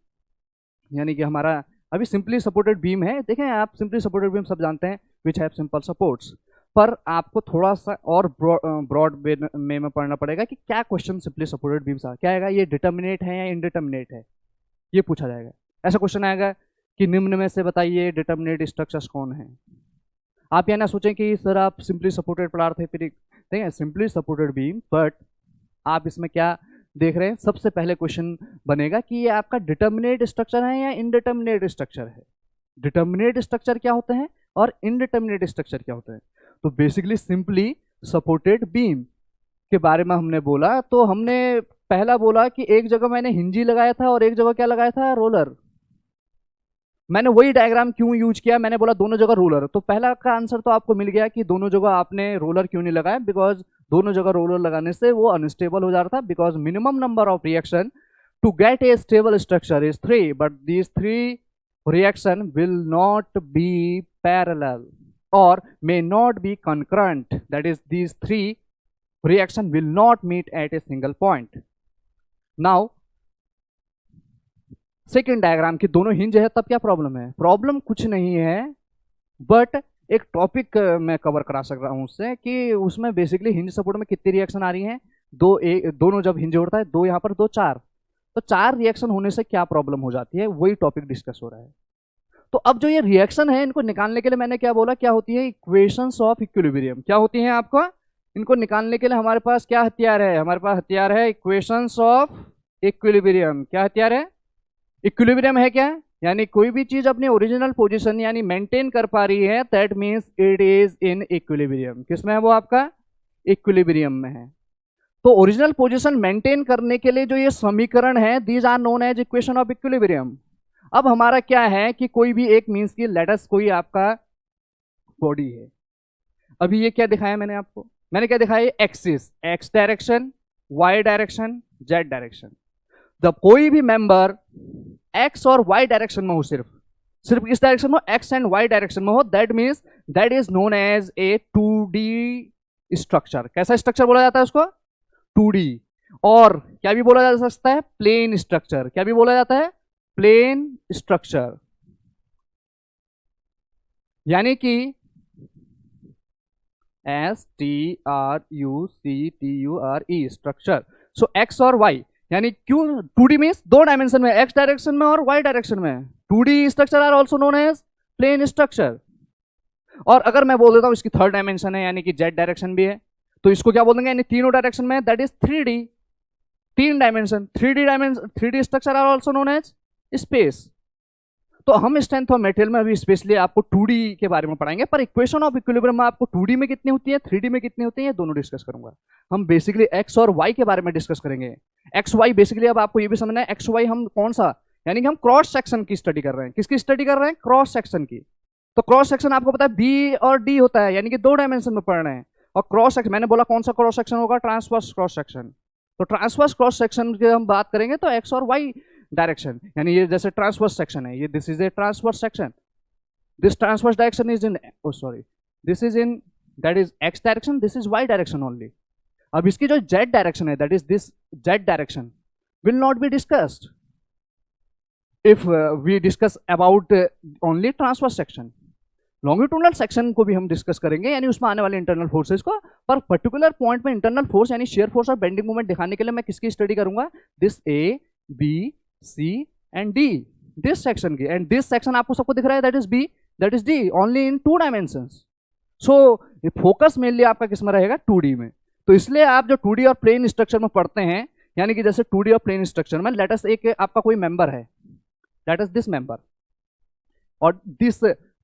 यानी कि हमारा अभी सिंपली सपोर्टेड बीम है, देखें आप, सिंपली सपोर्टेड बीम सब जानते हैं, विच हैव सिंपल सपोर्ट्स। पर आपको थोड़ा सा और ब्रॉड वे में पढ़ना पड़ेगा कि क्या क्वेश्चन सिंपली सपोर्टेड बीम क्या आएगा, ये डिटर्मिनेट है या इनडिटर्मिनेट है, ये पूछा जाएगा। ऐसा क्वेश्चन आएगा कि निम्न में से बताइए डिटर्मिनेट स्ट्रक्चर्स कौन है। आप यह ना सोचें कि सर आप सिंपली सपोर्टेड पढ़ा रहे थे, फिर ठीक है सिंपली सपोर्टेड बीम, बट आप इसमें क्या देख रहे हैं? सबसे पहले क्वेश्चन बनेगा कि ये आपका डिटर्मिनेट स्ट्रक्चर है या इनडिटर्मिनेट स्ट्रक्चर है। डिटर्मिनेट स्ट्रक्चर क्या होते हैं और इनडिटर्मिनेट स्ट्रक्चर क्या होते हैं? तो बेसिकली सिंपली सपोर्टेड बीम के बारे में हमने बोला, तो हमने पहला बोला कि एक जगह मैंने हिंजी लगाया था और एक जगह क्या लगाया था? रोलर। मैंने वही डायग्राम क्यों यूज किया? मैंने बोला दोनों जगह रोलर। तो पहला का आंसर तो आपको मिल गया कि दोनों जगह आपने रोलर क्यों नहीं लगाया, बिकॉज दोनों जगह रोलर लगाने से वो अनस्टेबल हो जा रहा था, because minimum number of reaction to get a stable structure is 3, but these 3 reaction will not be parallel or may not be concurrent, that is these 3 reaction will not meet at a single point. Now second diagram की दोनों hinge है, तब क्या problem है? Problem कुछ नहीं है, but एक टॉपिक मैं कवर करा सक रहा हूं उससे कि उसमें बेसिकली हिंज सपोर्ट में कितनी रिएक्शन आ रही हैं? दोनों जब हिंज जोड़ता है, 2 यहाँ पर 2 4, तो 4 रिएक्शन होने से क्या प्रॉब्लम हो जाती है, वही टॉपिक डिस्कस हो रहा है। तो अब जो ये रिएक्शन है इनको निकालने के लिए मैंने क्या बोला, क्या होती है इक्वेशंस ऑफ इक्विलिब्रियम, क्या होती हैं आपको, इनको निकालने के लिए हमारे पास क्या हथियार है, हमारे पास हथियार है इक्वेशंस ऑफ इक्विलिब्रियम। क्या हथियार है, इक्विलिब्रियम है क्या, यानी कोई भी चीज अपनी ओरिजिनल पोजीशन यानी मेंटेन कर पा रही है, that means it is in equilibrium. किसमें है वो, आपका इक्विलिब्रियम में है। तो ओरिजिनल पोजीशन मेंटेन करने के लिए जो ये समीकरण है, these are known as equation of equilibrium. अब हमारा क्या है कि कोई भी एक मींस की लेटस कोई आपका बॉडी है। अभी ये क्या दिखाया मैंने आपको, मैंने क्या दिखाया, axis, x direction, y direction, z direction. जब कोई भी मेंबर एक्स और वाई डायरेक्शन में हो, सिर्फ सिर्फ इस डायरेक्शन में एक्स एंड वाई डायरेक्शन में हो, that means that is known as a 2D structure. कैसा स्ट्रक्चर बोला जाता है उसको, 2D। और क्या भी बोला जा सकता है, प्लेन स्ट्रक्चर। क्या भी बोला जाता है, प्लेन स्ट्रक्चर। यानी कि STRUCTURE स्ट्रक्चर। सो एक्स और वाई, यानी क्यों 2D मींस दो डायमेंशन में, एक्स डायरेक्शन में और वाई डायरेक्शन में। 2D structure are also known as plane structure. और अगर मैं बोल देता हूं इसकी थर्ड डायमेंशन है यानी कि जेड डायरेक्शन भी है, तो इसको क्या बोलेंगे, यानी तीनों डायरेक्शन में, दैट इज 3D, तीन dimension, 3D structure are also known as space. तो हम स्ट्रेंथ ऑफ मटेरियल में अभी स्पेशली आपको 2D के बारे में पढ़ाएंगे, पर इक्वेशन ऑफ इक्विलिब्रियम में आपको 2D में कितनी होती है, 3D में कितनी होती है, ये दोनों डिस्कस करूंगा। हम बेसिकली एक्स और वाई के बारे में डिस्कस करेंगे। एक्स वाई बेसिकली अब आपको ये भी समझना है, एक्स वाई हम कौन सा, यानी कि हम क्रॉस सेक्शन की स्टडी कर रहे हैं। किसकी स्टडी कर रहे हैं, क्रॉस सेक्शन की। तो क्रॉस सेक्शन आपको पता है बी और डी होता है, यानी कि दो डायमेंशन में पढ़ रहे हैं। और क्रॉस सेक्शन मैंने बोला कौन सा क्रॉस सेक्शन होगा, ट्रांसवर्स क्रॉस सेक्शन। तो ट्रांसवर्स क्रॉस सेक्शन की हम बात करेंगे तो एक्स और वाई डायरेक्शन, यानी ये जैसे ट्रांसवर्स सेक्शन है, ये this is a transverse section, this transverse direction is in, oh sorry, this is in, that is x direction, this is y direction only. अब इसकी जो जेड डायरेक्शन है, that is this z direction will not be discussed if we discuss about only transverse section. Longitudinal section को भी हम discuss करेंगे, यानी उसमें आने वाले इंटरनल फोर्सेस को, पर पर्टिकुलर पॉइंट में इंटरनल फोर्स यानी शेयर फोर्स और बेंडिंग मूवमेंट दिखाने के लिए मैं किसकी स्टडी करूंगा, this A B C and D, this section की। एंड दिस सेक्शन आपको सबको दिख रहा है, that is B, that is D, only in 2 dimensions. So focus mainly आपका किस में रहेगा, 2D में। तो इसलिए आप जो 2D और प्लेन स्ट्रक्चर में पढ़ते हैं, यानी कि जैसे 2D और प्लेन स्ट्रक्चर में लेट अस एक आपका कोई मेंबर है, लेट अस दिस मेंबर और दिस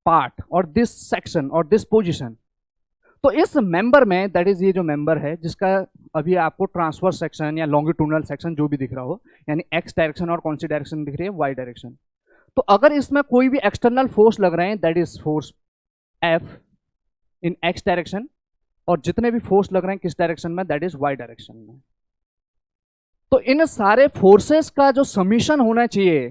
पार्ट और दिस सेक्शन और दिस पोजीशन। तो इस मेंबर में, दैट इज ये जो मेंबर है जिसका अभी आपको ट्रांसवर्स सेक्शन या लॉन्गिट्यूडनल सेक्शन जो भी दिख रहा हो, यानी एक्स डायरेक्शन और कौन सी डायरेक्शन दिख रही है, वाई डायरेक्शन। तो अगर इसमें कोई भी एक्सटर्नल फोर्स लग रहे हैं, that is force F in x direction, और जितने भी फोर्स लग रहे हैं किस डायरेक्शन में, दैट इज वाई डायरेक्शन में। तो इन सारे फोर्सेस का जो समीशन होना चाहिए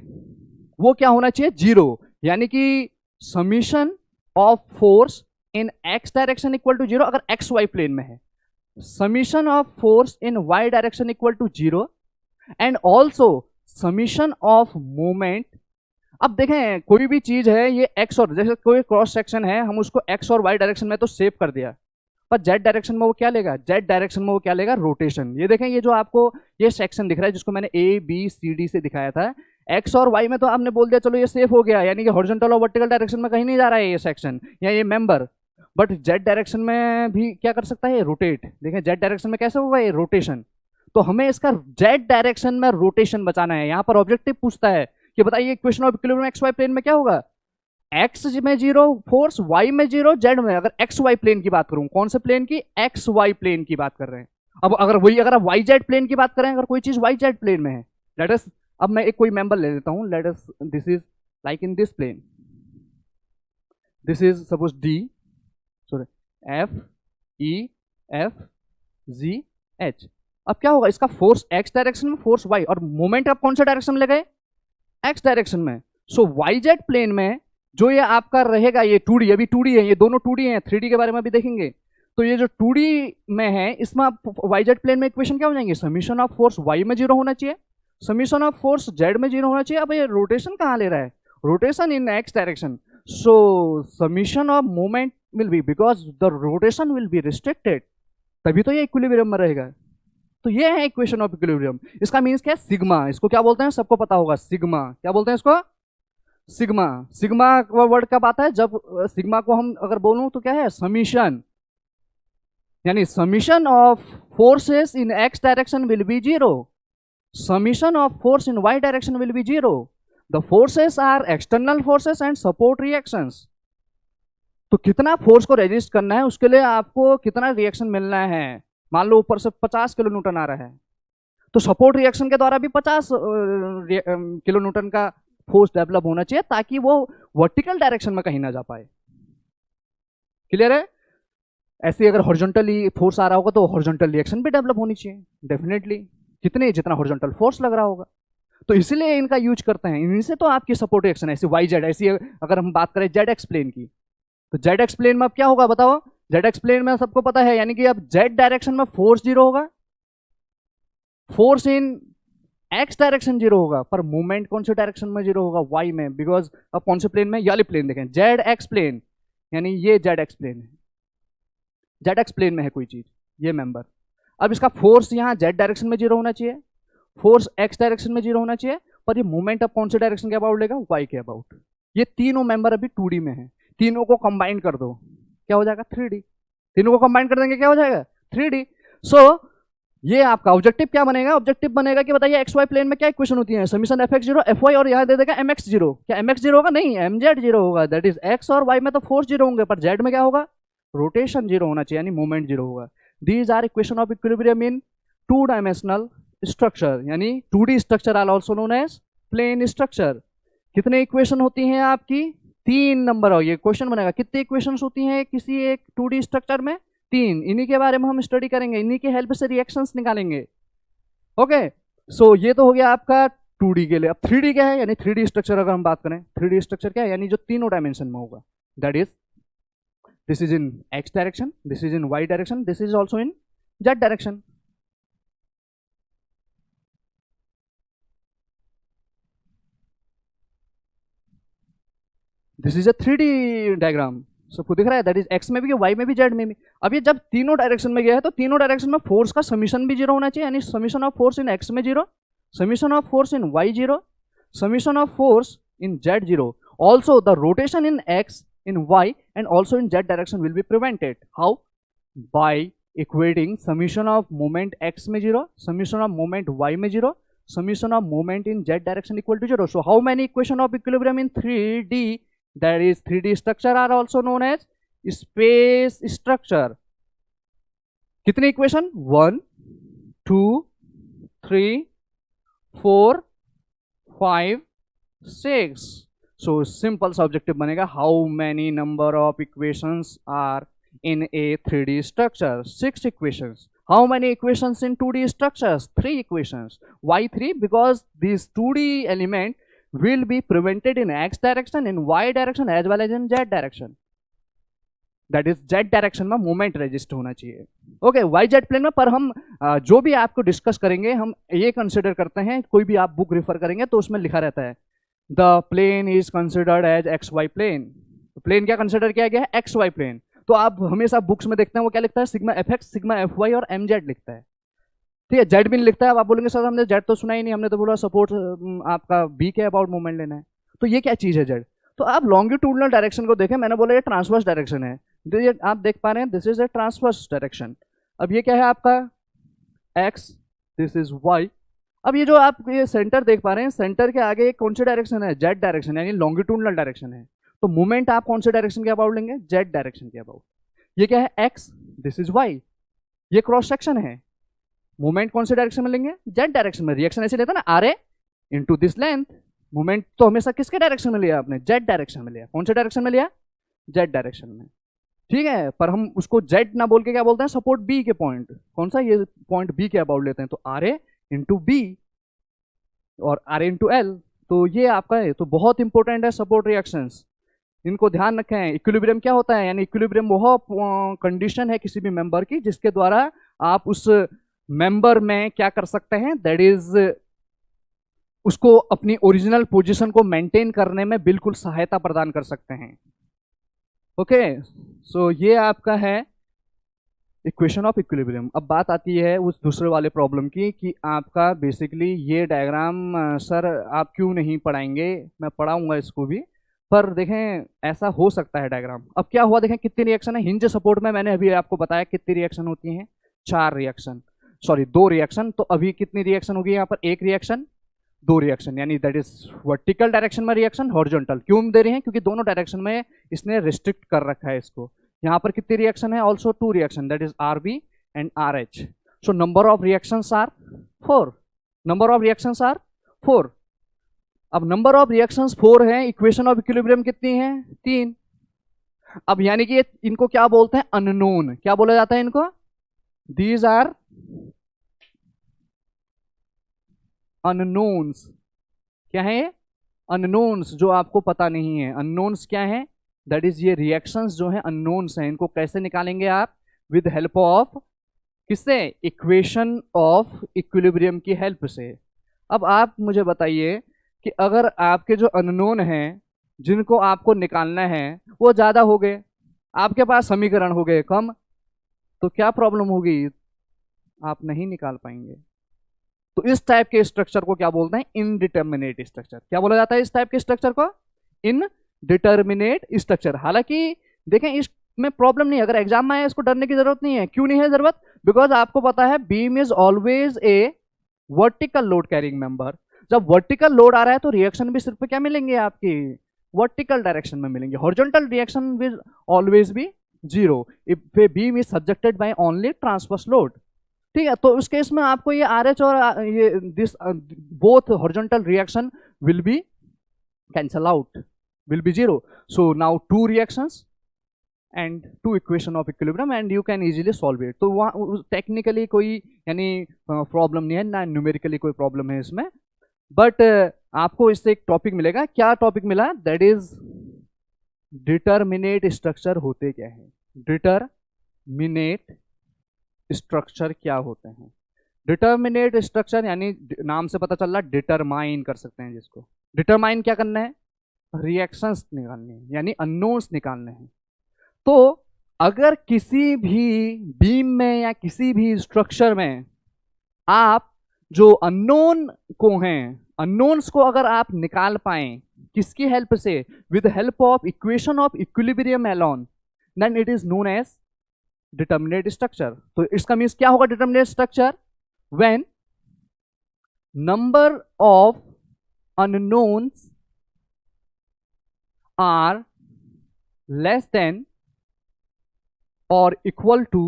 वो क्या होना चाहिए, 0, यानी कि summation of force in x direction equal to 0 अगर एक्स वाई प्लेन में है, summation of force in y direction equal to 0, and also summation of moment. अब देखें कोई भी चीज है ये एक्स और, जैसे कोई क्रॉस सेक्शन है हम उसको एक्स और वाई डायरेक्शन में तो सेव कर दिया, पर जेड डायरेक्शन में वो क्या लेगा, जेड डायरेक्शन में वो क्या लेगा, रोटेशन। ये देखें ये जो आपको ये सेक्शन दिख रहा है जिसको मैंने ए बी सी डी से दिखाया था, एक्स और वाई में तो आपने बोल दिया चलो ये सेफ हो गया, यानी कि हॉरिजॉन्टल और वर्टिकल डायरेक्शन में कहीं नहीं जा रहा है ये सेक्शन या ये मेंबर। बट जेड डायरेक्शन में भी क्या कर सकता है, रोटेट। देखें जेड डायरेक्शन में कैसे होगा ये, रोटेशन। तो हमें इसका जेड डायरेक्शन में रोटेशन बचाना है। यहाँ पर ऑब्जेक्टिव पूछता है कि बताइए equation of equilibrium x Y plane में क्या होगा, एक्स में 0 फोर्स, वाई में 0, जेड में। अगर एक्स वाई प्लेन की बात करूं, कौन से प्लेन की, एक्स वाई प्लेन की बात कर रहे हैं। अब अगर आप वाई जेड प्लेन की बात करें, अगर कोई चीज वाई जेड प्लेन में है, लेट अस, अब मैं एक कोई मेंबर ले लेता हूं, let us this is like in this plane, this is suppose D, sorry F E F G H. अब क्या होगा, इसका फोर्स एक्स डायरेक्शन में, फोर्स वाई, और मोमेंट आप कौन से डायरेक्शन में ले गए, एक्स डायरेक्शन में। सो वाई जेड प्लेन में जो ये आपका रहेगा, ये 2D, अभी 2D है, ये दोनों 2D हैं, 3D के बारे में भी देखेंगे। तो ये जो 2D में है इसमें आप वाई जेड प्लेन में इक्वेशन क्या हो जाएंगे, समीशन ऑफ फोर्स वाई में 0 होना चाहिए, समीशन ऑफ फोर्स जेड में 0 होना चाहिए। अब ये रोटेशन कहाँ ले रहा है, rotation in x direction. So summation of moment will be, because the rotation will be restricted, तभी तो ये इक्विलिब्रियम में रहेगा। तो ये है इक्वेशन ऑफ इक्विलिब्रियम। इसका मीन्स क्या है, सिग्मा। इसको क्या बोलते हैं, सबको पता होगा, सिग्मा। क्या बोलते हैं इसको, सिग्मा। सिग्मा वर्ड कब आता है? जब सिग्मा को हम अगर बोलूं तो क्या है? समीशन, यानी summation of forces in x direction will be zero, summation of force in y direction will be zero. The forces are external forces and support reactions. तो कितना फोर्स को रेजिस्ट करना है उसके लिए आपको कितना रिएक्शन मिलना है। मान लो ऊपर से 50 किलो न्यूटन आ रहा है, तो सपोर्ट रिएक्शन के द्वारा भी 50 किलो न्यूटन का फोर्स डेवलप होना चाहिए ताकि वो वर्टिकल डायरेक्शन में कहीं ना जा पाए। क्लियर है? ऐसे अगर हॉरिजॉन्टली फोर्स आ रहा होगा तो हॉरिजॉन्टल रिएक्शन भी डेवलप होनी चाहिए डेफिनेटली, कितने जितना हॉरिजॉन्टल फोर्स लग रहा होगा। तो इसलिए इनका यूज करते हैं, इनसे तो आपकी सपोर्ट रिएक्शन ऐसे वाई जेड, ऐसी अगर हम बात करें जेड एक्स प्लेन की, तो जेड एक्स प्लेन में अब क्या होगा बताओ? जेड एक्स प्लेन में सबको पता है, यानी कि अब जेड डायरेक्शन में फोर्स जीरो होगा, force in x direction zero होगा, पर मूवमेंट कौन से डायरेक्शन में जीरो होगा? वाई में। बिकॉज अब कौन से प्लेन में? ये वाली प्लेन देखें, जेड एक्स प्लेन, यानी ये जेड एक्स प्लेन है, जेड एक्स प्लेन में है कोई चीज, ये मेंबर। अब इसका फोर्स यहाँ जेड डायरेक्शन में जीरो होना चाहिए, फोर्स एक्स डायरेक्शन में जीरो होना चाहिए, पर ये मूवमेंट अब कौन से डायरेक्शन के अबाउट लेगा? वाई के अबाउट। ये तीनों मेंबर अभी 2D में है, तीनों को कंबाइन कर दो, क्या हो जाएगा? 3D। तीनों को कंबाइन कर देंगे, क्या हो जाएगा? 3D। सो ये आपका ऑब्जेक्टिव क्या बनेगा? ऑब्जेक्टिव बनेगा कि बताइए एक्स वाई प्लेन में क्या इक्वेशन होती है? Summation F X zero F Y, और यहाँ दे देगा एम एक्स जीरो। क्या एम एक्स जीरो होगा? नहीं, एम जेड जीरो होगा। दैट इज एक्स और वाई में तो फोर्स जीरो होंगे, पर जेड में क्या होगा? रोटेशन जीरो होना चाहिए, यानी मूवमेंट जीरो होगा। These are equation of equilibrium in 2 dimensional structure, यानी 2D structure are also known as plane structure. कितने इक्वेशन होती हैं आपकी? 3 नंबर। और ये क्वेश्चन बनेगा, कितनी इक्वेशन होती हैं किसी एक 2D स्ट्रक्चर में? 3। इन्हीं के बारे में हम स्टडी करेंगे, इन्हीं के हेल्प से रिएक्शंस निकालेंगे। ओके, सो ये तो हो गया आपका 2D के लिए। अब 3D क्या है? यानी 3D स्ट्रक्चर अगर हम बात करें, 3D स्ट्रक्चर क्या है? यानी जो तीनों डायमेंशन में होगा। That is this is in x direction, this is in y direction, this is also in z direction. This is a 3D diagram, सबको दिख रहा है? दैट इज x में भी, y में भी, z में भी। अब ये जब तीनों डायरेक्शन में गया है तो तीनों डायरेक्शन में फोर्स का समीशन भी जीरो होना चाहिए, यानी summation of force in x में zero, summation of force in y zero, summation of force in z zero. Also the rotation in x, in y and also in z direction will be prevented. How? By equating summation of moment x में zero, summation of moment y में zero, summation of moment in z direction equal to zero. So how many equation of equilibrium in 3D? That is 3D structure are also known as space structure. कितने equation? 1, 2, 3, 4, 5, 6. So simple सा objective बनेगा, how many number of equations are in a 3D structure? 6 equations. How many equations in 2D structures? 3 equations. Why 3? Because this 2D element will be prevented in x direction, in y direction as well as in z direction. That is z direction में moment resist होना चाहिए। Okay, Y Z plane में। पर हम जो भी आपको discuss करेंगे हम ये कंसिडर करते हैं, कोई भी आप बुक रेफर करेंगे तो उसमें लिखा रहता है the plane is considered as X Y plane. Plane क्या कंसिडर किया गया है? X Y plane. तो आप हमेशा बुक्स में देखते हैं वो क्या लिखता है? Sigma F X, sigma F Y और एम जेड लिखता है, ठीक है? जेड भी नहीं लिखता है। अब आप बोलेंगे सर हमने जेड तो सुना ही नहीं, हमने तो बोला सपोर्ट आपका बी के अबाउट मूवमेंट लेना है। तो ये क्या चीज़ है जेड? तो आप लॉन्गिट्यूडनल डायरेक्शन को देखें, मैंने बोला ये ट्रांसवर्स डायरेक्शन है, ये आप देख पा रहे हैं, this is a transverse direction. अब ये क्या है आपका? X, this is Y. अब ये जो आप ये सेंटर देख पा रहे हैं, सेंटर के आगे कौन सी डायरेक्शन है? जेड डायरेक्शन, यानी लॉन्गिट्यूडनल डायरेक्शन है। तो मूवमेंट आप कौन से डायरेक्शन के अबाउट लेंगे? जेड डायरेक्शन के अबाउट। ये क्या है? एक्स, दिस इज वाई, ये क्रॉस सेक्शन है। मूवमेंट कौन से डायरेक्शन में लेंगे? जेड डायरेक्शन में। रिएक्शन ऐसे लेता ना, R A into this length. Movement तो हमेशा किसके डायरेक्शन में लिया आपने? जेड डायरेक्शन में लिया। कौन से डायरेक्शन में लिया? जेड डायरेक्शन में, ठीक है? पर हम उसको जेड ना बोल के क्या बोलते हैं? सपोर्ट बी के पॉइंट। कौन सा? ये पॉइंट बी के अबाउट लेते हैं, तो आर ए इंटू बी और आर इंटू एल। तो ये आपका है, तो बहुत इंपॉर्टेंट है सपोर्ट रिएक्शंस, इनको ध्यान रखें। इक्विलिब्रियम क्या होता है? यानी इक्विलिब्रियम वो कंडीशन है किसी भी मेंबर की जिसके द्वारा आप उस मेंबर में क्या कर सकते हैं? दैट इज उसको अपनी ओरिजिनल पोजीशन को मेंटेन करने में बिल्कुल सहायता प्रदान कर सकते हैं। ओके, सो ये आपका है इक्वेशन ऑफ इक्विलिब्रियम। अब बात आती है उस दूसरे वाले प्रॉब्लम की कि आपका बेसिकली ये डायग्राम सर आप क्यों नहीं पढ़ाएंगे, मैं पढ़ाऊंगा इसको भी, पर देखें ऐसा हो सकता है डायग्राम। अब क्या हुआ देखें कितनी रिएक्शन है हिंज सपोर्ट में, मैंने अभी आपको बताया कितनी रिएक्शन होती हैं, 4 रिएक्शन, सॉरी 2 रिएक्शन। तो अभी कितनी रिएक्शन होगी यहाँ पर, 1 रिएक्शन 2 रिएक्शन, यानी दैट इज वर्टिकल डायरेक्शन में रिएक्शन, हॉरिजॉन्टल क्यों दे रहे हैं, क्योंकि दोनों डायरेक्शन में इसने रिस्ट्रिक्ट कर रखा है इसको। यहाँ पर कितनी रिएक्शन है, also 2 reaction, that is RB and RH. So number of reactions are 4, number of reactions are 4। अब नंबर ऑफ रिएक्शंस 4 है, इक्वेशन ऑफ इक्विलिब्रियम कितनी है, 3। अब यानी कि इनको क्या बोलते हैं, अननोन, क्या बोला जाता है इनको, दीज आर अननोन्स। क्या है ये, अननोन्स, जो आपको पता नहीं है। अननोन्स क्या है, दैट इज ये रिएक्शंस जो है अननोन्स हैं। इनको कैसे निकालेंगे आप, विद हेल्प ऑफ किससे, इक्वेशन ऑफ इक्विलिब्रियम की हेल्प से। अब आप मुझे बताइए कि अगर आपके जो अननोन हैं जिनको आपको निकालना है वो ज़्यादा हो गए, आपके पास समीकरण हो गए कम, तो क्या प्रॉब्लम होगी, आप नहीं निकाल पाएंगे। तो इस टाइप के स्ट्रक्चर को क्या बोलते हैं, इनडिटर्मिनेट स्ट्रक्चर। क्या बोला जाता है इस टाइप के स्ट्रक्चर को, इनडिटर्मिनेट स्ट्रक्चर। हालांकि देखें इसमें प्रॉब्लम नहीं, अगर एग्जाम में आए इसको डरने की जरूरत नहीं है। क्यों नहीं है जरूरत, बिकॉज आपको पता है beam is always a vertical load carrying member. जब वर्टिकल लोड आ रहा है तो रिएक्शन भी सिर्फ क्या मिलेंगे आपकी, वर्टिकल डायरेक्शन में मिलेंगे। Horizontal reaction will always be 0 if a beam is subjected by only transverse load. ठीक है, तो उस केस में आपको ये RH और ये this both horizontal reaction will be cancel out, will be 0. So now 2 reactions and 2 equation of equilibrium and you can easily solve it. तो वहाँ टेक्निकली कोई यानी प्रॉब्लम नहीं है, ना न्यूमेरिकली कोई प्रॉब्लम है इसमें। बट आपको इससे एक टॉपिक मिलेगा, क्या टॉपिक मिला, दैट इज डिटर्मिनेट स्ट्रक्चर होते क्या है। डिटर्मिनेट स्ट्रक्चर क्या होते हैं, डिटर्मिनेट स्ट्रक्चर यानी नाम से पता चल रहा, डिटरमाइन कर सकते हैं जिसको। डिटरमाइन क्या करना है, रिएक्शंस निकालने हैं, यानी अननोन्स निकालने हैं। तो अगर किसी भी बीम में या किसी भी स्ट्रक्चर में आप जो अननोन को हैं, अननोन्स को अगर आप निकाल पाए किसकी हेल्प से, with help of equation of equilibrium alone, then it is known as determinate structure. तो इसका मीन्स क्या होगा determinate structure, when number of unknowns are less than or equal to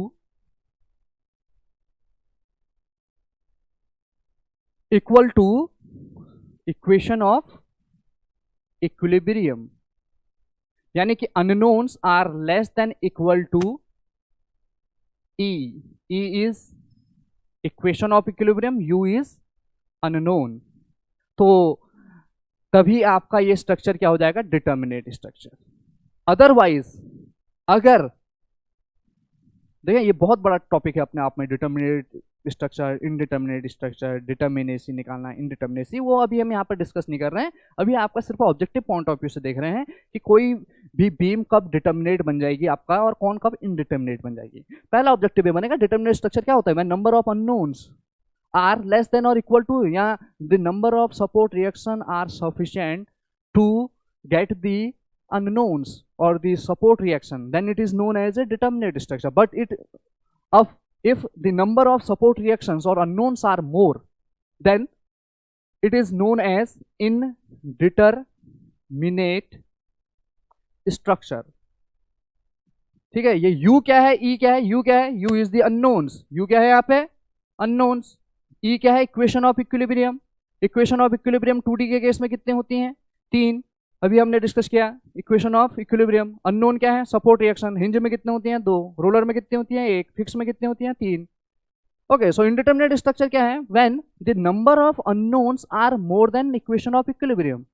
equation of equilibrium। यानी कि unknowns are less than equal to E is equation of equilibrium, U is unknown। तो तभी आपका ये स्ट्रक्चर क्या हो जाएगा, डिटर्मिनेट स्ट्रक्चर। अदरवाइज अगर देखिए ये बहुत बड़ा टॉपिक है अपने आप में, determinate structure, indeterminate structure, determinacy निकालना, इनडिटर्मिनेसी, वो अभी हम यहाँ पर डिस्कस नहीं कर रहे हैं। अभी आपका सिर्फ ऑब्जेक्टिव पॉइंट ऑफ व्यू से देख रहे हैं कि कोई भी बीम कब डिटर्मिनेट बन जाएगी आपका और कौन कब इनडिटर्मिनेट बन जाएगी। पहला ऑब्जेक्टिव ये बनेगा, डिटर्मिनेट स्ट्रक्चर क्या होता है, number of unknowns are less than or equal to, या the number of support reaction are sufficient to get the unknowns or the support reaction, then it is known as a determinate structure. But if the number of support reactions or unknowns are more, then it is known as indeterminate structure। ठीक है, ये U क्या है, E क्या है, U क्या है, U is the unknowns, U क्या है यहाँ पे, unknowns। E क्या है, equation of equilibrium. Equation of equilibrium 2D के केस में कितने होती हैं, 3, अभी हमने डिस्कस किया। इक्वेशन ऑफ इक्विलिब्रियम, अननोन क्या है, सपोर्ट रिएक्शन, हिंज में कितने होती हैं, 2, रोलर में कितनी होती हैं, 1, फिक्स में कितनी होती हैं, 3। ओके, सो इनडिटर्मिनेट स्ट्रक्चर क्या है, when the number of unknowns are more than equation of equilibrium.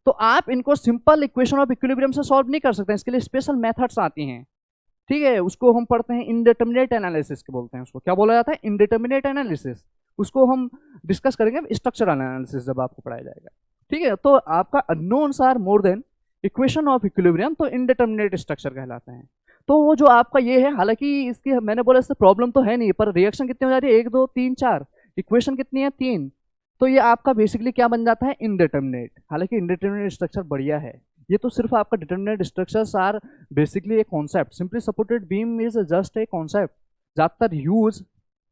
तो आप इनको सिंपल इक्वेशन ऑफ इक्विलिब्रियम से सॉल्व नहीं कर सकते, इसके लिए स्पेशल मेथड्स आती हैं। ठीक है, उसको हम पढ़ते हैं इनडिटर्मिनेट एनालिसिस के बोलते हैं, उसको क्या बोला जाता है, इनडिटर्मिनेट एनालिसिस। उसको हम डिस्कस करेंगे स्ट्रक्चरल एनालिसिस जब आपको पढ़ाया जाएगा। ठीक है, तो आपका unknowns are more than equation of equilibrium, तो इनडिटर्मिनेट स्ट्रक्चर कहलाता है। तो वो जो आपका ये है, हालांकि इसकी मैंने बोला इससे प्रॉब्लम तो है नहीं, पर रिएक्शन कितनी हो जा रही है, 1 2 3 4, इक्वेशन कितनी है 3, तो ये आपका बेसिकली क्या बन जाता है, इनडिटर्मिनेट। हालांकि इनडिटर्मिनेट स्ट्रक्चर बढ़िया है, ये तो सिर्फ आपका determinate structures are basically a concept, simply supported beam is just a concept. ज्यादातर यूज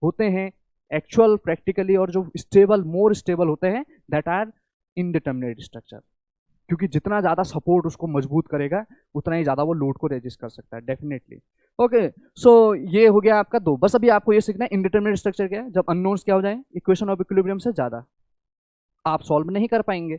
होते हैं एक्चुअल प्रैक्टिकली, और जो स्टेबल मोर स्टेबल होते हैं दैट आर इनडिटर्मिनेट स्ट्रक्चर, क्योंकि जितना ज्यादा सपोर्ट उसको मजबूत करेगा उतना ही ज्यादा वो लोड को रेजिस्ट कर सकता है डेफिनेटली। ओके, सो ये हो गया आपका 2। बस अभी आपको ये सीखना है इनडिटर्मिनेट स्ट्रक्चर क्या है, जब अननोन्स क्या हो जाए इक्वेशन ऑफ इक्विलिब्रियम से ज्यादा आप सॉल्व नहीं कर पाएंगे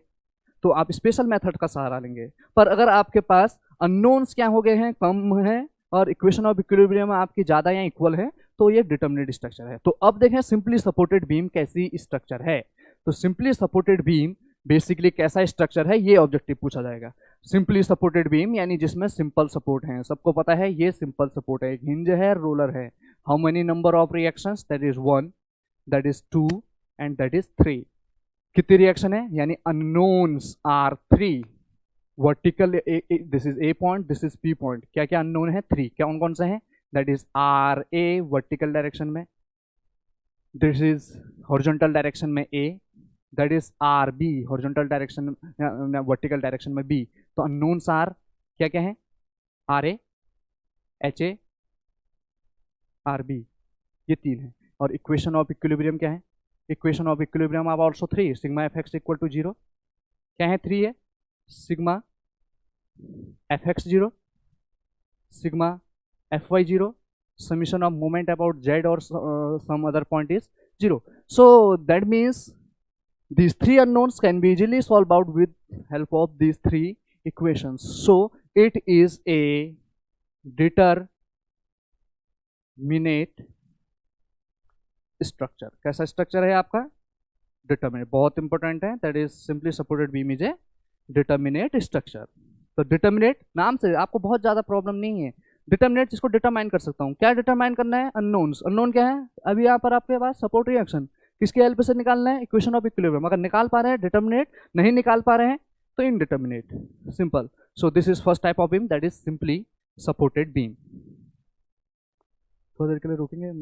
तो आप स्पेशल मेथड का सहारा लेंगे। पर अगर आपके पास अननोन्स क्या हो गए हैं, कम है, और इक्वेशन ऑफ इक्विलिब्रियम आपकी ज्यादा या इक्वल है, तो ये डिटर्मिनेट स्ट्रक्चर है। तो अब देखें सिंपली सपोर्टेड बीम कैसी स्ट्रक्चर है। तो सिंपली सपोर्टेड बीम बेसिकली कैसा स्ट्रक्चर है, ये ऑब्जेक्टिव पूछा जाएगा। सिंपली सपोर्टेड बीम यानी जिसमें सिंपल सपोर्ट है, सबको पता है ये सिंपल सपोर्ट है, एक हिंज है, रोलर है। How many number of reactions, that is 1, that is 2 and that is 3। कितनी रिएक्शन है, यानी unknowns are 3। Vertical this is A point, this is B point, क्या क्या अननोन है 3, क्या कौन कौन से हैं, that is R A vertical direction में, दिस इज हॉरिजॉन्टल डायरेक्शन में A, that is R B horizontal direction vertical direction में बी। तो अननोन्स आर क्या क्या है, R A, H A, R B, ये 3 है। और इक्वेशन ऑफ इक्विलिब्रियम क्या है, इक्वेशन ऑफ इक्विलिब्रियम आप also 3, sigma F X equal to 0, क्या है 3 है, sigma F X 0, sigma F Y 0, summation of moment about Z और some other point is 0। So that means these 3 unknowns can be easily solved out with help of these 3 equations. So it is a determinate structure. कैसा structure है आपका, determinate, बहुत important है, that is simply supported beam is A determinate structure. तो determinate नाम से आपको बहुत ज्यादा प्रॉब्लम नहीं है। डिटर्मिनेट जिसको डिटरमाइन कर सकता हूँ, क्या डिटरमाइन करना है, अननोन्स। अननोन क्या है, अभी यहाँ पर आपके पास सपोर्ट रिएक्शन किसकी हेल्प से निकालना है, इक्वेशन ऑफ इक्विलिब्रियम। अगर निकाल पा रहे हैं डिटर्मिनेट, नहीं निकाल पा रहे हैं तो indeterminate, simple. So this is first type of beam, that is simply supported beam. थोड़ी देर के लिए रुकेंगे।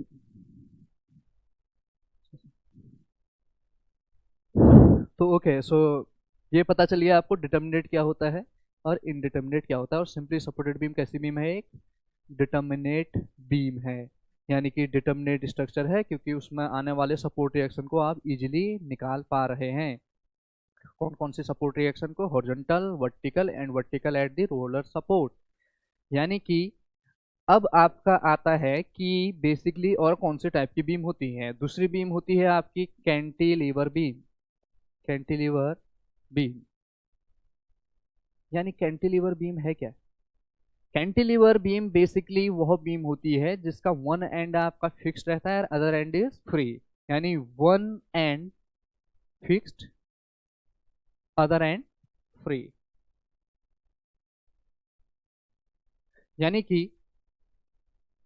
तो ओके, सो ये पता चलिए आपको डिटर्मिनेट क्या होता है और इनडिटर्मिनेट क्या होता है। और सिंपली सपोर्टेड बीम कैसी बीम है, एक डिटर्मिनेट बीम है, यानी कि डिटर्मिनेट स्ट्रक्चर है क्योंकि उसमें आने वाले सपोर्ट रिएक्शन को आप इजीली निकाल पा रहे हैं। कौन कौन से सपोर्ट रिएक्शन को, horizontal, vertical and vertical at the roller support. यानी कि अब आपका आता है कि बेसिकली और कौन से टाइप की बीम होती है। दूसरी बीम होती है आपकी कैंटिलीवर बीम। कैंटिलीवर बीम यानी कैंटिलीवर बीम है क्या, कैंटिलीवर बीम बेसिकली वह बीम होती है जिसका वन एंड आपका फिक्स्ड रहता है और अदर एंड इज फ्री, यानी one and fixed, other and free. यानी कि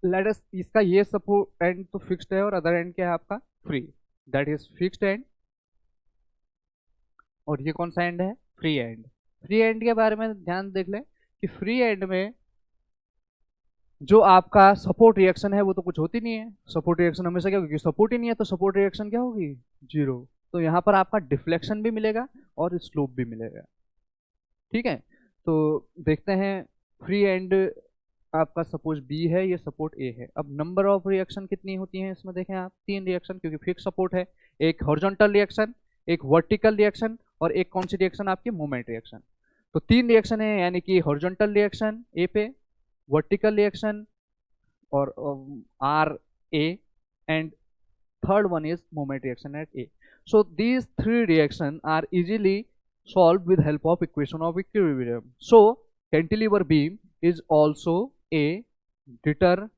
लेट अस, इसका ये सपोर्ट एंड तो फिक्स्ड है और अदर एंड क्या है आपका free, that is fixed and, और ये कौन सा एंड है, फ्री एंड। फ्री एंड के बारे में ध्यान देख लें कि फ्री एंड में जो आपका सपोर्ट रिएक्शन है वो तो कुछ होती नहीं है। सपोर्ट रिएक्शन हमेशा क्या होगी, सपोर्ट ही नहीं है तो सपोर्ट रिएक्शन क्या होगी, 0। तो यहाँ पर आपका डिफ्लेक्शन भी मिलेगा और स्लोप भी मिलेगा। ठीक है, तो देखते हैं फ्री एंड आपका सपोज बी है, ये सपोर्ट ए है। अब नंबर ऑफ रिएक्शन कितनी होती है इसमें, देखें आप 3 रिएक्शन, क्योंकि फिक्स सपोर्ट है। एक हॉरिजॉन्टल रिएक्शन, एक वर्टिकल रिएक्शन और एक कौन सी रिएक्शन आपकी, मोमेंट रिएक्शन। तो 3 रिएक्शन है, यानी कि हॉरिजॉन्टल रिएक्शन ए पे, वर्टिकल रिएक्शन और R A, and third one is moment reaction at A. So these 3 reactions are easily solved with help of equation of equilibrium. So cantilever beam is also a determinate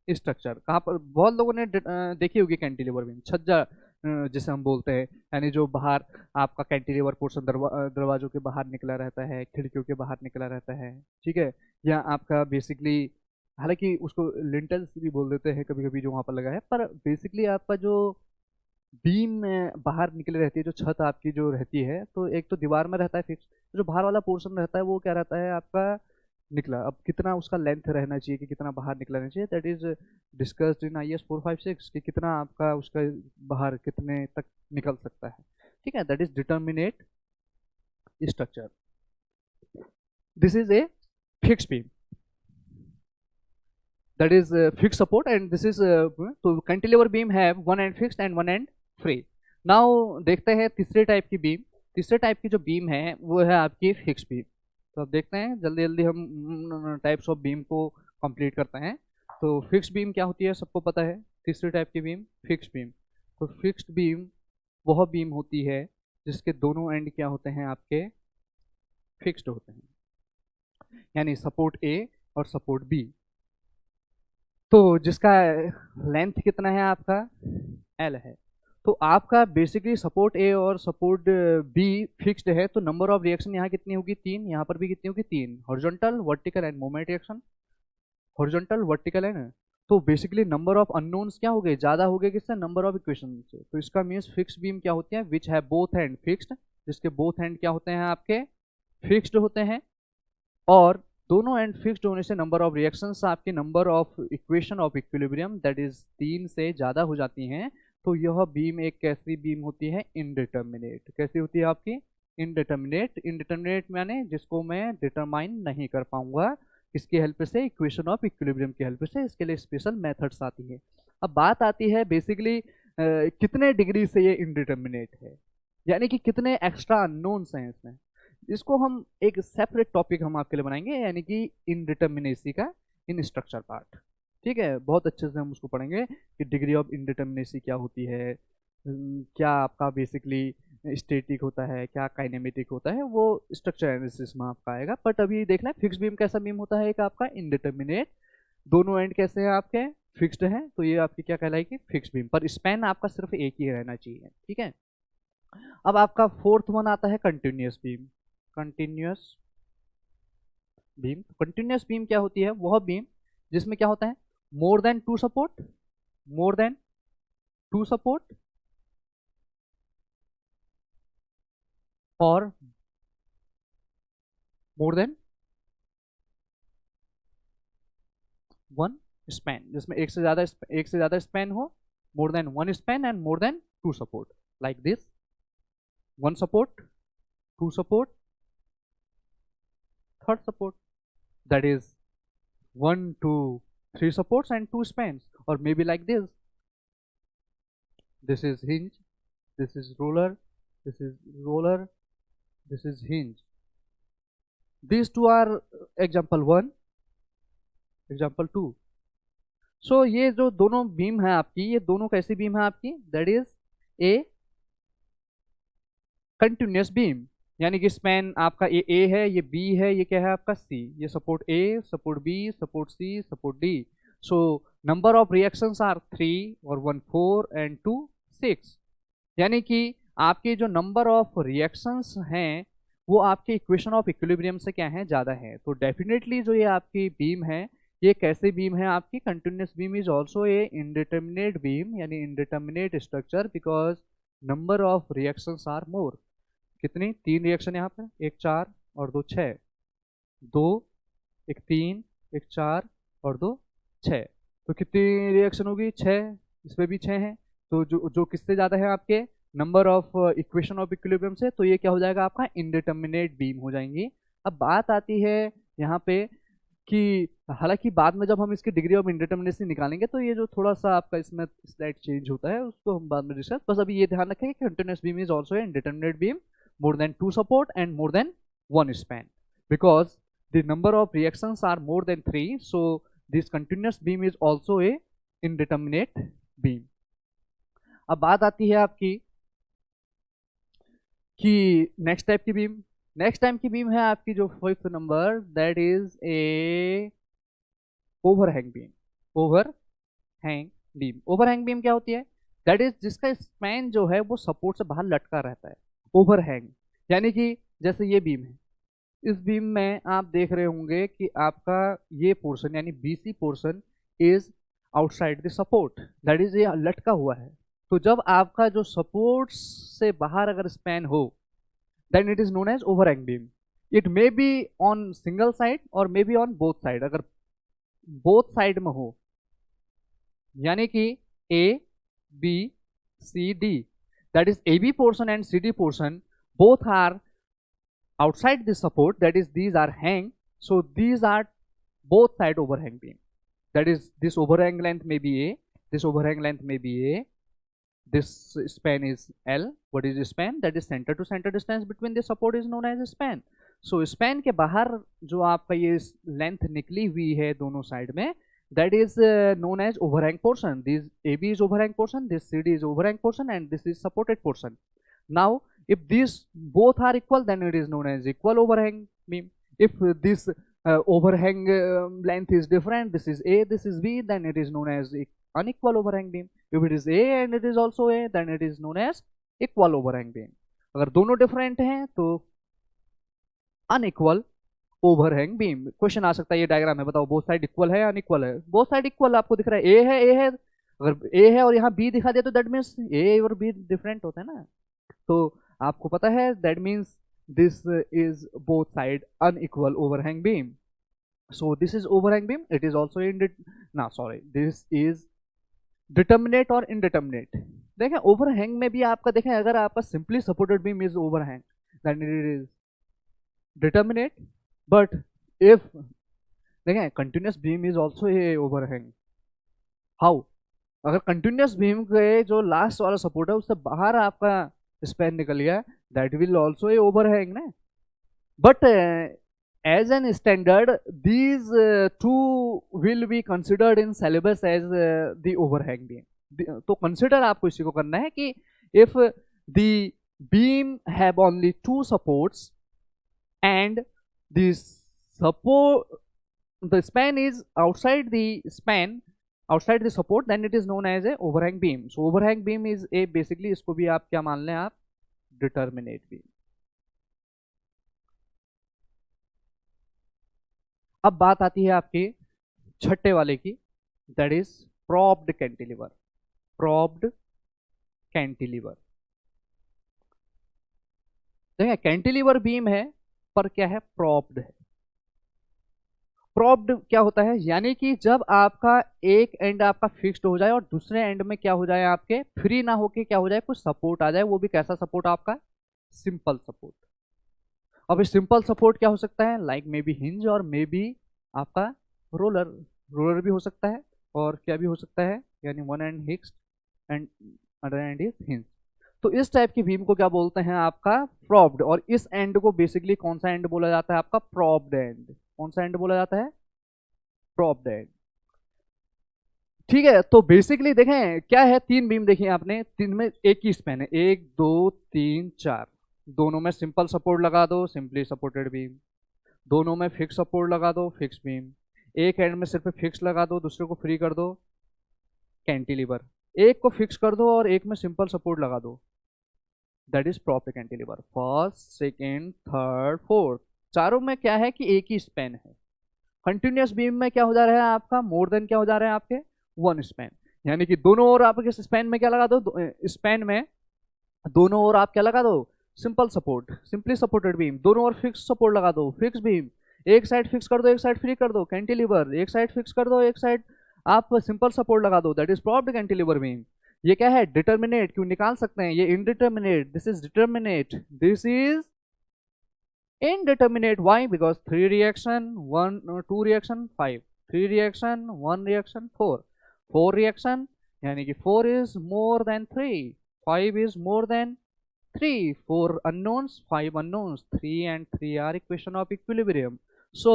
structure. कहाँ पर बहुत लोगों ने देखी होगी cantilever beam, छज्जा जिसे हम बोलते हैं, यानी जो बाहर आपका कैंटिलीवर पोर्शन दरवाजों के बाहर निकला रहता है, खिड़कियों के बाहर निकला रहता है, ठीक है, या आपका बेसिकली, हालांकि उसको लिंटल्स भी बोल देते हैं कभी कभी जो वहाँ पर लगा है, पर बेसिकली आपका जो बीम बाहर निकले रहती है, जो छत आपकी जो रहती है, तो एक तो दीवार में रहता है फिक्स, जो बाहर वाला पोर्शन रहता है वो क्या रहता है आपका निकला, अब कितना उसका लेंथ रहना चाहिए कि कितना बाहर निकलना चाहिए, that is discussed in IAS 456 कि कितना आपका उसका बाहर कितने तक निकल सकता है, ठीक है, that is determinate structure. This is a fix beam, that is fixed support, and this is तो cantilever beam have one end fixed and one end free. now देखते हैं तीसरे टाइप की बीम. तीसरे टाइप की जो बीम है वो है आपकी फिक्स बीम. तो अब देखते हैं जल्दी जल्दी हम टाइप्स ऑफ बीम को कंप्लीट करते हैं. तो फिक्स बीम क्या होती है सबको पता है. तीसरी टाइप की बीम फिक्स बीम. तो फिक्स्ड बीम वह बीम होती है जिसके दोनों एंड क्या होते हैं आपके फिक्स्ड होते हैं, यानी सपोर्ट ए और सपोर्ट बी. तो जिसका लेंथ कितना है आपका L है. तो आपका बेसिकली सपोर्ट ए और सपोर्ट बी फिक्स्ड है, तो नंबर ऑफ रिएक्शन यहाँ कितनी होगी 3, यहाँ पर भी कितनी होगी 3, horizontal vertical end moment reaction, horizontal vertical है ना. तो बेसिकली नंबर ऑफ अननोन्स क्या हो गए, ज़्यादा हो गए किससे, नंबर ऑफ इक्वेशन से. तो इसका मीन्स फिक्स बीम क्या होती है, विच है बोथ हैंड फिक्स्ड, जिसके बोथ हैंड क्या होते हैं आपके फिक्स्ड होते हैं, और दोनों एंड फिक्स्ड होने से नंबर ऑफ रिएक्शंस आपके number of equation of equilibrium that is 3 से ज़्यादा हो जाती हैं. तो यह बीम एक कैसी बीम होती है, इनडिटर्मिनेट. कैसी होती है आपकी इनडिटर्मिनेट. इनडिटर्मिनेट माने जिसको मैं डिटरमाइन नहीं कर पाऊंगा किसकी हेल्प से, इक्वेशन ऑफ इक्विलिब्रियम की हेल्प से. इसके लिए स्पेशल मेथड्स आती है. अब बात आती है बेसिकली कितने डिग्री से ये इनडिटर्मिनेट है, यानी कि कितने एक्स्ट्रा अननोन्स हैं इसमें. इसको हम एक सेपरेट टॉपिक हम आपके लिए बनाएंगे, यानी कि इनडिटर्मिनेसी का इन स्ट्रक्चर पार्ट. ठीक है, बहुत अच्छे से हम उसको पढ़ेंगे कि डिग्री ऑफ इनडिटर्मिनेसी क्या होती है, क्या आपका बेसिकली स्टैटिक होता है, क्या काइनेमेटिक होता है, वो स्ट्रक्चर एनालिसिस में आपका आएगा. बट अभी देखना है फिक्स बीम कैसा बीम होता है, एक आपका इनडिटर्मिनेट, दोनों एंड कैसे हैं आपके फिक्स्ड हैं, तो ये आपकी क्या कहलाएगी फिक्स बीम. पर स्पैन आपका सिर्फ एक ही रहना चाहिए. ठीक है, अब आपका फोर्थ वन आता है continuous beam. Continuous beam. Continuous beam क्या होती है, वह बीम जिसमें क्या होता है more than two support, more than two support और मोर देन वन स्पैन, जिसमें एक से ज्यादा स्पैन हो, more than one span and more than two support, like this, one support, two support, third support, that is 1 2 3 supports and 2 spans, or maybe like this, this is hinge, this is roller, this is roller, this is hinge. These two are example 1, example 2. so ये जो दोनों beam है आपकी, ये दोनों कैसी beam है आपकी, that is a continuous beam, यानी कि स्पैन आपका ये ए है, ये बी है, ये क्या है आपका सी, ये support A, support B, support C, support D. So number of reactions are 3 और 1 4 एंड 2 6, यानी कि आपके जो नंबर ऑफ रिएक्शंस हैं वो आपके इक्वेशन ऑफ इक्विलिब्रियम से क्या है ज़्यादा है. तो डेफिनेटली जो ये आपकी बीम है, ये कैसे बीम है आपकी, continuous beam is also a indeterminate beam, यानी indeterminate structure, because number of reactions are more. कितनी, 3 रिएक्शन यहाँ पे, एक 4 और 2 6, 2 एक 3 एक 4 और 2 6, तो कितनी रिएक्शन होगी 6, इसमें भी 6 है. तो जो किससे ज़्यादा है आपके number of equation of equilibrium से, तो ये क्या हो जाएगा आपका इनडिटर्मिनेट बीम हो जाएंगी. अब बात आती है यहाँ पे कि हालांकि बाद में जब हम इसकी डिग्री ऑफ इनडिटर्मिनेसी निकालेंगे तो ये जो थोड़ा सा आपका इसमें स्लाइड चेंज होता है उसको हम बाद में डिस्कस. बस अभी ये ध्यान रखें कि continuous beam is also indeterminate beam, more than 2 support and more than 1 span, because the number of reactions are more than 3, so this continuous beam is also a indeterminate beam. अब बात आती है आपकी कि नेक्स्ट टाइप की beam. Next type की beam है आपकी जो 5th number, that is A overhang beam. Overhang beam, overhang beam क्या होती है, दैट इज जिसका स्पैन जो है वो सपोर्ट से बाहर लटका रहता है. ओवरहैंग यानी कि जैसे ये बीम है, इस बीम में आप देख रहे होंगे कि आपका ये पोर्शन यानी BC portion is outside the support, that is ये लटका हुआ है. तो जब आपका जो सपोर्ट से बाहर अगर स्पैन हो, then it is known as overhang beam. It may be on single side और may be on both side. अगर बोथ साइड में हो यानी कि A B C D, that is A B portion and C D portion both are outside this support, that is these are hang, so these are both side overhang beam, that is this overhang length may be a, this overhang length may be a, this span is L. What is the span? That is center to center distance between the support is known as a span. So span के बाहर जो आपका ये length निकली हुई है दोनों side में, that is known as overhang portion. This AB is overhang portion, this CD is overhang portion, and this is supported portion. Now if these both are equal, then it is known as equal overhang beam. If this overhang length is different, this is A, this is B, then it is known as unequal overhang beam. If it is A and it is also A, then it is known as equal overhang beam. अगर दोनों different हैं तो unequal overhang beam. Question आ सकता है ये diagram है, बताओ both side equal है अनइक्वल है? बोथ साइड इक्वल आपको दिख रहा है, ए है, अगर ए है और यहाँ बी दिखा दिया तो दैट मीन्स ए और बी डिफरेंट होता है ना, तो आपको पता है that means this is both side unequal overhang beam. So this is overhang beam, it is also this is determinate और इनडिटर्मिनेट। देखें ओवरहैंग में भी आपका देखें, अगर आपका simply supported beam is overhang then it is determinate, but if देखें continuous beam is also a overhang. How? अगर कंटिन्यूस बीम के जो लास्ट वाला सपोर्ट है उससे बाहर आपका स्पैन निकल गया, that will also a overhang ना। But as an standard these two will be considered in syllabus as the overhang beam. तो कंसिडर आपको इसी को करना है कि if the beam have only two supports and this support, the span is outside the support, then it is known as a overhang beam. So overhang beam is a basically, इसको भी आप क्या मान लें, आप determinate beam। अब बात आती है आपके छठे वाले की, that is propped cantilever। propped cantilever देखिए कैंटिलीवर बीम है पर क्या है, प्रॉप्ड है। प्रॉप्ड क्या होता है, यानी कि जब आपका एक एंड आपका फिक्स्ड हो जाए और दूसरे एंड में क्या हो जाए, आपके फ्री ना होके क्या हो जाए, कुछ सपोर्ट आ जाए, वो भी कैसा सपोर्ट आपका, सिंपल सपोर्ट। अब इस सिंपल सपोर्ट क्या हो सकता है, लाइक मे बी हिंज और मे बी आपका रोलर भी हो सकता है, और क्या भी हो सकता है, यानी one and fixed and other and is hinge. तो इस टाइप की बीम को क्या बोलते हैं, आपका प्रॉप्ड। और इस एंड को बेसिकली कौन सा एंड बोला जाता है, आपका प्रॉप्ड एंड। कौन सा एंड बोला जाता है, प्रॉप्ड एंड। ठीक है, तो बेसिकली देखें क्या है, तीन बीम देखिए आपने, तीन में एक ही स्पैन है, 1 2 3 4, दोनों में सिंपल सपोर्ट लगा दो, सिंपली सपोर्टेड बीम। दोनों में फिक्स सपोर्ट लगा दो, फिक्स बीम। एक एंड में सिर्फ फिक्स लगा दो, दूसरे को फ्री कर दो, कैंटिलीवर। एक को फिक्स कर दो और एक में सिंपल सपोर्ट लगा दो, that is propped cantilever. First, second, third, fourth, चारों में क्या है कि एक ही स्पैन है। कंटिन्यूस बीम में क्या हो जा रहा है आपका, मोर देन क्या हो जा रहा है आपके, वन स्पैन। यानी कि दोनों ओर आपके स्पैन में क्या लगा दो, स्पैन में दोनों ओर आप क्या लगा दो, simple support, simply supported beam. दोनों ओर फिक्स सपोर्ट लगा दो, फिक्स बीम। एक साइड फिक्स कर दो, एक साइड फ्री कर दो, कैंटिलीवर। एक साइड फिक्स कर दो, एक साइड आप सिंपल सपोर्ट लगा दो, that is propped cantilever beam. ये क्या है, डिटर्मिनेट, क्यों निकाल सकते हैं, ये indeterminate, this is determinate, this is indeterminate. Why? Because 3 reaction 1 2 reaction 5, 3 reaction 1 reaction 4, 4 reaction यानी कि 4 is more than 3, 5 is more than 3, 4 unknowns, 5 unknowns, 3 and 3 are equation of equilibrium. So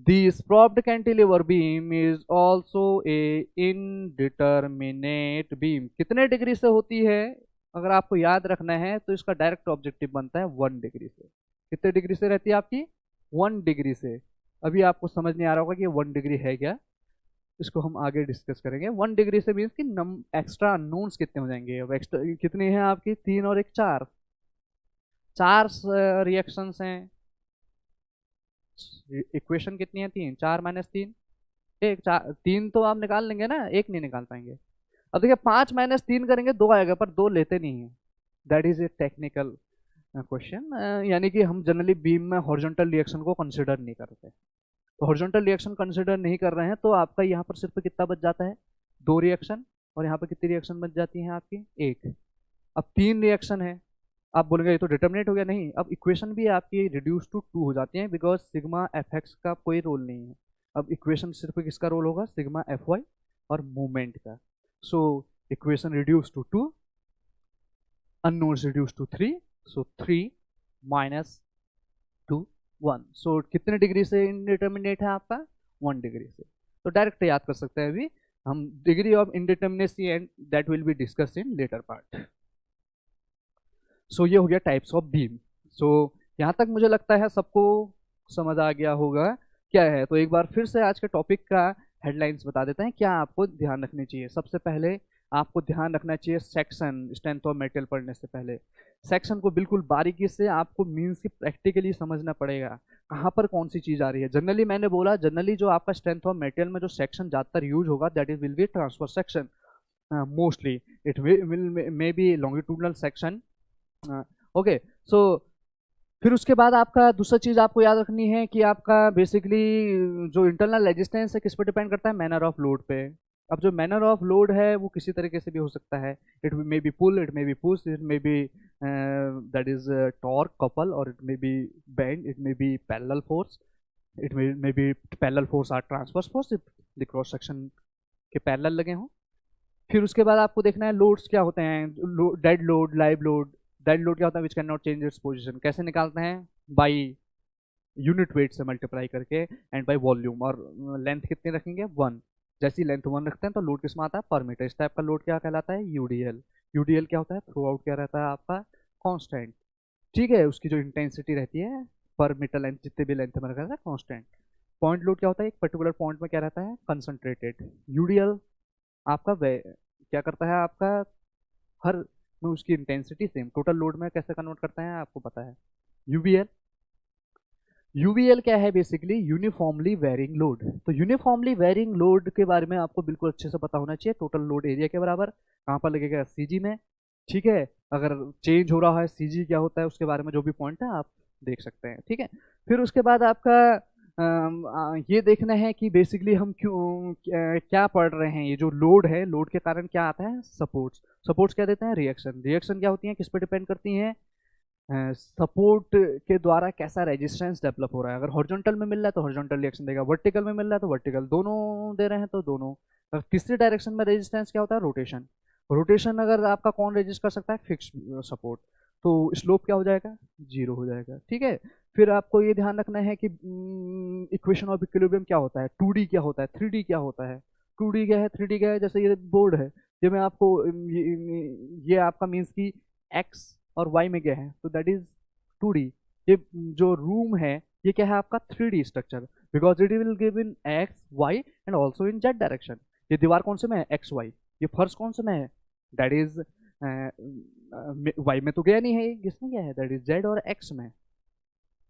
this propped cantilever beam is also a indeterminate beam। कितने degree से होती है, अगर आपको याद रखना है तो इसका डायरेक्ट ऑब्जेक्टिव बनता है 1 डिग्री से। कितने डिग्री से रहती है आपकी, 1 डिग्री से। अभी आपको समझ नहीं आ रहा होगा कि 1 डिग्री है क्या, इसको हम आगे डिस्कस करेंगे। 1 डिग्री से मीन्स कि एक्स्ट्रा अननोन्स कितने हो जाएंगे। अब एक्स्ट्रा कितनी है आपकी, 3 और 1 4, 4 रिएक्शंस हैं। इक्वेशन कितनी है, 3, 4 माइनस 3 1, 4 3 तो आप निकाल लेंगे ना, एक नहीं निकाल पाएंगे। अब देखिए 5 माइनस 3 करेंगे 2 आएगा, पर 2 लेते नहीं है, that is A technical question, यानी कि हम जनरली बीम में हॉरिजॉन्टल रिएक्शन को कंसिडर नहीं करते। तो हॉरिजॉन्टल रिएक्शन कंसिडर नहीं कर रहे हैं तो आपका यहाँ पर सिर्फ कितना बच जाता है, 2 रिएक्शन, और यहाँ पर कितनी रिएक्शन बच जाती है आपकी, 1। अब 3 रिएक्शन है, आप बोलेंगे ये तो डिटर्मिनेट हो गया, नहीं, अब इक्वेशन भी आपकी रिड्यूस टू 2 हो जाती है, बिकॉज सिग्मा एफ एक्स का कोई रोल नहीं है। अब इक्वेशन सिर्फ किसका रोल होगा, सिग्मा एफ वाई और मूवमेंट का। So equation reduce to 2, unknowns reduced to 3, so 3 minus 2 1, so कितने डिग्री से इनडिटर्मिनेट है आपका, 1 डिग्री से। तो डायरेक्ट याद कर सकते हैं अभी हम degree of indeterminacy, and that will be discuss in later part. So ये हो गया टाइप्स ऑफ बीम। सो यहाँ तक मुझे लगता है सबको समझ आ गया होगा क्या है। तो एक बार फिर से आज के टॉपिक का हेडलाइंस बता देते हैं क्या आपको ध्यान रखनी चाहिए। सबसे पहले आपको ध्यान रखना चाहिए सेक्शन, स्ट्रेंथ ऑफ मेटेरियल पढ़ने से पहले सेक्शन को बिल्कुल बारीकी से आपको मीन्स की प्रैक्टिकली समझना पड़ेगा, कहाँ पर कौन सी चीज़ आ रही है। जनरली मैंने बोला, जनरली जो आपका स्ट्रेंथ ऑफ मेटेरियल में जो सेक्शन ज़्यादातर यूज होगा that is will be transfer section, mostly it will may be longitudinal section. Okay, so फिर उसके बाद आपका दूसरा चीज़ आपको याद रखनी है कि आपका बेसिकली जो इंटरनल रेजिस्टेंस है किस पर डिपेंड करता है, मैनर ऑफ लोड पे। अब जो मैनर ऑफ लोड है वो किसी तरीके से भी हो सकता है, it may be pull, it may be push, it may be that is torque couple, और it may be bend, it may be parallel force, it may be parallel force or transverse force if the cross section के parallel लगे हों। फिर उसके बाद आपको देखना है लोड्स क्या होते हैं, dead load, live load. Dead load क्या होता है, which can not change its position, कैसे निकालते हैं, बाई यूनिट वेट से मल्टीप्लाई करके एंड बाई वॉल्यूम, और लेंथ कितनी रखेंगे, 1। जैसी लेंथ 1 रखते हैं तो लोड किस में आता है, पर मीटर। इस टाइप का लोड क्या कहलाता है, यूडीएल। यूडीएल क्या होता है, थ्रू आउट क्या रहता है आपका, कांस्टेंट। ठीक है, उसकी जो इंटेंसिटी रहती है पर मीटर लेंथ, जितने भी लेंथ में रखा रहता है कांस्टेंट। पॉइंट लोड क्या होता है, एक पर्टिकुलर पॉइंट में क्या रहता है, कंसंट्रेटेड। यूडीएल आपका क्या करता है, आपका हर में उसकी इंटेंसिटी सेम, टोटल लोड में कैसे कन्वर्ट करते हैं आपको पता है। यूवीएल, यूवीएल क्या है, बेसिकली यूनिफॉर्मली वेरिंग लोड। तो यूनिफॉर्मली वेरिंग लोड के बारे में आपको बिल्कुल अच्छे से पता होना चाहिए, टोटल लोड एरिया के बराबर, कहाँ पर लगेगा, सीजी में। ठीक है, अगर चेंज हो रहा है सीजी क्या होता है उसके बारे में जो भी पॉइंट है आप देख सकते हैं। ठीक है, फिर उसके बाद आपका ये देखना है कि बेसिकली हम क्यों क्या पढ़ रहे हैं। ये जो लोड है, लोड के कारण क्या आता है, सपोर्ट्स। सपोर्ट्स क्या देते हैं, रिएक्शन। रिएक्शन क्या होती है, किस पर डिपेंड करती हैं, सपोर्ट के द्वारा कैसा रेजिस्टेंस डेवलप हो रहा है। अगर हॉरिजॉन्टल में मिल रहा है तो हॉरिजॉन्टल रिएक्शन देगा, वर्टिकल में मिल रहा है तो वर्टिकल, दोनों दे रहे हैं तो दोनों। अगर तीसरी डायरेक्शन में रेजिस्टेंस क्या होता है, रोटेशन। रोटेशन अगर आपका कौन रेजिस्ट कर सकता है, फिक्स सपोर्ट, तो स्लोप क्या हो जाएगा, 0 हो जाएगा। ठीक है, फिर आपको ये ध्यान रखना है कि इक्वेशन ऑफ इक्विलिब्रियम क्या होता है, 2D क्या होता है, 3D क्या होता है। 2D क्या है, 3D क्या है, जैसे ये बोर्ड है, ये मैं आपको ये आपका मीन्स की एक्स और वाई में क्या है, तो दैट इज 2D। ये जो रूम है ये क्या है आपका 3D structure, because it will give in X Y and also in Z direction. ये दीवार कौन से में है, एक्स वाई। ये फर्श कौन से में है, दैट इज वाई में तो गया नहीं है, किसमें गया है, दैट इज जेड और एक्स में।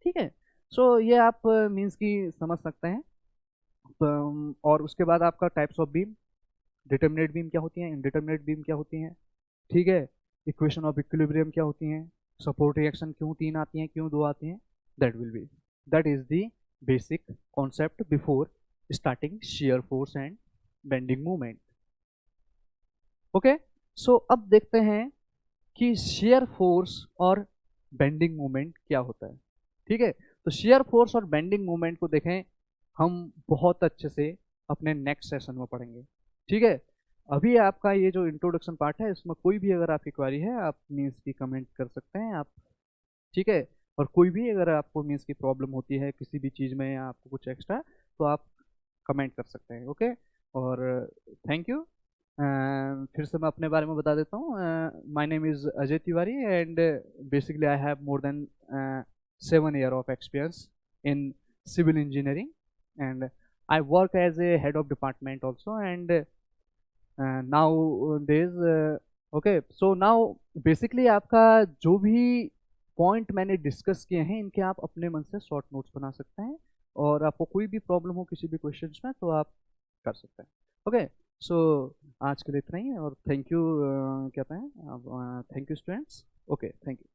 ठीक है, सो ये आप मीन्स की समझ सकते हैं। और उसके बाद आपका types of beam, determinate beam क्या होती है, इनडिटर्मिनेट बीम क्या होती है। ठीक है, इक्वेशन ऑफ इक्विलिब्रियम क्या होती हैं, सपोर्ट रिएक्शन क्यों 3 आती हैं, क्यों 2 आती हैं, that is the basic concept before starting shear force and bending movement. Okay, so अब देखते हैं कि shear फोर्स और बेंडिंग मूवमेंट क्या होता है। ठीक है, तो shear फोर्स और बेंडिंग मूवमेंट को देखें हम बहुत अच्छे से अपने नेक्स्ट सेशन में पढ़ेंगे। ठीक है, अभी आपका ये जो इंट्रोडक्शन पार्ट है इसमें कोई भी अगर आपकी क्वेरी है आप मीन्स की कमेंट कर सकते हैं आप। ठीक है, और कोई भी अगर आपको मीन्स की प्रॉब्लम होती है किसी भी चीज़ में या आपको कुछ एक्स्ट्रा, तो आप कमेंट कर सकते हैं। ओके, और थैंक यू। फिर से मैं अपने बारे में बता देता हूँ। My name is Ajay Tiwari and basically I have more than 7 years of experience in civil engineering and I work as a head of department also and nowadays okay, so now basically आपका जो भी पॉइंट मैंने discuss किए हैं इनके आप अपने मन से शॉर्ट नोट्स बना सकते हैं, और आपको कोई भी प्रॉब्लम हो किसी भी क्वेश्चंस में तो आप कर सकते हैं। ओके, सो आज के लिए इतना ही, और थैंक यू कहते हैं, thank you students. Okay, thank you.